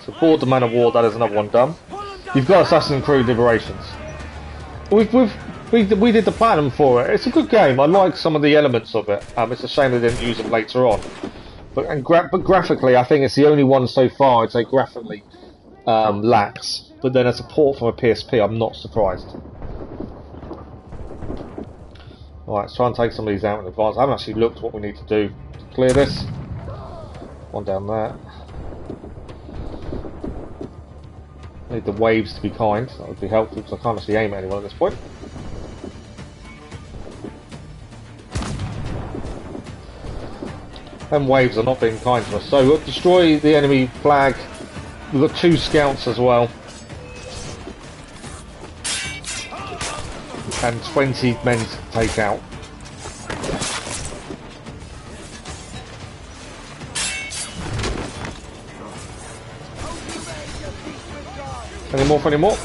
So board the Man of War, that is another one done. You've got Assassin's Creed Liberations. We did the platinum for it. It's a good game. I like some of the elements of it. It's a shame they didn't use them later on. But graphically, I think it's the only one so far I'd say graphically lacks. But then as a port from a PSP, I'm not surprised. Alright, let's try and take some of these out in advance. I haven't actually looked at what we need to do to clear this. One down there. Need the waves to be kind. That would be helpful because I can't actually aim at anyone at this point. And waves are not being kind to us. So we'll destroy the enemy flag. We've got 2 scouts as well. And 20 men to take out. Any more for any more?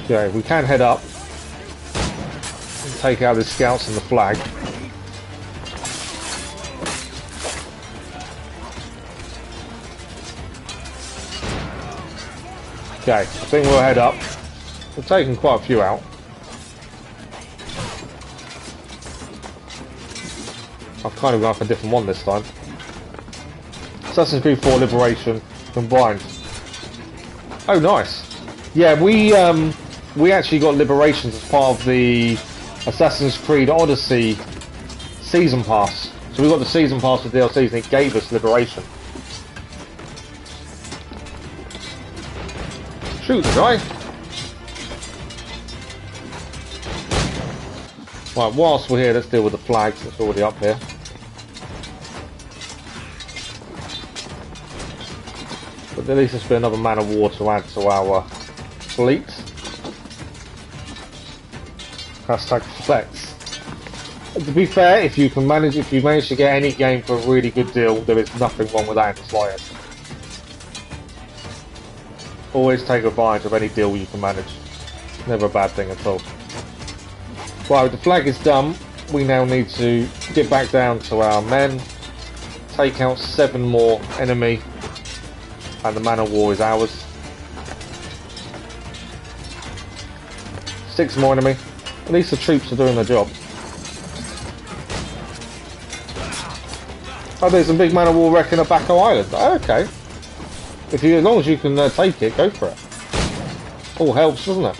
Okay, we can head up and take out the scouts and the flag. Okay, I think we'll head up. We've taken quite a few out. I've kind of gone for a different one this time. Assassin's Creed 4 Liberation combined. Oh, nice. Yeah, we actually got Liberations as part of the Assassin's Creed Odyssey Season Pass. So we got the Season Pass with DLCs and it gave us Liberation. Shoot the guy. Right, whilst we're here, let's deal with the flags that's already up here. But at least there's been another man of war to add to our fleet. Hashtag flex. To be fair, if you manage to get any game for a really good deal, there is nothing wrong with that in the slightest. Always take advantage of any deal you can manage. Never a bad thing at all. Right, the flag is done. We now need to get back down to our men, take out 7 more enemy, and the man of war is ours. 6 more enemy. At least the troops are doing their job. Oh, there's a big man of war wrecking a Biscay Island. Oh, okay. As long as you can take it, go for it. All helps, doesn't it?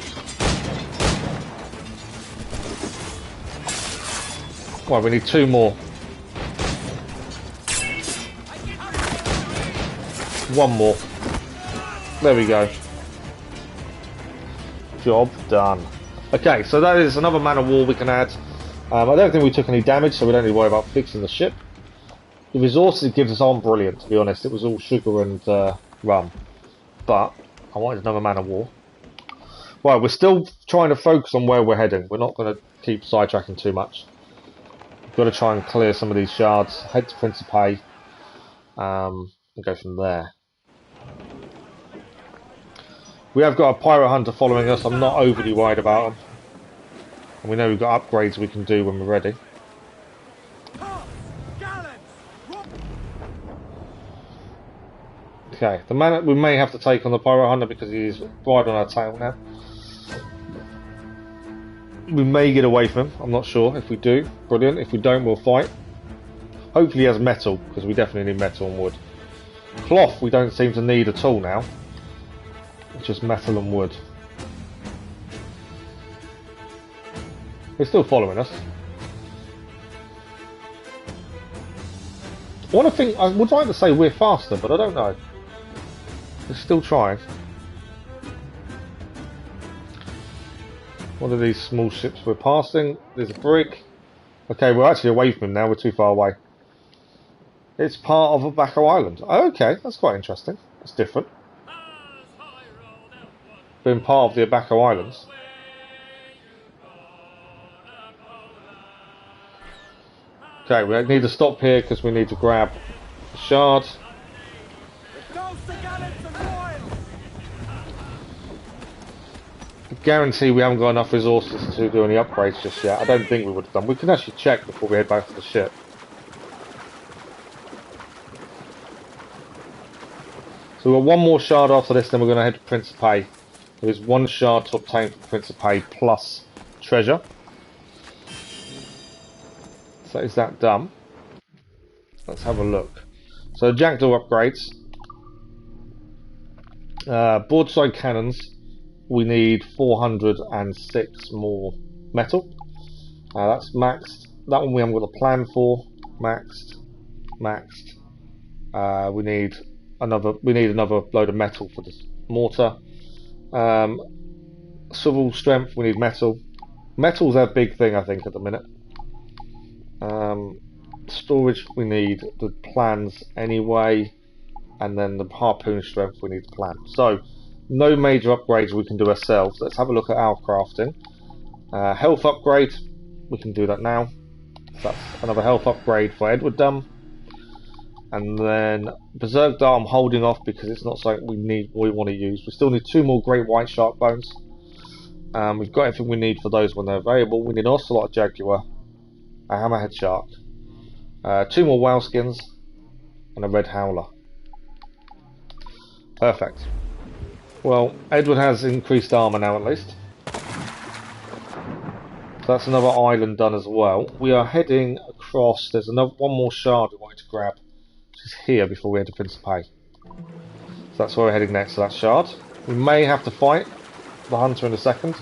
Right, we need 2 more. 1 more. There we go. Job done. Okay, so that is another man of war we can add. I don't think we took any damage, so we don't need to worry about fixing the ship. The resources it gives us aren't brilliant, to be honest. It was all sugar and rum. But I wanted another man of war. Right, we're still trying to focus on where we're heading. We're not going to keep sidetracking too much. We've got to try and clear some of these shards, head to Principe, and go from there. We have got a pirate hunter following us. I'm not overly worried about him. And we know we've got upgrades we can do when we're ready. Okay, the man we may have to take on the pirate hunter because he's right on our tail now. We may get away from him, I'm not sure. If we do, brilliant. If we don't, we'll fight. Hopefully he has metal, because we definitely need metal and wood. Cloth we don't seem to need at all now. It's just metal and wood. They're still following us. I would like to say we're faster, but I don't know. They're still trying. One of these small ships we're passing. There's a brig. Okay, we're actually away from him now. We're too far away. It's part of a Biscay Island. Oh, okay, that's quite interesting. That's different. Being part of the Biscay Islands. Okay, we need to stop here because we need to grab the shard. I guarantee we haven't got enough resources to do any upgrades just yet. I don't think we would have done. We can actually check before we head back to the ship. So we've got 1 more shard after this, then we're going to head to Principe. There is 1 shard to obtain from Principe plus treasure. So is that done? Let's have a look. So jackdaw upgrades. Broadside Cannons. We need 406 more metal. That's maxed. That one we haven't got a plan for. Maxed. We need another load of metal for this mortar. Civil strength, we need metal. Metal's our big thing, I think, at the minute. Storage, we need the plans anyway, and then the harpoon strength, we need the plan. So, no major upgrades we can do ourselves. Let's have a look at our crafting. Health upgrade, we can do that now. So that's another health upgrade for Edward done. And then Berserk Dart I'm holding off because it's not something we want to use. We still need 2 more Great White Shark Bones. We've got everything we need for those when they're available. We need an Ocelot Jaguar, a Hammerhead Shark, 2 more Whale Skins, and a Red Howler. Perfect. Well, Edward has increased armour now at least. So that's another island done as well. We are heading across. There's one more shard we wanted to grab, which is here before we head to Principe. So that's where we're heading next, to that shard. We may have to fight the hunter in a second,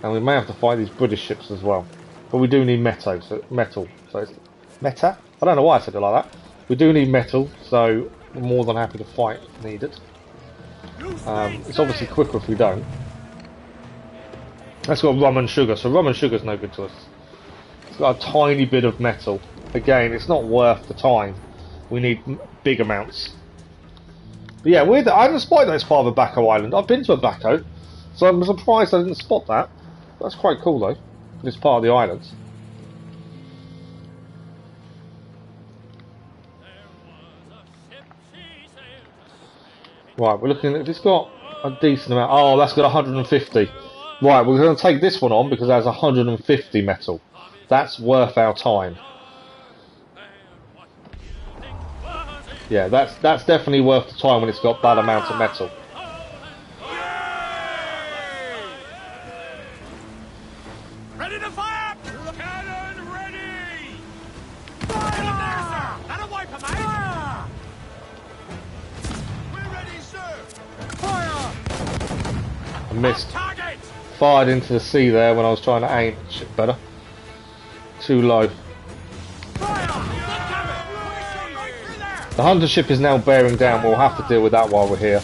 and we may have to fight these British ships as well. But we do need metal, so it's meta? I don't know why I said it like that. We do need metal, so we're more than happy to fight if needed. It's obviously quicker if we don't. That's got rum and sugar, so rum and sugar's no good to us. It's got a tiny bit of metal. Again, it's not worth the time. We need big amounts. But yeah, I didn't spot that it's part of Abaco Island. I've been to Abaco, so I'm surprised I didn't spot that. That's quite cool though. It's part of the island. Right, we're looking at if it's got a decent amount. Oh, that's got 150. Right, we're going to take this one on because it has 150 metal. That's worth our time. Yeah, that's definitely worth the time when it's got that amount of metal. Ready to fire! Cannon ready! Fire! That'll wipe him out! We're ready, sir! Fire! I missed. Target! Fired into the sea there when I was trying to aim. Shit, better. Too low. The hunter ship is now bearing down. We'll have to deal with that while we're here.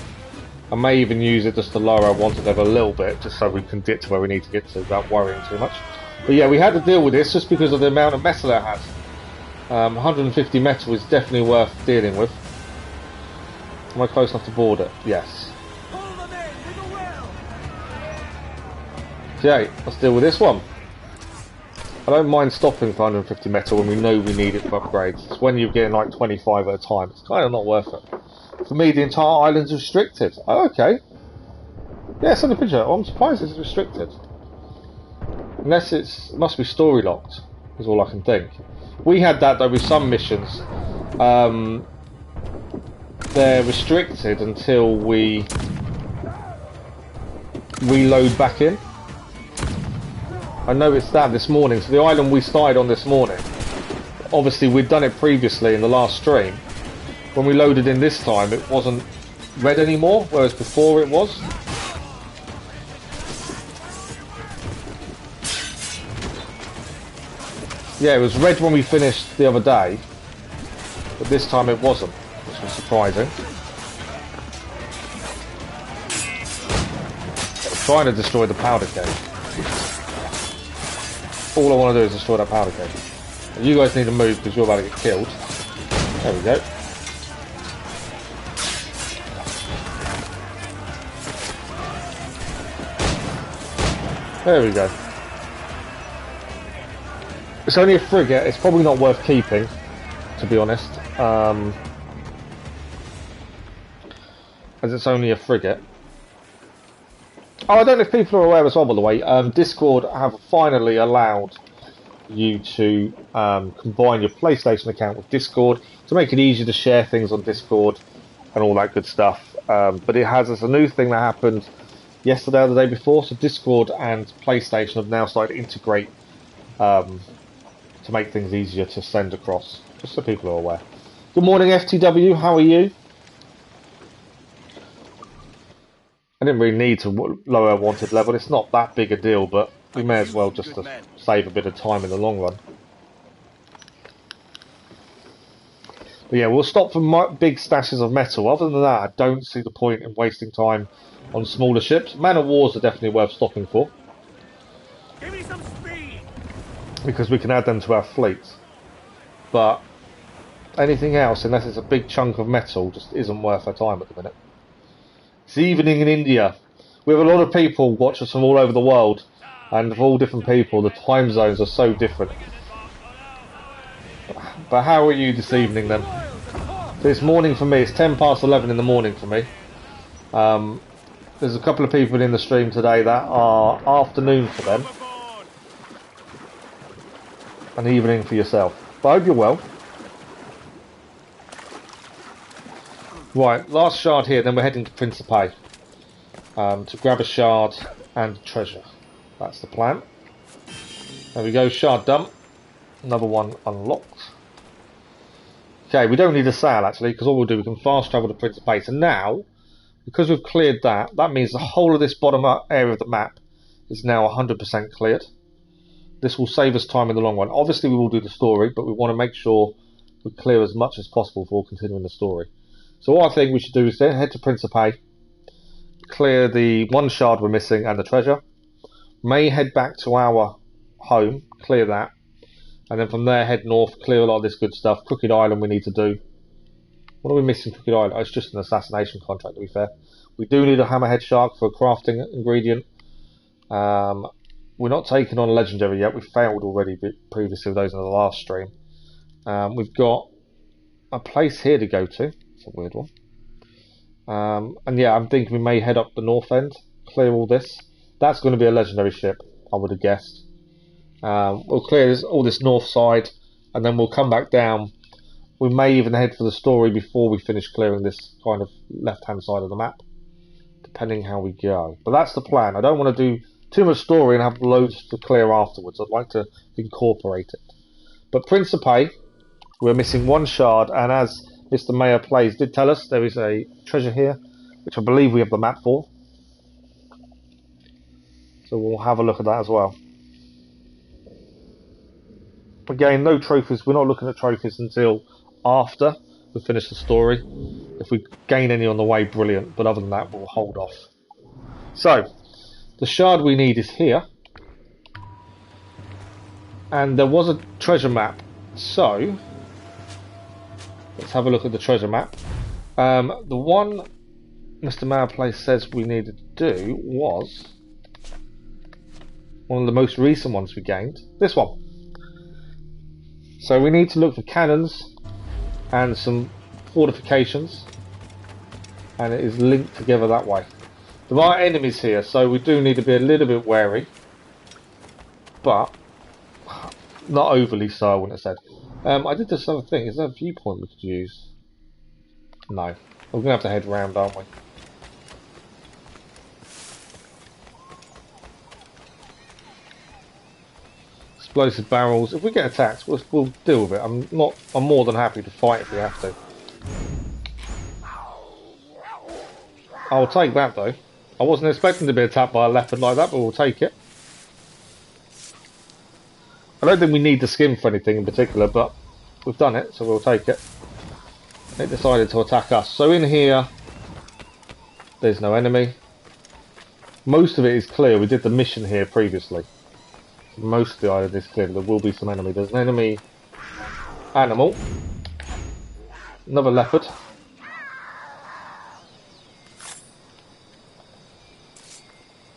I may even use it just to lower our wanted level a little bit, just so we can get to where we need to get to without worrying too much. But yeah, we had to deal with this just because of the amount of metal it has. 150 metal is definitely worth dealing with. Am I close enough to board it? Yes. Okay, let's deal with this one. I don't mind stopping for 150 metal when we know we need it for upgrades. It's when you're getting like 25 at a time. It's kind of not worth it. For me, the entire island's restricted. Oh, okay. Yeah, send a picture. I'm surprised it's restricted. Unless it must be story locked, is all I can think. We had that though with some missions. They're restricted until we reload back in. I noticed that this morning. So the island we started on this morning, obviously we'd done it previously in the last stream. When we loaded in this time, it wasn't red anymore, whereas before it was. Yeah, it was red when we finished the other day, but this time it wasn't, which was surprising. I'm trying to destroy the powder keg. All I want to do is destroy that powder keg. And you guys need to move because you're about to get killed. There we go. There we go. It's only a frigate. It's probably not worth keeping, to be honest, as it's only a frigate. Oh, I don't know if people are aware as well, by the way. Discord have finally allowed you to combine your PlayStation account with Discord to make it easier to share things on Discord and all that good stuff. But it has as a new thing that happened yesterday or the day before. So Discord and PlayStation have now started to integrate to make things easier to send across, just so people are aware. Good morning, FTW. How are you? I didn't really need to lower our wanted level. It's not that big a deal, but we may as well just to save a bit of time in the long run. But yeah, we'll stop for big stashes of metal. Other than that, I don't see the point in wasting time on smaller ships. Man of Wars are definitely worth stopping for, Give me some speed! because we can add them to our fleet. But anything else, unless it's a big chunk of metal, just isn't worth our time at the minute. It's evening in India. We have a lot of people watch us from all over the world, and of all different people, the time zones are so different. But how are you this evening then? This morning for me, it's 10 past 11 in the morning for me. There's a couple of people in the stream today that are afternoon for them, and evening for yourself. But I hope you're well. Right, last shard here, then we're heading to Principe to grab a shard and treasure. That's the plan. There we go, shard dump. Another one unlocked. Okay, we don't need a sail actually, because all we'll do, we can fast travel to Prince of Pace. And now, because we've cleared that, that means the whole of this bottom area of the map is now 100% cleared. This will save us time in the long run. Obviously we will do the story, but we want to make sure we clear as much as possible before continuing the story. So what I think we should do is then head to Prince of Pace, clear the one shard we're missing and the treasure. May head back to our home, clear that, and then from there head north, clear a lot of this good stuff. Crooked Island we need to do. What are we missing? Crooked Island? Oh, it's just an assassination contract, to be fair. We do need a hammerhead shark for a crafting ingredient. We're not taking on a legendary yet. We failed already previously with those in the last stream. We've got a place here to go to. It's a weird one. And yeah, I'm thinking we may head up the north end, clear all this. That's going to be a legendary ship, I would have guessed. We'll clear all this north side, and then we'll come back down. We may even head for the story before we finish clearing this kind of left-hand side of the map, depending how we go. But that's the plan. I don't want to do too much story and have loads to clear afterwards. I'd like to incorporate it. But Prince of Pace, we're missing one shard, and as Mr. Mayor Plays did tell us, there is a treasure here, which I believe we have the map for. So we'll have a look at that as well. Again, no trophies. We're not looking at trophies until after we finish the story. If we gain any on the way, brilliant. But other than that, we'll hold off. So, the shard we need is here. And there was a treasure map. So, let's have a look at the treasure map. The one Mr. Mayor Place says we needed to do was one of the most recent ones we gained. This one. So we need to look for cannons and some fortifications, and it is linked together that way. There are enemies here, so we do need to be a little bit wary, but not overly so, I wouldn't have said. I did this other thing. Is there a viewpoint we could use? No. We're going to have to head round, aren't we? Explosive barrels. If we get attacked, we'll deal with it. I'm more than happy to fight if we have to. I'll take that though. I wasn't expecting to be attacked by a leopard like that, but we'll take it. I don't think we need the skin for anything in particular, but we've done it, so we'll take it. It decided to attack us. So in here, there's no enemy. Most of it is clear. We did the mission here previously. Most of the island is clear. There will be some enemy. There's an enemy animal. Another leopard.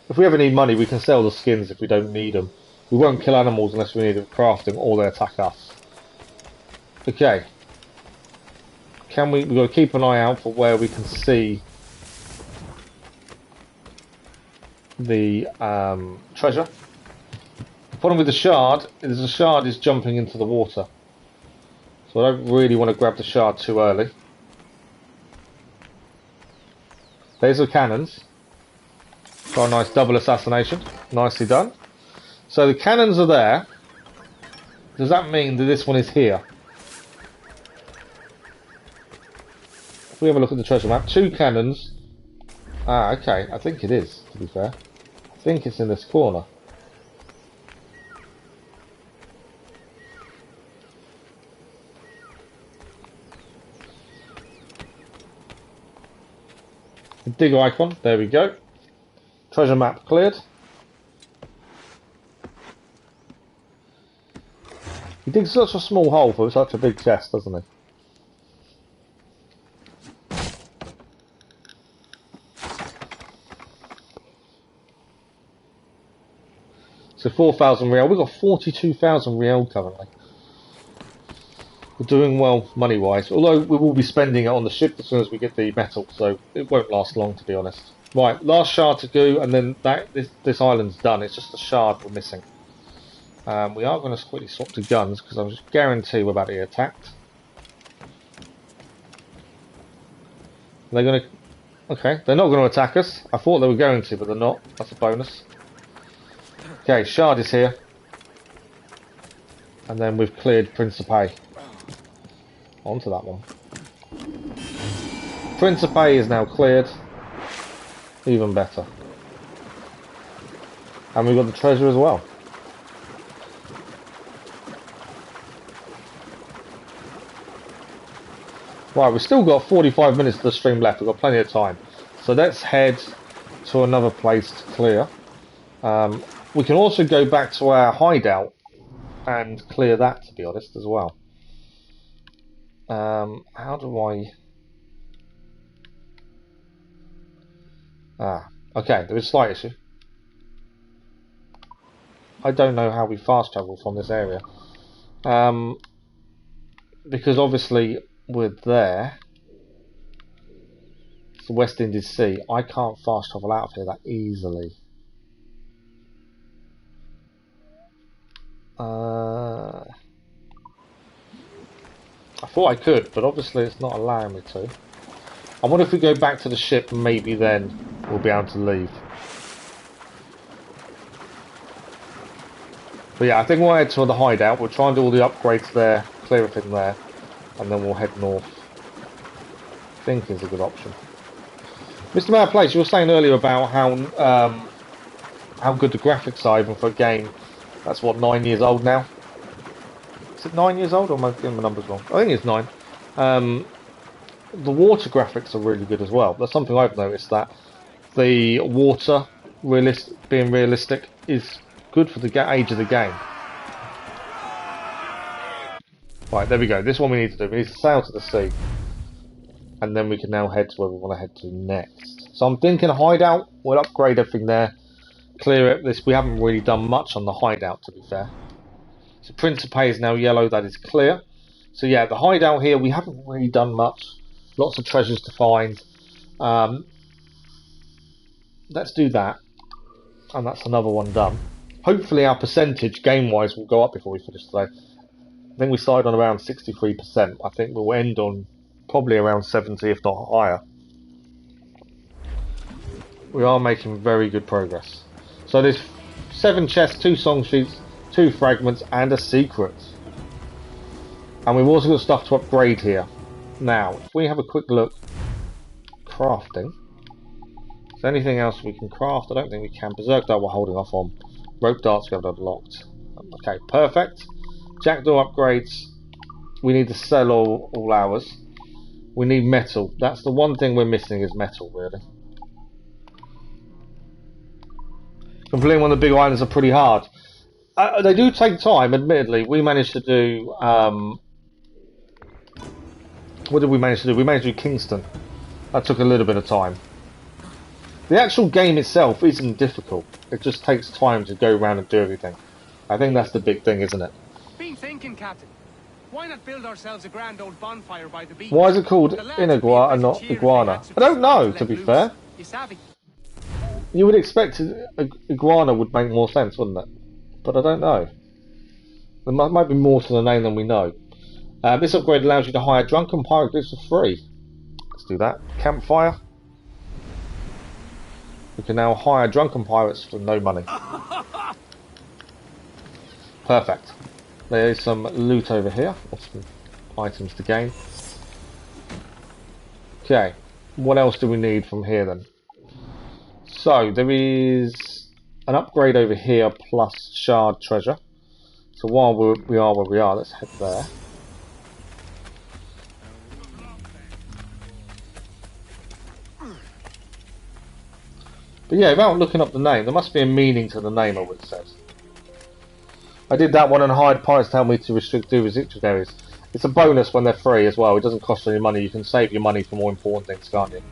If we ever need money, we can sell the skins if we don't need them. We won't kill animals unless we need them crafting or they attack us. Okay. We've got to keep an eye out for where we can see the treasure. The problem with the shard is the shard is jumping into the water. So I don't really want to grab the shard too early. There's the cannons. Got a nice double assassination. Nicely done. So the cannons are there. Does that mean that this one is here? If we have a look at the treasure map, 2 cannons. Ah, okay. I think it is, to be fair. I think it's in this corner. The dig icon. There we go. Treasure map cleared. He digs such a small hole for such a big chest, doesn't he? So 4,000 real. We've got 42,000 real currently. We're doing well money-wise, although we will be spending it on the ship as soon as we get the metal, so it won't last long, to be honest. Right, last shard to go, and then this island's done. It's just a shard we're missing. We are going to quickly swap to guns, because I just guarantee we're about to get attacked. They're going to... Okay, they're not going to attack us. I thought they were going to, but they're not. That's a bonus. Okay, shard is here. And then we've cleared Principe. Onto that one. Principe is now cleared. Even better. And we've got the treasure as well. Right, we've still got 45 minutes of the stream left. We've got plenty of time. So let's head to another place to clear. We can also go back to our hideout and clear that, to be honest, as well. How do I... okay, there is a slight issue. I don't know how we fast travel from this area. Because obviously we're there. It's the West Indies Sea. I can't fast travel out of here that easily. I thought I could, but obviously it's not allowing me to. I wonder if we go back to the ship, maybe then we'll be able to leave. But yeah, I think we'll head to the hideout. We'll try and do all the upgrades there, clear everything there, and then we'll head north. I think is a good option. Mr. Mayor Place, you were saying earlier about how good the graphics are even for a game that's what, 9 years old now? Is it 9 years old, or am I getting the numbers wrong? I think it's 9. The water graphics are really good as well. That's something I've noticed, that the water being realistic is good for the age of the game. Right, there we go. This one we need to do. We need to sail to the sea. And then we can now head to where we want to head to next. So I'm thinking hideout. We'll upgrade everything there. Clear it. We haven't really done much on the hideout, to be fair. So Principe is now yellow. That is clear. So yeah, the hideout here, we haven't really done much. Lots of treasures to find. Let's do that. And that's another one done. Hopefully our percentage, game-wise, will go up before we finish today. I think we started on around 63%. I think we'll end on probably around 70, if not higher. We are making very good progress. So there's 7 chests, 2 song sheets, 2 fragments, and a secret. And we've also got stuff to upgrade here. Now, if we have a quick look, crafting. Is there anything else we can craft? I don't think we can. Berserk Dart we're holding off on. Rope darts we haven't unlocked. Okay, perfect. Jackdaw upgrades. We need to sell all ours. We need metal. That's the one thing we're missing, is metal, really. Completing one of the big islands are pretty hard. They do take time, admittedly. We managed to do... what did we manage to do? We managed to do Kingston. That took a little bit of time. The actual game itself isn't difficult. It just takes time to go around and do everything. I think that's the big thing, isn't it? Been thinking, Captain. Why not build ourselves a grand old bonfire by the beach? Why is it called Inagua and not Iguana? I don't know, to be fair. You would expect Iguana would make more sense, wouldn't it? But I don't know. There might be more to the name than we know. This upgrade allows you to hire drunken pirate groups for free. Let's do that. Campfire. We can now hire drunken pirates for no money. Perfect. There is some loot over here. Some items to gain. Okay. What else do we need from here then? So, there is an upgrade over here plus shard treasure. So while we are where we are, let's head there. But yeah, without looking up the name, there must be a meaning to the name of what it says. I did that one and hired pirates to help me to do restricted areas. It's a bonus when they're free as well. It doesn't cost any money. You can save your money for more important things, can't you?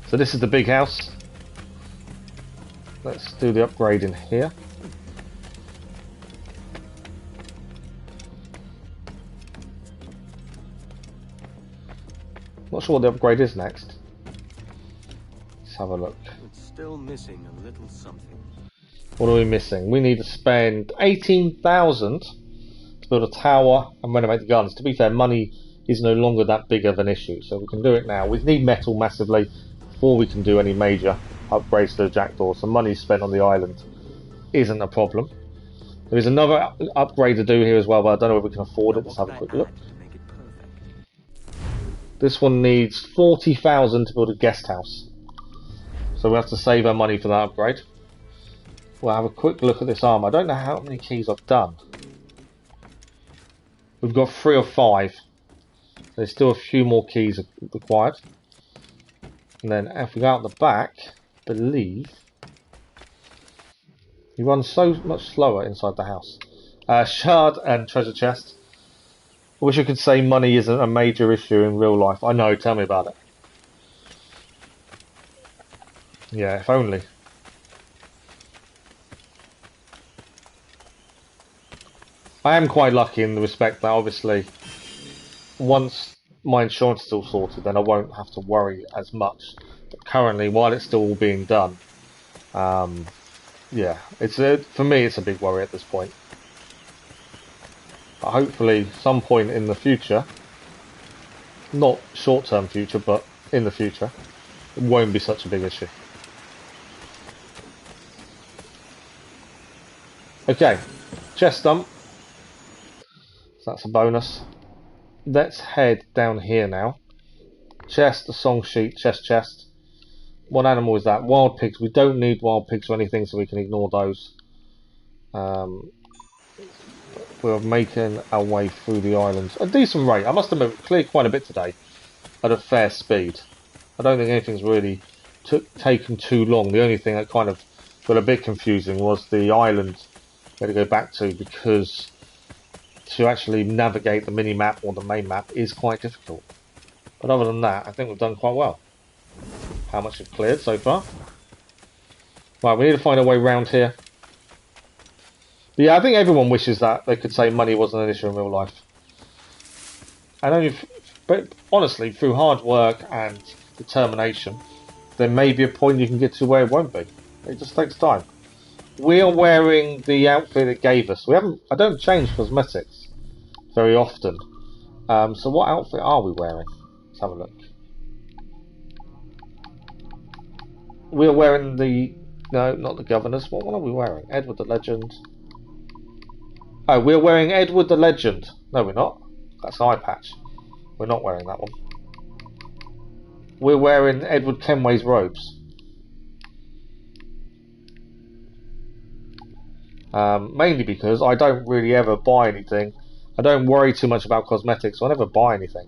So this is the big house. Let's do the upgrade in here. Not sure what the upgrade is next. Let's have a look. It's still missing a little something. What are we missing? We need to spend 18,000 to build a tower and renovate the gardens. To be fair, money is no longer that big of an issue, so we can do it now. We need metal massively before we can do any major upgrades to the jackdaw. So money spent on the island isn't a problem. There is another upgrade to do here as well, but I don't know if we can afford it. Let's have a quick look. This one needs 40,000 to build a guest house. So we have to save our money for that upgrade. We'll have a quick look at this armor. I don't know how many keys I've done. We've got 3 or 5. There's still a few more keys required. And then if we go out the back, I believe you run so much slower inside the house. Shard and treasure chest. I wish I could say money isn't a major issue in real life. I know, tell me about it. Yeah, if only. I am quite lucky in the respect that obviously once my insurance is all sorted, then I won't have to worry as much. But currently, while it's still all being done, yeah, for me it's a big worry at this point. But hopefully, some point in the future, not short-term future, but in the future, it won't be such a big issue. Okay, chest dump. So that's a bonus. Let's head down here now. Chest, the song sheet, chest. What animal is that? Wild pigs. We don't need wild pigs or anything, so we can ignore those. We're making our way through the islands. A decent rate. I must admit, we cleared quite a bit today at a fair speed. I don't think anything's really taken too long. The only thing that kind of got a bit confusing was the island we had to go back to, because to actually navigate the mini-map or the main map is quite difficult. But other than that, I think we've done quite well. How much we've cleared so far. Right, we need to find a way round here. But yeah, I think everyone wishes that they could say money wasn't an issue in real life. And only, but honestly, through hard work and determination, there may be a point you can get to where it won't be. It just takes time. We are wearing the outfit it gave us. I don't change cosmetics very often. So what outfit are we wearing? Let's have a look. We're wearing no, not the Governor's. What one are we wearing? Edward the Legend. Oh, we're wearing Edward the Legend. No, we're not. That's an eye patch. We're not wearing that one. We're wearing Edward Kenway's robes. Mainly because I don't really ever buy anything. I don't worry too much about cosmetics, so I never buy anything.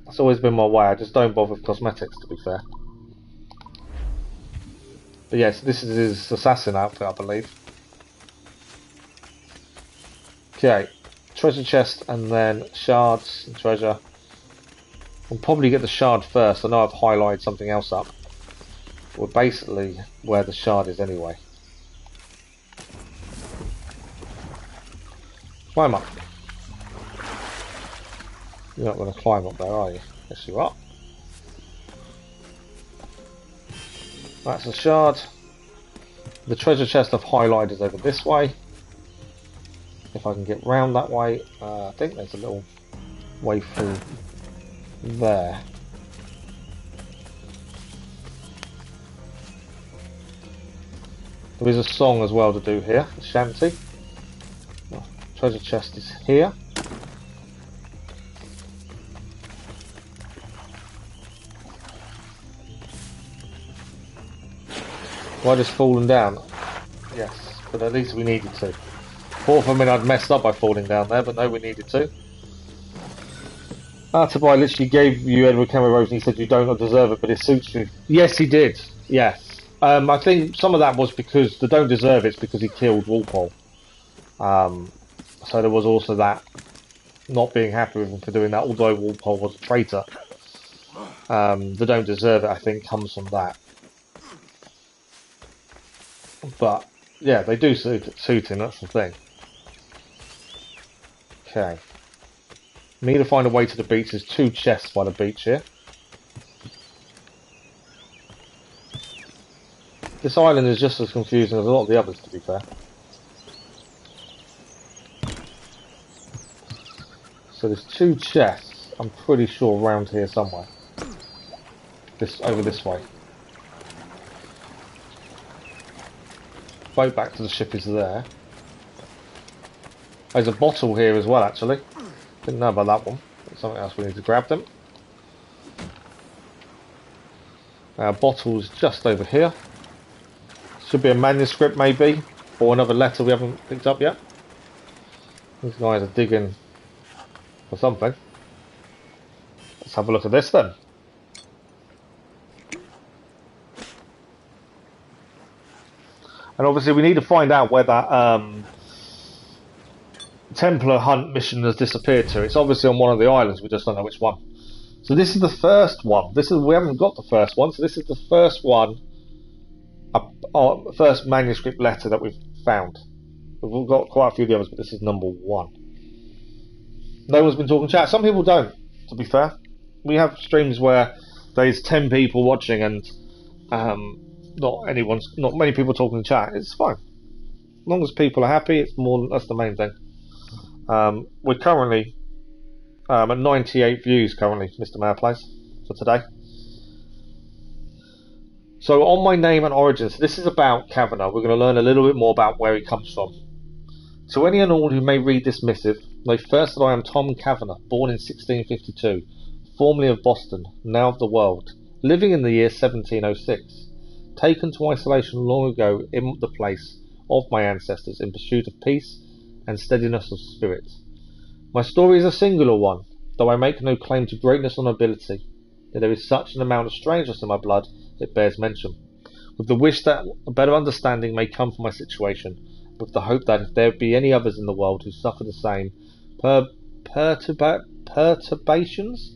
That's always been my way. I just don't bother with cosmetics, to be fair. But yes, this is his assassin outfit, I believe. Okay, treasure chest and then shards and treasure. We'll probably get the shard first. I know I've highlighted something else up. We're basically where the shard is anyway. Climb up. You're not going to climb up there, are you? Yes, you are. That's the shard. The treasure chest I've highlighted over this way. If I can get round that way, I think there's a little way through there. There is a song as well to do here, a shanty. Treasure chest is here. Have I just fallen down? Yes, but at least we needed to. Thought for a minute I'd messed up by falling down there, but no, we needed to. Artabai literally gave you Edward Kenway Rose and he said you don't deserve it, but it suits you. Yes, he did. Yes. I think some of that was because the don't deserve it's because he killed Walpole. So there was also that not being happy with him for doing that, although Walpole was a traitor. The don't deserve it, I think, comes from that. But yeah, they do suit him, that's the thing. Okay. Need to find a way to the beach. There's 2 chests by the beach here. This island is just as confusing as a lot of the others, to be fair. So there's 2 chests. I'm pretty sure around here somewhere. Over this way. Boat back to the ship is there. There's a bottle here as well, actually. Didn't know about that one. There's something else we need to grab them. Our bottle's just over here. Should be a manuscript maybe, or another letter we haven't picked up yet. These guys are digging for something. Let's have a look at this then. And obviously we need to find out where that Templar Hunt mission has disappeared to. It's obviously on one of the islands, we just don't know which one. So this is the first one. We haven't got the first one, so this is the first one, first manuscript letter that we've found. We've got quite a few of the others, but this is number 1. No one's been talking chat. Some people don't, to be fair. We have streams where there's 10 people watching and not many people talking in chat. It's fine. As long as people are happy, that's the main thing. We're currently at 98 views currently, Mr. Mayorplace, for today. So on my name and origins, this is about Kavanagh. We're going to learn a little bit more about where he comes from. To any and all who may read this missive, know first that I am Tom Kavanagh, born in 1652, formerly of Boston, now of the world, living in the year 1706, taken to isolation long ago in the place of my ancestors in pursuit of peace and steadiness of spirit. My story is a singular one, though I make no claim to greatness or nobility, yet there is such an amount of strangeness in my blood it bears mention, with the wish that a better understanding may come from my situation, with the hope that if there be any others in the world who suffer the same perturbations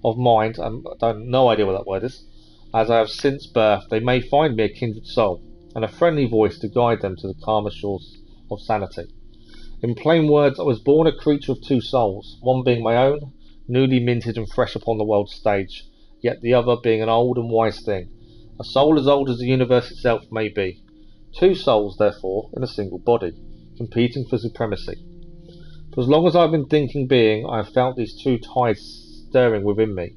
of mind, I have no idea what that word is, as I have since birth, they may find me a kindred soul, and a friendly voice to guide them to the calmer shores of sanity. In plain words, I was born a creature of 2 souls, one being my own, newly minted and fresh upon the world's stage, yet the other being an old and wise thing, a soul as old as the universe itself may be. 2 souls, therefore, in a single body, competing for supremacy. For as long as I have been thinking being, I have felt these 2 tides stirring within me.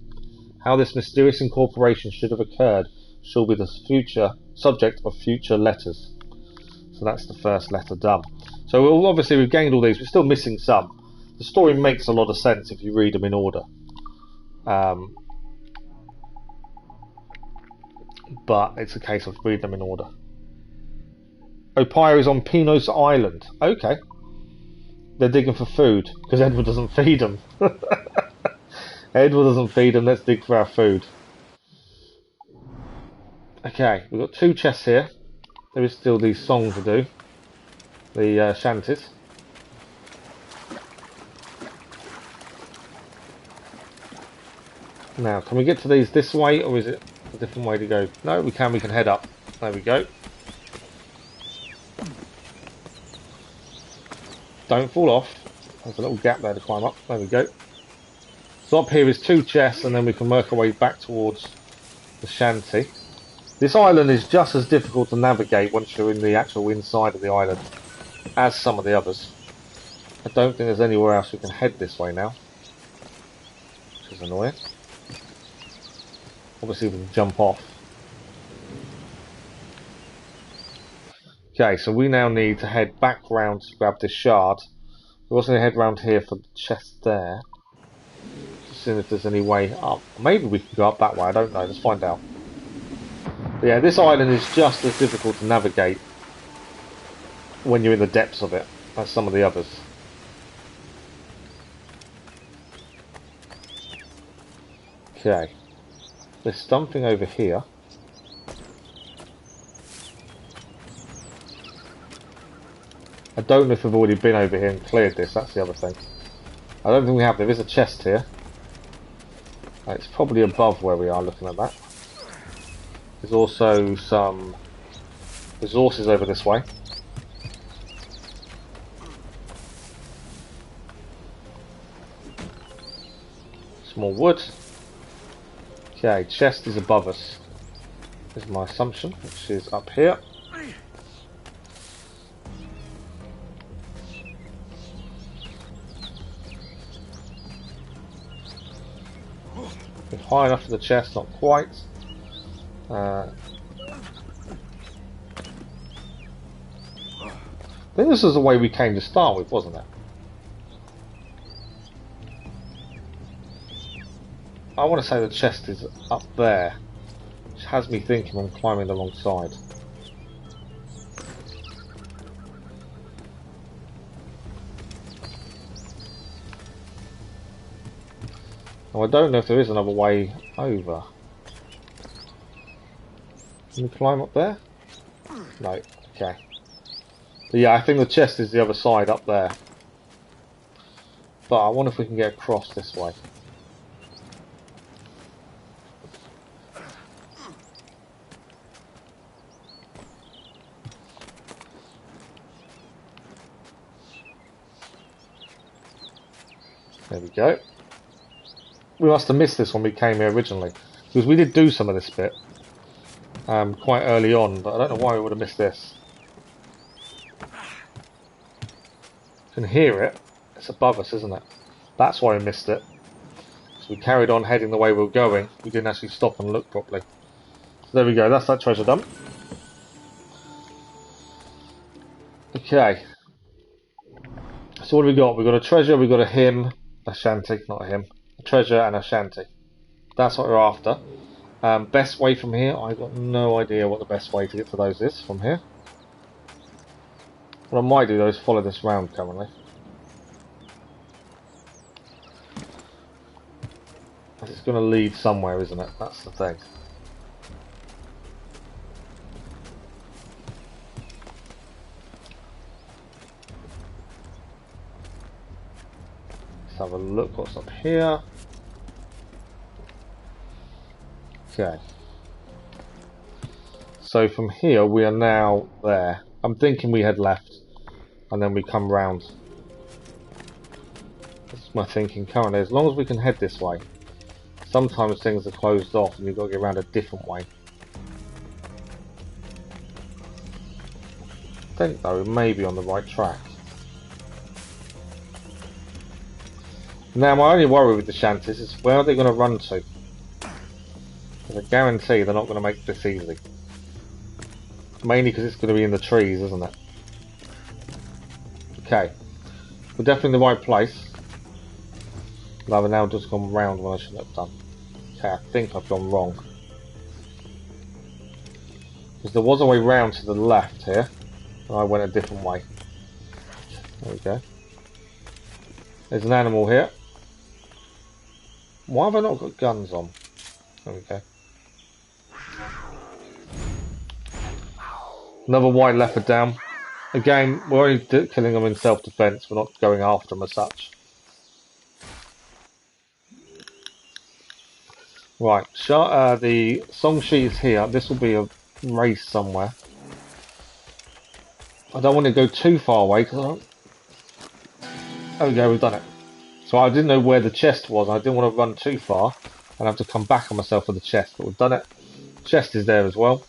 How this mysterious incorporation should have occurred shall be the future subject of future letters. So that's the first letter done. So obviously we've gained all these, we're still missing some. The story makes a lot of sense if you read them in order. But it's a case of read them in order. Opire is on Pinos Island. Okay. They're digging for food, because Edward doesn't feed them. Edward doesn't feed them, let's dig for our food. Okay, we've got 2 chests here. There is still the song to do. The shanties. Now, can we get to these this way, or is it a different way to go? No, we can head up. There we go. Don't fall off. There's a little gap there to climb up. There we go. So up here is 2 chests, and then we can work our way back towards the shanty. This island is just as difficult to navigate once you're in the actual inside of the island as some of the others. I don't think there's anywhere else we can head this way now, which is annoying. Obviously we can jump off. Okay, so we now need to head back round to grab this shard. We also need to head round here for the chest there. Just seeing if there's any way up. Maybe we can go up that way, I don't know, let's find out. But yeah, this island is just as difficult to navigate when you're in the depths of it as some of the others. Okay, there's something over here. I don't know if we've already been over here and cleared this, that's the other thing. I don't think we have. There is a chest here. It's probably above where we are looking at that. There's also some resources over this way. Some more wood. Okay, chest is above us, is my assumption, which is up here. High enough for the chest, not quite. I think this is the way we came to start with, wasn't it? I want to say the chest is up there, which has me thinking I'm climbing the wrong side. Now, I don't know if there is another way over. Can we climb up there? No, okay. But yeah, I think the chest is the other side up there. But I wonder if we can get across this way. There we go. We must have missed this when we came here originally, because we did do some of this bit quite early on, but I don't know why we would have missed this. You can hear it. It's above us, isn't it? That's why we missed it. So we carried on heading the way we were going. We didn't actually stop and look properly. So there we go. That's that treasure dump. Okay. So what have we got? We've got a treasure, we've got a hymn, a shanty, not a hymn. A treasure and a shanty. That's what we're after. Best way from here? I've got no idea what the best way to get to those is from here. What I might do though is follow this round currently. It's going to lead somewhere, isn't it? That's the thing. Let's have a look what's up here. Okay. So from here we are now there. I'm thinking we head left and then we come round. That's my thinking currently. As long as we can head this way. Sometimes things are closed off and you've got to get around a different way. I think though we may be on the right track. Now my only worry with the shanties is where are they going to run to? Because I guarantee they're not going to make this easy. Mainly because it's going to be in the trees, isn't it? Okay. We're definitely in the right place. But I've now just gone round when I shouldn't have done. Okay, I think I've gone wrong. Because there was a way round to the left here. And I went a different way. There we go. There's an animal here. Why have I not got guns on? There we go. Another white leopard down. Again, we're only killing them in self-defense. We're not going after them as such. Right, the song sheet is here. This will be a race somewhere. I don't want to go too far away because I don't... There we go, we've done it. So I didn't know where the chest was. I didn't want to run too far and have to come back on myself for the chest, but we've done it. Chest is there as well.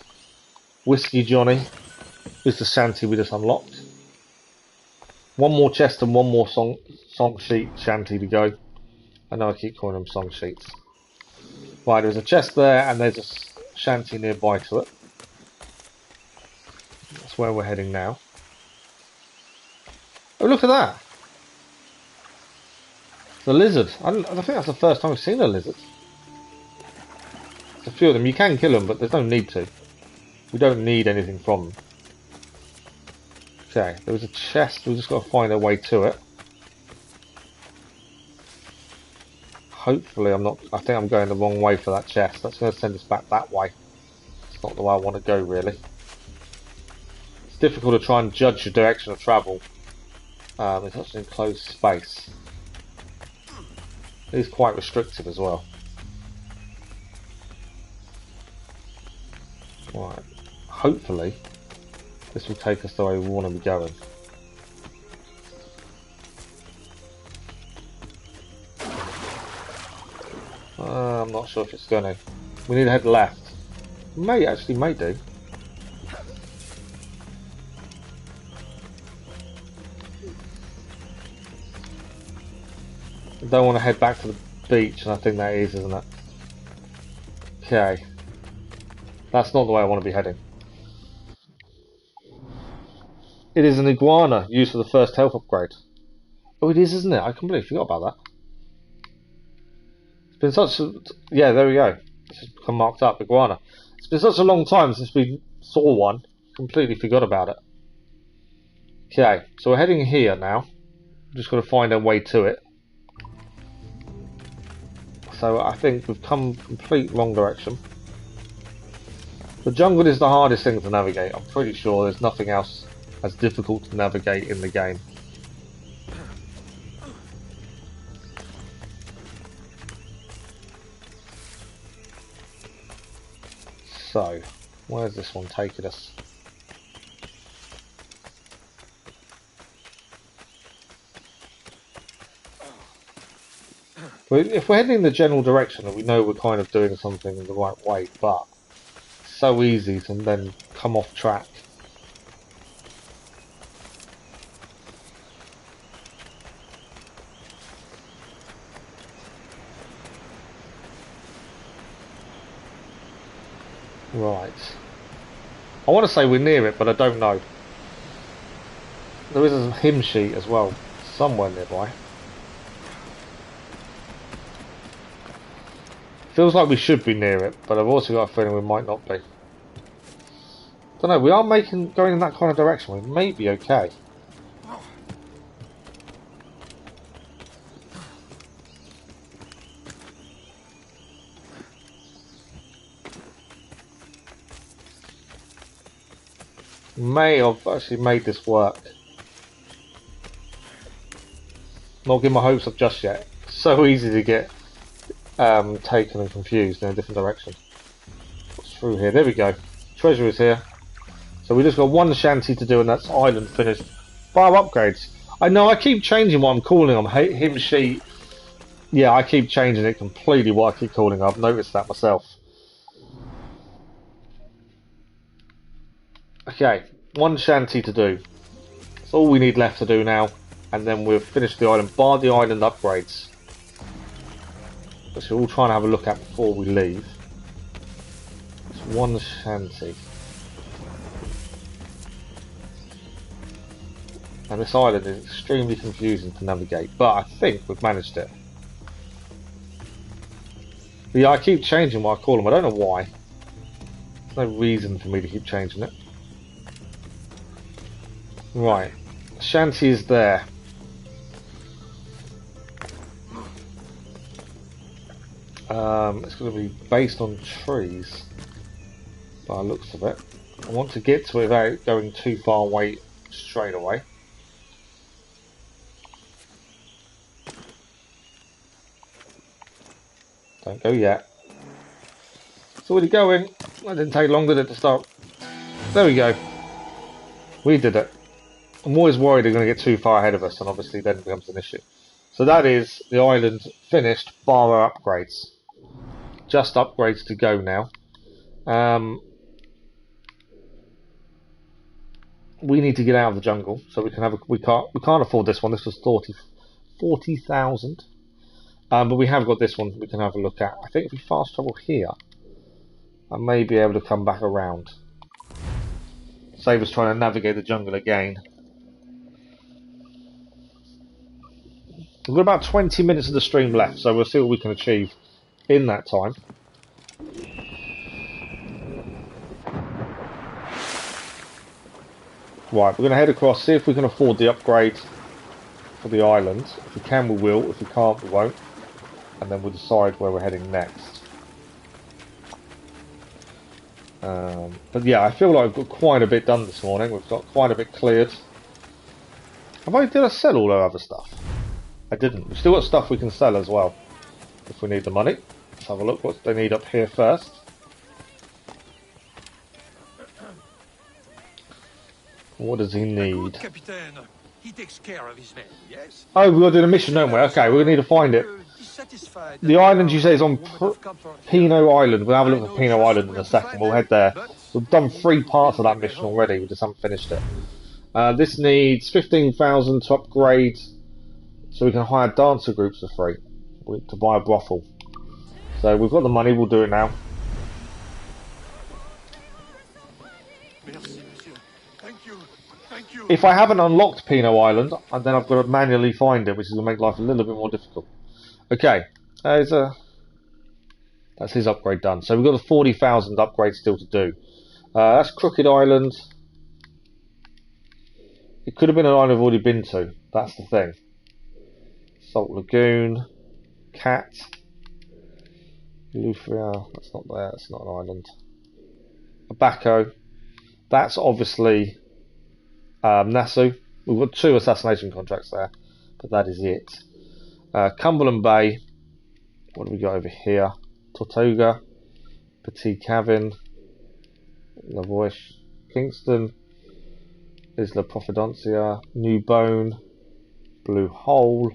Whiskey Johnny is the shanty we just unlocked. One more chest and one more song sheet shanty to go. I know I keep calling them song sheets. Right, there's a chest there and there's a shanty nearby to it. That's where we're heading now. Oh, look at that! The lizard. I think that's the first time I've seen a lizard. There's a few of them. You can kill them, but there's no need to. We don't need anything from them. Okay, there was a chest. We've just got to find our way to it. Hopefully I'm not... I think I'm going the wrong way for that chest. That's going to send us back that way. It's not the way I want to go, really. It's difficult to try and judge your direction of travel. It's such an enclosed space. It is quite restrictive as well. Right. Hopefully this will take us the way we want to be going. I'm not sure if it's going to. We need to head left. May do. I don't want to head back to the beach, and I think that is, isn't it? Okay. That's not the way I want to be heading. It is an iguana used for the first health upgrade. Oh, it is, isn't it? I completely forgot about that. It's been such a... Yeah, there we go. It's just become marked up, iguana. It's been such a long time since we saw one. Completely forgot about it. Okay, so we're heading here now. Just got to find our way to it. So I think we've come complete wrong direction. The jungle is the hardest thing to navigate. I'm pretty sure there's nothing else as difficult to navigate in the game. So, where's this one taking us? If we're heading in the general direction, we know we're kind of doing something in the right way, but it's so easy to then come off track. Right. I want to say we're near it, but I don't know. There is a hymn sheet as well, somewhere nearby. Feels like we should be near it, but I've also got a feeling we might not be. Don't know, we are going in that kind of direction. We may be okay. May have actually made this work. Not getting my hopes up just yet. So easy to get taken and confused in a different direction. What's through here? There we go. Treasure is here. So we just got one shanty to do and that's island finished. Bar upgrades. I know I keep changing what I'm calling them. Hymn sheet. Yeah, I keep changing it completely what I keep calling them. I've noticed that myself. Okay, one shanty to do. That's all we need left to do now. And then we've finished the island. Bar the island upgrades. Which we're all trying to have a look at before we leave. It's one shanty. And this island is extremely confusing to navigate. But I think we've managed it. But yeah, I keep changing what I call them. I don't know why. There's no reason for me to keep changing it. Right, shanty is there. It's going to be based on trees, by the looks of it. I want to get to it without going too far away straight away. Don't go yet. It's already going. That didn't take long, did it, to start? There we go. We did it. I'm always worried they're going to get too far ahead of us, and obviously then it becomes an issue. So that is the island finished, bar our upgrades. Just upgrades to go now. We need to get out of the jungle, so we can have we can't afford this one. This was 40,000. But we have got this one we can have a look at. I think if we fast travel here, I may be able to come back around. Save us trying to navigate the jungle again. We've got about 20 minutes of the stream left, so we'll see what we can achieve in that time. Right, we're going to head across, see if we can afford the upgrade for the island. If we can, we will. If we can't, we won't. And then we'll decide where we're heading next. But yeah, I feel like we've got quite a bit done this morning. We've got quite a bit cleared. Did I sell all our other stuff? I didn't. We've still got stuff we can sell as well, if we need the money. Let's have a look what they need up here first. What does he need? He takes care of his men, yes? Oh, we've got to do the mission, don't we? Okay, we need to find it. The island you say is on Pino Island. We'll have a look at Pino Island in a second. We'll head there. We've done 3 parts of that mission already. We just haven't finished it. This needs 15,000 to upgrade, so we can hire dancer groups for free to buy a brothel. So we've got the money. We'll do it now. Thank you. If I haven't unlocked Pino Island, then I've got to manually find it, which is going to make life a little bit more difficult. Okay, that's his upgrade done. So we've got a 40,000 upgrade still to do. That's Crooked Island. It could have been an island I've already been to. That's the thing. Salt Lagoon. Cat. Lufria. That's not there. That's not an island. Abaco. That's obviously Nassau. We've got 2 assassination contracts there, but that is it. Cumberland Bay. What do we got over here? Tortuga. Petit Cavin. Lavoie. Kingston. Isla Providencia. New Bone. Blue Hole.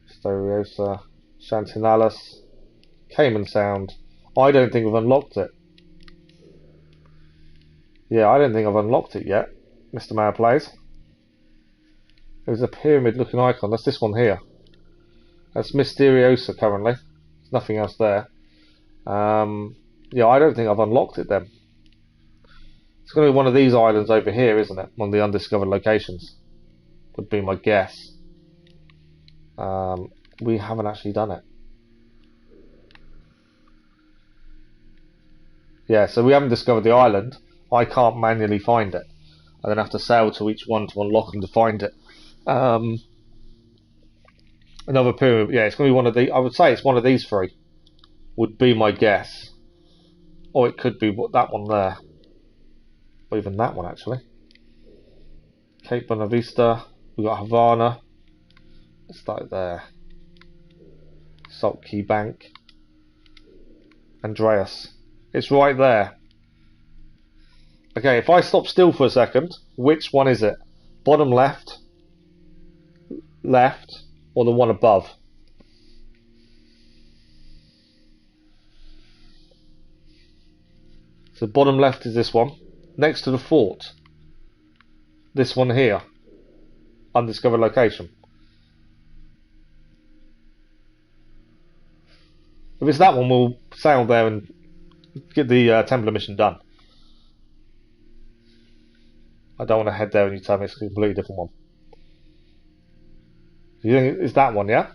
Storiosa. Chantinalis. Cayman Sound. I don't think I've unlocked it. Yeah, I don't think I've unlocked it yet, Mr. Mayor Plays. There's a pyramid looking icon. That's this one here. That's Mysteriosa currently. There's nothing else there. Yeah, I don't think I've unlocked it then. It's going to be one of these islands over here, isn't it? One of the undiscovered locations. Would be my guess. We haven't actually done it. Yeah, so we haven't discovered the island. I can't manually find it. I then have to sail to each one to unlock them to find it. Another pyramid. Yeah, it's going to be one of the. I would say it's one of these 3. Would be my guess. Or it could be that one there. Or even that one actually. Cape Bonavista. We've got Havana. Let's start there. Salt Key Bank. Andreas. It's right there. Okay, if I stop still for a second, which one is it? Bottom left, or the one above? So bottom left is this one, next to the fort. This one here, undiscovered location. If it's that one, we'll sail there and get the Templar mission done. I don't want to head there and you tell me it's a completely different one. You think it's that one, yeah?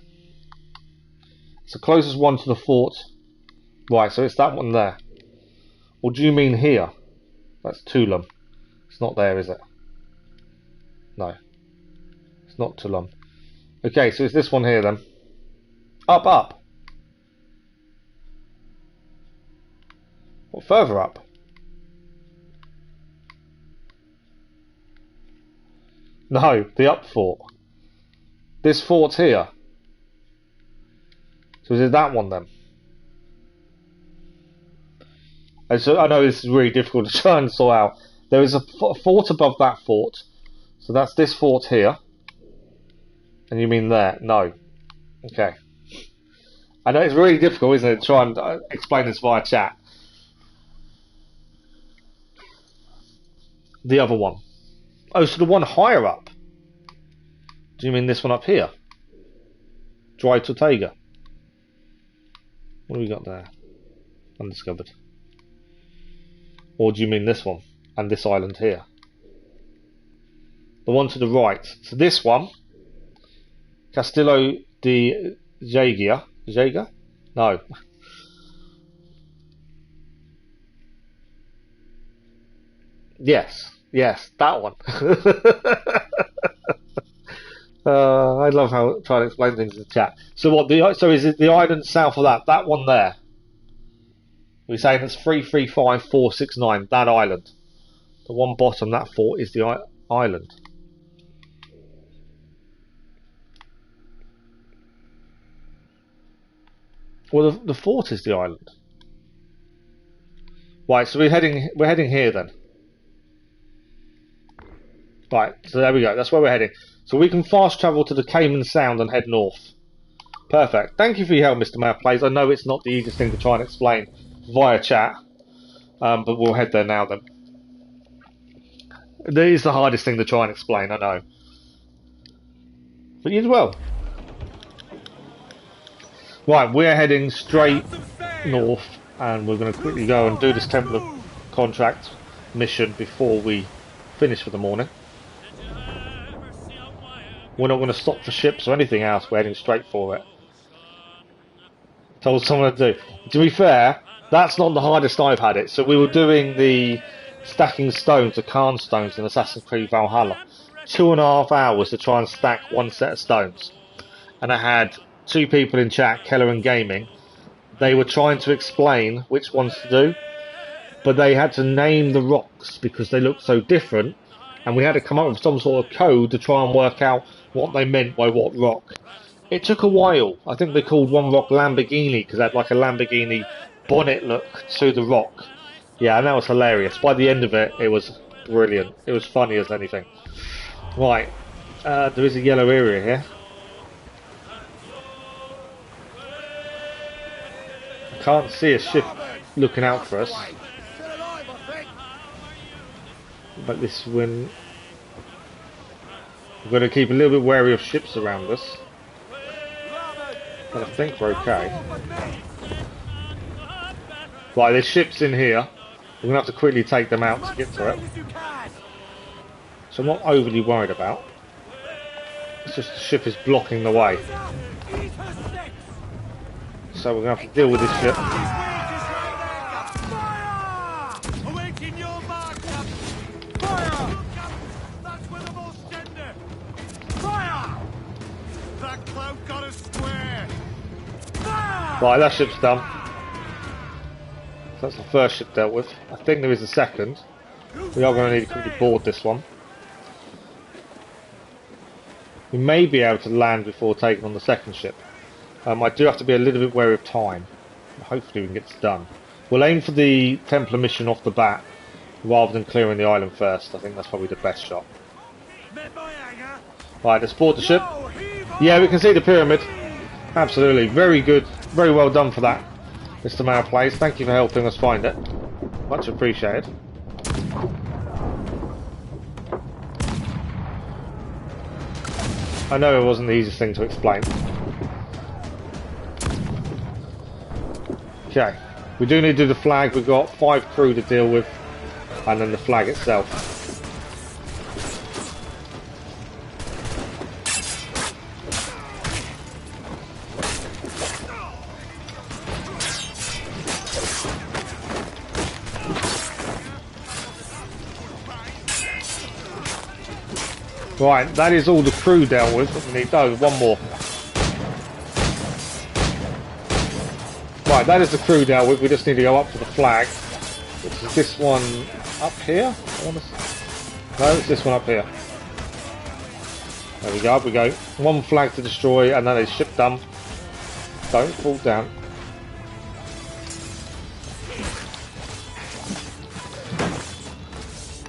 It's the closest one to the fort. Right, so it's that one there. Or do you mean here? That's Tulum. It's not there, is it? No. It's not Tulum. Okay, so it's this one here then. Up, up. Or further up. No, the up fort. This fort's here. So is it that one then? And so I know this is really difficult to try and sort out. There is a fort above that fort. So that's this fort here. And you mean there? No. Okay. I know it's really difficult, isn't it, to try and explain this via chat. The other one. Oh, so the one higher up. Do you mean this one up here? Dry Tortuga. What do we got there? Undiscovered. Or do you mean this one? And this island here? The one to the right. So this one. Castillo di Jagia. Jaga? No. Yes. Yes, that one. I love how trying to explain things in the chat. So what? So is it the island south of that? That one there? We're saying it's 335469. That island. The one bottom, that fort, is the island. Well, the fort is the island. Right. So we're heading here then. Right, so there we go, that's where we're heading. So we can fast travel to the Cayman Sound and head north. Perfect. Thank you for your help, Mr. Map Plays. I know it's not the easiest thing to try and explain via chat, but we'll head there now then. It is the hardest thing to try and explain, I know. But you as well. Right, we're heading straight north, and we're going to quickly go and do this Templar contract mission before we finished for the morning. We're not going to stop for ships or anything else. We're heading straight for it. Told someone to do. To be fair, that's not the hardest I've had it. So we were doing the stacking stones, the Cairn stones in Assassin's Creed Valhalla. 2.5 hours to try and stack one set of stones. And I had two people in chat, Keller and Gaming. They were trying to explain which ones to do, but they had to name the rocks because they looked so different, and we had to come up with some sort of code to try and work out what they meant by what rock. It took a while. I think they called one rock Lamborghini because it had like a Lamborghini bonnet look to the rock. Yeah, and that was hilarious. By the end of it, it was brilliant. It was funny as anything. Right, there is a yellow area here. I can't see a ship looking out for us. But this one, we're going to keep a little bit wary of ships around us. But I think we're okay. Right, there's ships in here. We're going to have to quickly take them out to get to it. So I'm not overly worried about. It's just the ship is blocking the way. So we're going to have to deal with this ship. Right, that ship's done. So that's the first ship dealt with. I think there is a second. We are going to need to quickly board this one. We may be able to land before taking on the second ship. I do have to be a little bit wary of time. Hopefully we can get this done. We'll aim for the Templar mission off the bat rather than clearing the island first. I think that's probably the best shot. Right, let's board the ship. Yeah, we can see the pyramid. Absolutely. Very good. Very well done for that, Mr. Mayor Plays. Thank you for helping us find it. Much appreciated. I know it wasn't the easiest thing to explain. Okay, we do need to do the flag. We've got 5 crew to deal with, and then the flag itself. Right, that is all the crew dealt with. We need one more. Right, that is the crew dealt with. We just need to go up to the flag. Which is this one up here? No, it's this one up here. There we go, up we go. One flag to destroy, and then a ship done. Don't fall down.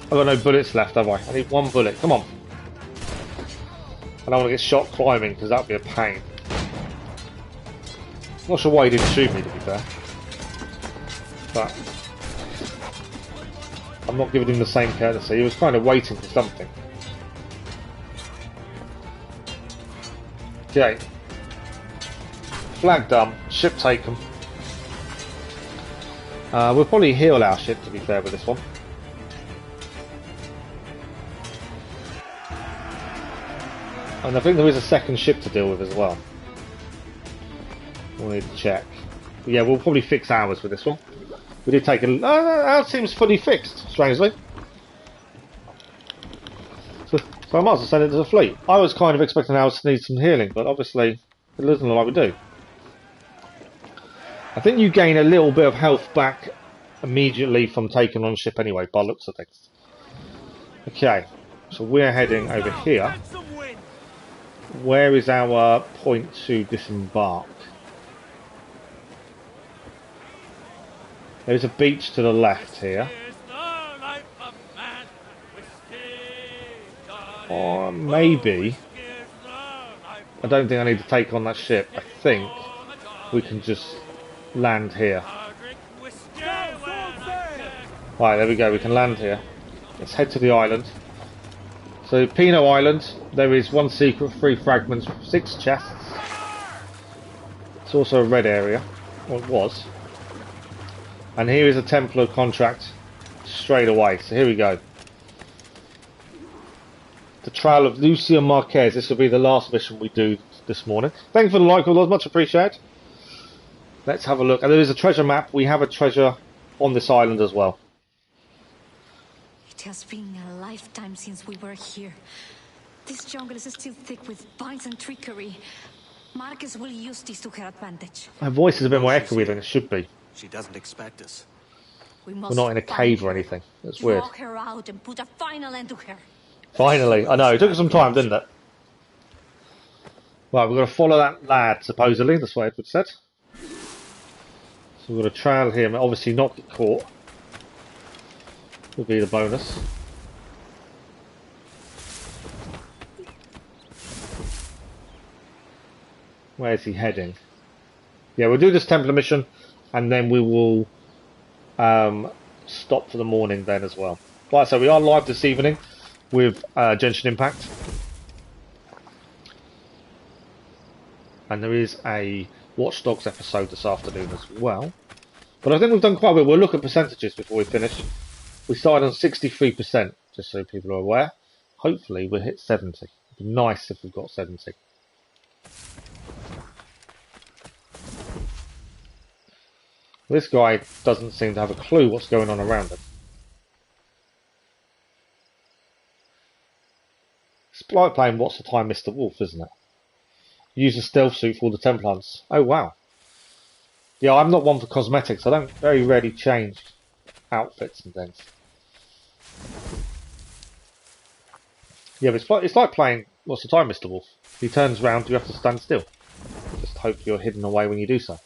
I've got no bullets left, have I? I need 1 bullet. Come on. I don't want to get shot climbing because that would be a pain. Not sure why he didn't shoot me, to be fair. But I'm not giving him the same courtesy. He was kind of waiting for something. Okay. Flag done. Ship taken. We'll probably heal our ship, to be fair, with this one. And I think there is a second ship to deal with as well. We'll need to check. But yeah, we'll probably fix ours with this one. We did take a... ours seems fully fixed, strangely. So I might as well send it to the fleet. I was kind of expecting ours to need some healing, but obviously it doesn't look like we do. I think you gain a little bit of health back immediately from taking on ship anyway, by the looks of things. Okay, so we're heading over here. Where is our point to disembark? There's a beach to the left here. Or maybe... I don't think I need to take on that ship. I think we can just land here. Right, there we go. We can land here. Let's head to the island. So, Pino Island, there is 1 secret, 3 fragments, 6 chests. It's also a red area. Well, it was. And here is a Templar contract straight away. So here we go. Trail of Lucia Marquez. This will be the last mission we do this morning. Thank you for the like, all those, much appreciated. Let's have a look. And there is a treasure map. We have a treasure on this island as well. It has been a lifetime since we were here. This jungle is still thick with vines and trickery. Marquez will use this to her advantage. My voice is a bit more echoey than it should be. She doesn't expect us. We're not in a cave or anything. That's weird. Walk her out and put a final end to her. Finally. I know, it took us some time, didn't it? Right, we've got to follow that lad, supposedly. That's what Edward said. So we've got to trail him. Obviously not get caught. Will be the bonus. Where's he heading? Yeah, we'll do this Templar mission, and then we will stop for the morning then as well. Right, so we are live this evening with Genshin Impact. And there is a Watch Dogs episode this afternoon as well. But I think we've done quite well. We'll look at percentages before we finish. We started on 63%, just so people are aware. Hopefully we'll hit 70. It'd be nice if we've got 70. This guy doesn't seem to have a clue what's going on around him. It's like playing What's the Time, Mr. Wolf, isn't it? Use a stealth suit for all the Templar Hunts. Oh, wow. Yeah, I'm not one for cosmetics. I don't very rarely change outfits and things. Yeah, but it's like playing What's the Time, Mr. Wolf. If he turns round, you have to stand still. Just hope you're hidden away when you do so.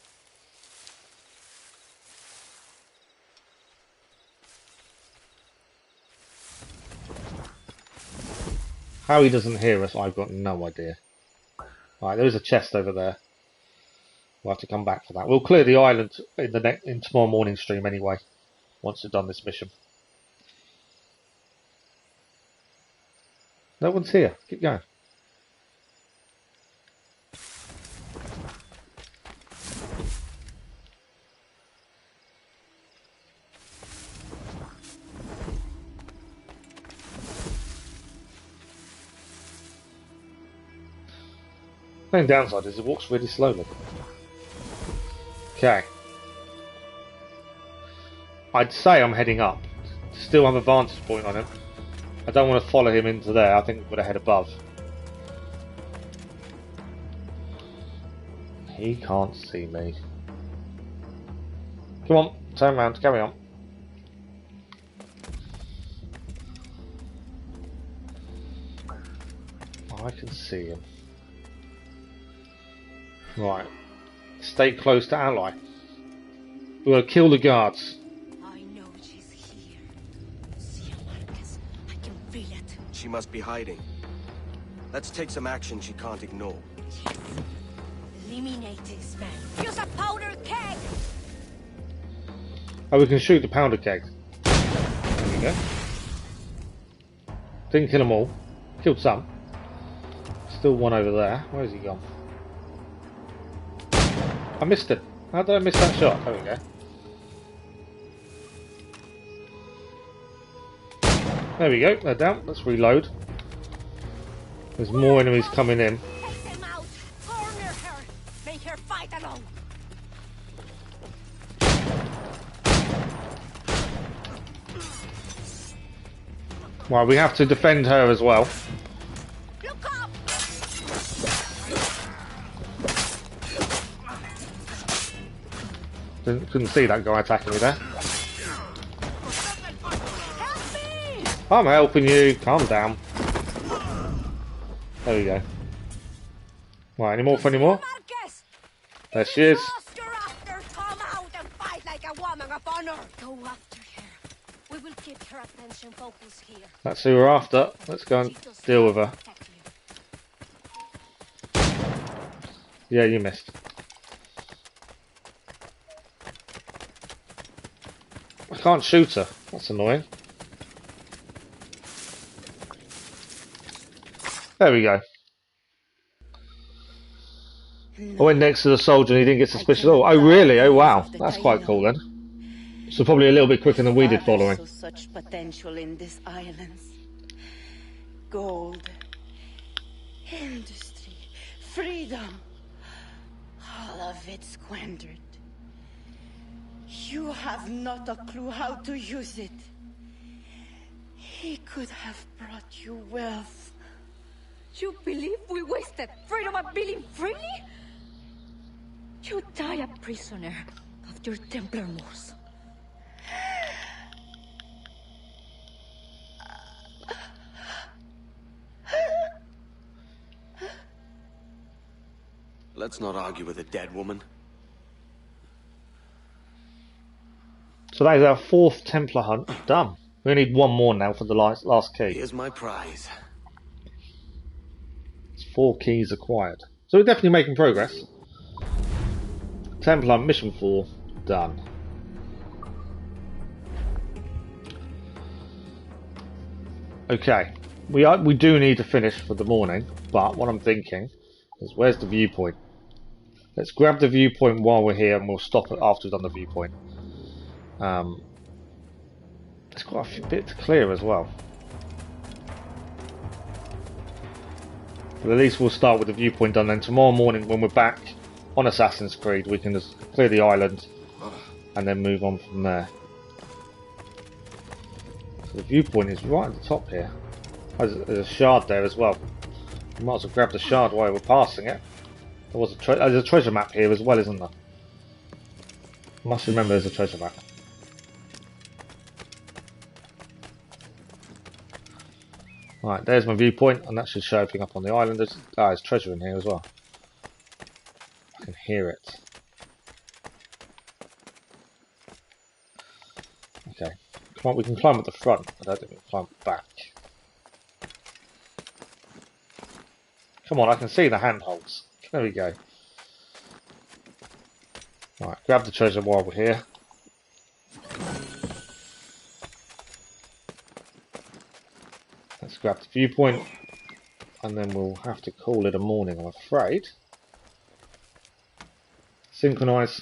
How he doesn't hear us, I've got no idea. Right, there is a chest over there. We'll have to come back for that. We'll clear the island in tomorrow morning stream anyway, once we've done this mission. No one's here. Keep going. The only downside is it walks really slowly. Okay. I'd say I'm heading up. Still have a vantage point on him. I don't want to follow him into there. I think we've got to head above. He can't see me. Come on, turn around, carry on. I can see him. Right. Stay close to ally. We're going to kill the guards. I know she's here. See her, Marquez. I can feel it. She must be hiding. Let's take some action she can't ignore. Yes. Eliminate this man. Use a powder keg! Oh, we can shoot the powder keg. There we go. Didn't kill them all. Killed some. Still one over there. Where's he gone? I missed it. How did I miss that shot? There we go. There we go. They're down. Let's reload. There's more enemies coming in. Take them out! Corner her! Make her fight alone! Right, we have to defend her as well. Look up! Couldn't see that guy attacking me there. Help me! I'm helping you. Calm down. There we go. Right, any more for any more? Marquez! There she is. Lost you're after, come out and fight like a woman of honor! Go after her. We will keep her attention focused here. That's who we're after. Let's go and deal with her. Yeah, you missed. I can't shoot her. That's annoying. There we go. I went next to the soldier and he didn't get suspicious at all. Oh really? Oh wow. That's quite cool then. So probably a little bit quicker than we did following. Such potential in these islands. Gold, Industry, freedom, all of it squandered. You have not a clue how to use it. He could have brought you wealth. You believe we wasted freedom of living freely? You die a prisoner of your Templar moors. Let's not argue with a dead woman. So that is our 4th Templar hunt done. We need one more now for the last key. Here's my prize. It's 4 keys acquired. So we're definitely making progress. Templar mission 4 done. Okay, we do need to finish for the morning, but what I'm thinking is, where's the viewpoint? Let's grab the viewpoint while we're here, and we'll stop it after we've done the viewpoint. There's quite a bit to clear as well. But at least we'll start with the viewpoint done, then tomorrow morning when we're back on Assassin's Creed we can just clear the island and then move on from there. So the viewpoint is right at the top here. There's a shard there as well. We might as well grab the shard while we're passing it. There's a treasure map here as well, isn't there? I must remember there's a treasure map. Right, there's my viewpoint, and that should show everything up on the island. There's treasure in here as well. I can hear it. Okay, come on, we can climb at the front. I don't think we can climb back. Come on, I can see the handholds. There we go. Right, grab the treasure while we're here. Let's grab the viewpoint, and then we'll have to call it a morning, I'm afraid. Synchronise.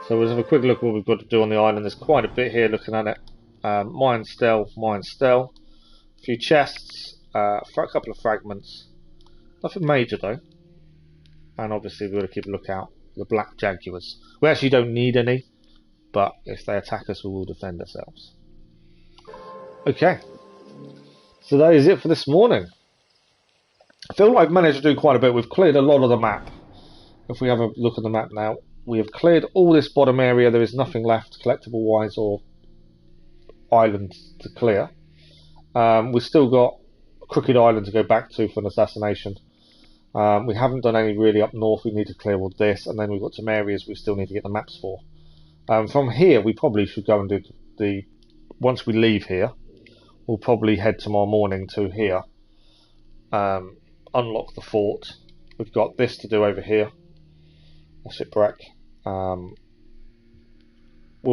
So we'll have a quick look at what we've got to do on the island. There's quite a bit here looking at it. Mine stele, a few chests, a couple of fragments. Nothing major though. And obviously we've got to keep a lookout for the black jaguars. We actually don't need any, but if they attack us we will defend ourselves. Okay. So that is it for this morning. I feel like I've managed to do quite a bit. We've cleared a lot of the map. If we have a look at the map now, we have cleared all this bottom area. There is nothing left collectible wise or islands to clear. We've still got Crooked Island to go back to for an assassination. We haven't done any really up north. We need to clear all this, and then we've got some areas we still need to get the maps for. From here we probably should go and do the once we leave here, we'll probably head tomorrow morning to here, unlock the fort. We've got this to do over here, a shipwreck. We'll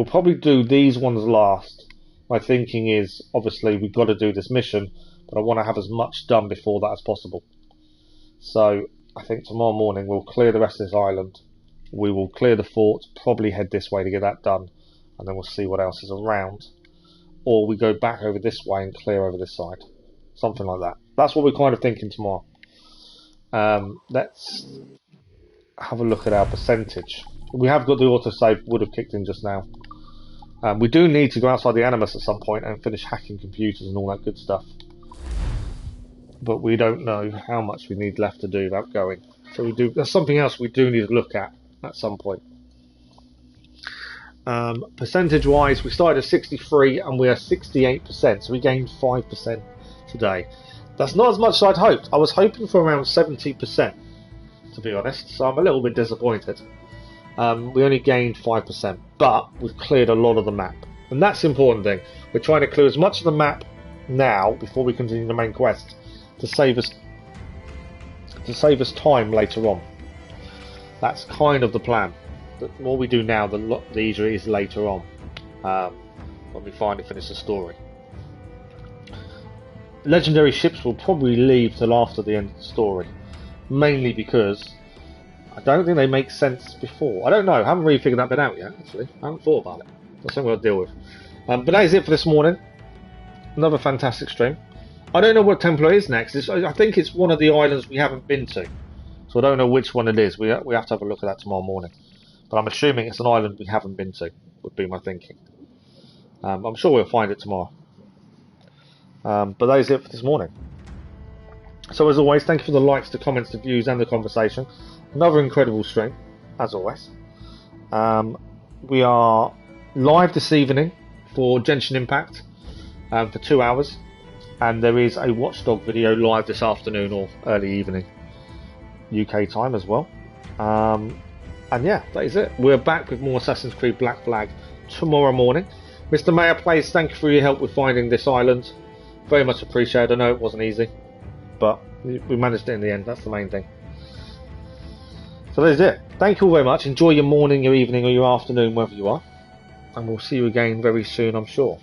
probably do these ones last. My thinking is, obviously we've got to do this mission, but I want to have as much done before that as possible. So I think tomorrow morning we'll clear the rest of this island. We will clear the fort, probably head this way to get that done, and then we'll see what else is around. Or we go back over this way and clear over this side. Something like that. That's what we're kind of thinking tomorrow. Let's have a look at our percentage. We have got the autosave, would have kicked in just now. We do need to go outside the Animus at some point and finish hacking computers and all that good stuff. But we don't know how much we need left to do without going. So we do. There's something else we do need to look at some point. Percentage wise, we started at 63 and we are 68%, so we gained 5% today. That's not as much as I'd hoped. I was hoping for around 70%, to be honest, so I'm a little bit disappointed. We only gained 5%, but we've cleared a lot of the map, and that's the important thing. We're trying to clear as much of the map now before we continue the main quest to save us time later on. That's kind of the plan. The more we do now, the easier it is later on, when we finally finish the story. Legendary ships will probably leave till after the end of the story, mainly because I don't think they make sense before. I don't know. I haven't really figured that bit out yet, actually. I haven't thought about it. That's something I'll deal with. But that is it for this morning. Another fantastic stream. I don't know what Templar is next. I think it's one of the islands we haven't been to. So I don't know which one it is. We have to have a look at that tomorrow morning. But I'm assuming it's an island we haven't been to, would be my thinking. I'm sure we'll find it tomorrow. But that is it for this morning. So as always, thank you for the likes, the comments, the views and the conversation. Another incredible stream, as always. We are live this evening for Genshin Impact for 2 hours. And there is a Watchdog video live this afternoon or early evening UK time as well. And yeah, that is it. We're back with more Assassin's Creed Black Flag tomorrow morning. Mr. Mayor Plays, thank you for your help with finding this island. Very much appreciated. I know it wasn't easy, but we managed it in the end. That's the main thing. So that is it. Thank you all very much. Enjoy your morning, your evening or your afternoon, wherever you are. And we'll see you again very soon, I'm sure.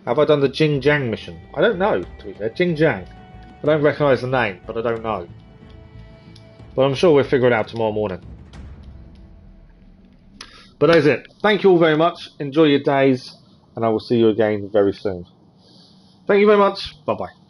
Have I done the Jing Jang mission? I don't know, to be fair. Jing Jang. I don't recognise the name, but I don't know. But I'm sure we'll figure it out tomorrow morning. But that is it. Thank you all very much. Enjoy your days. And I will see you again very soon. Thank you very much. Bye-bye.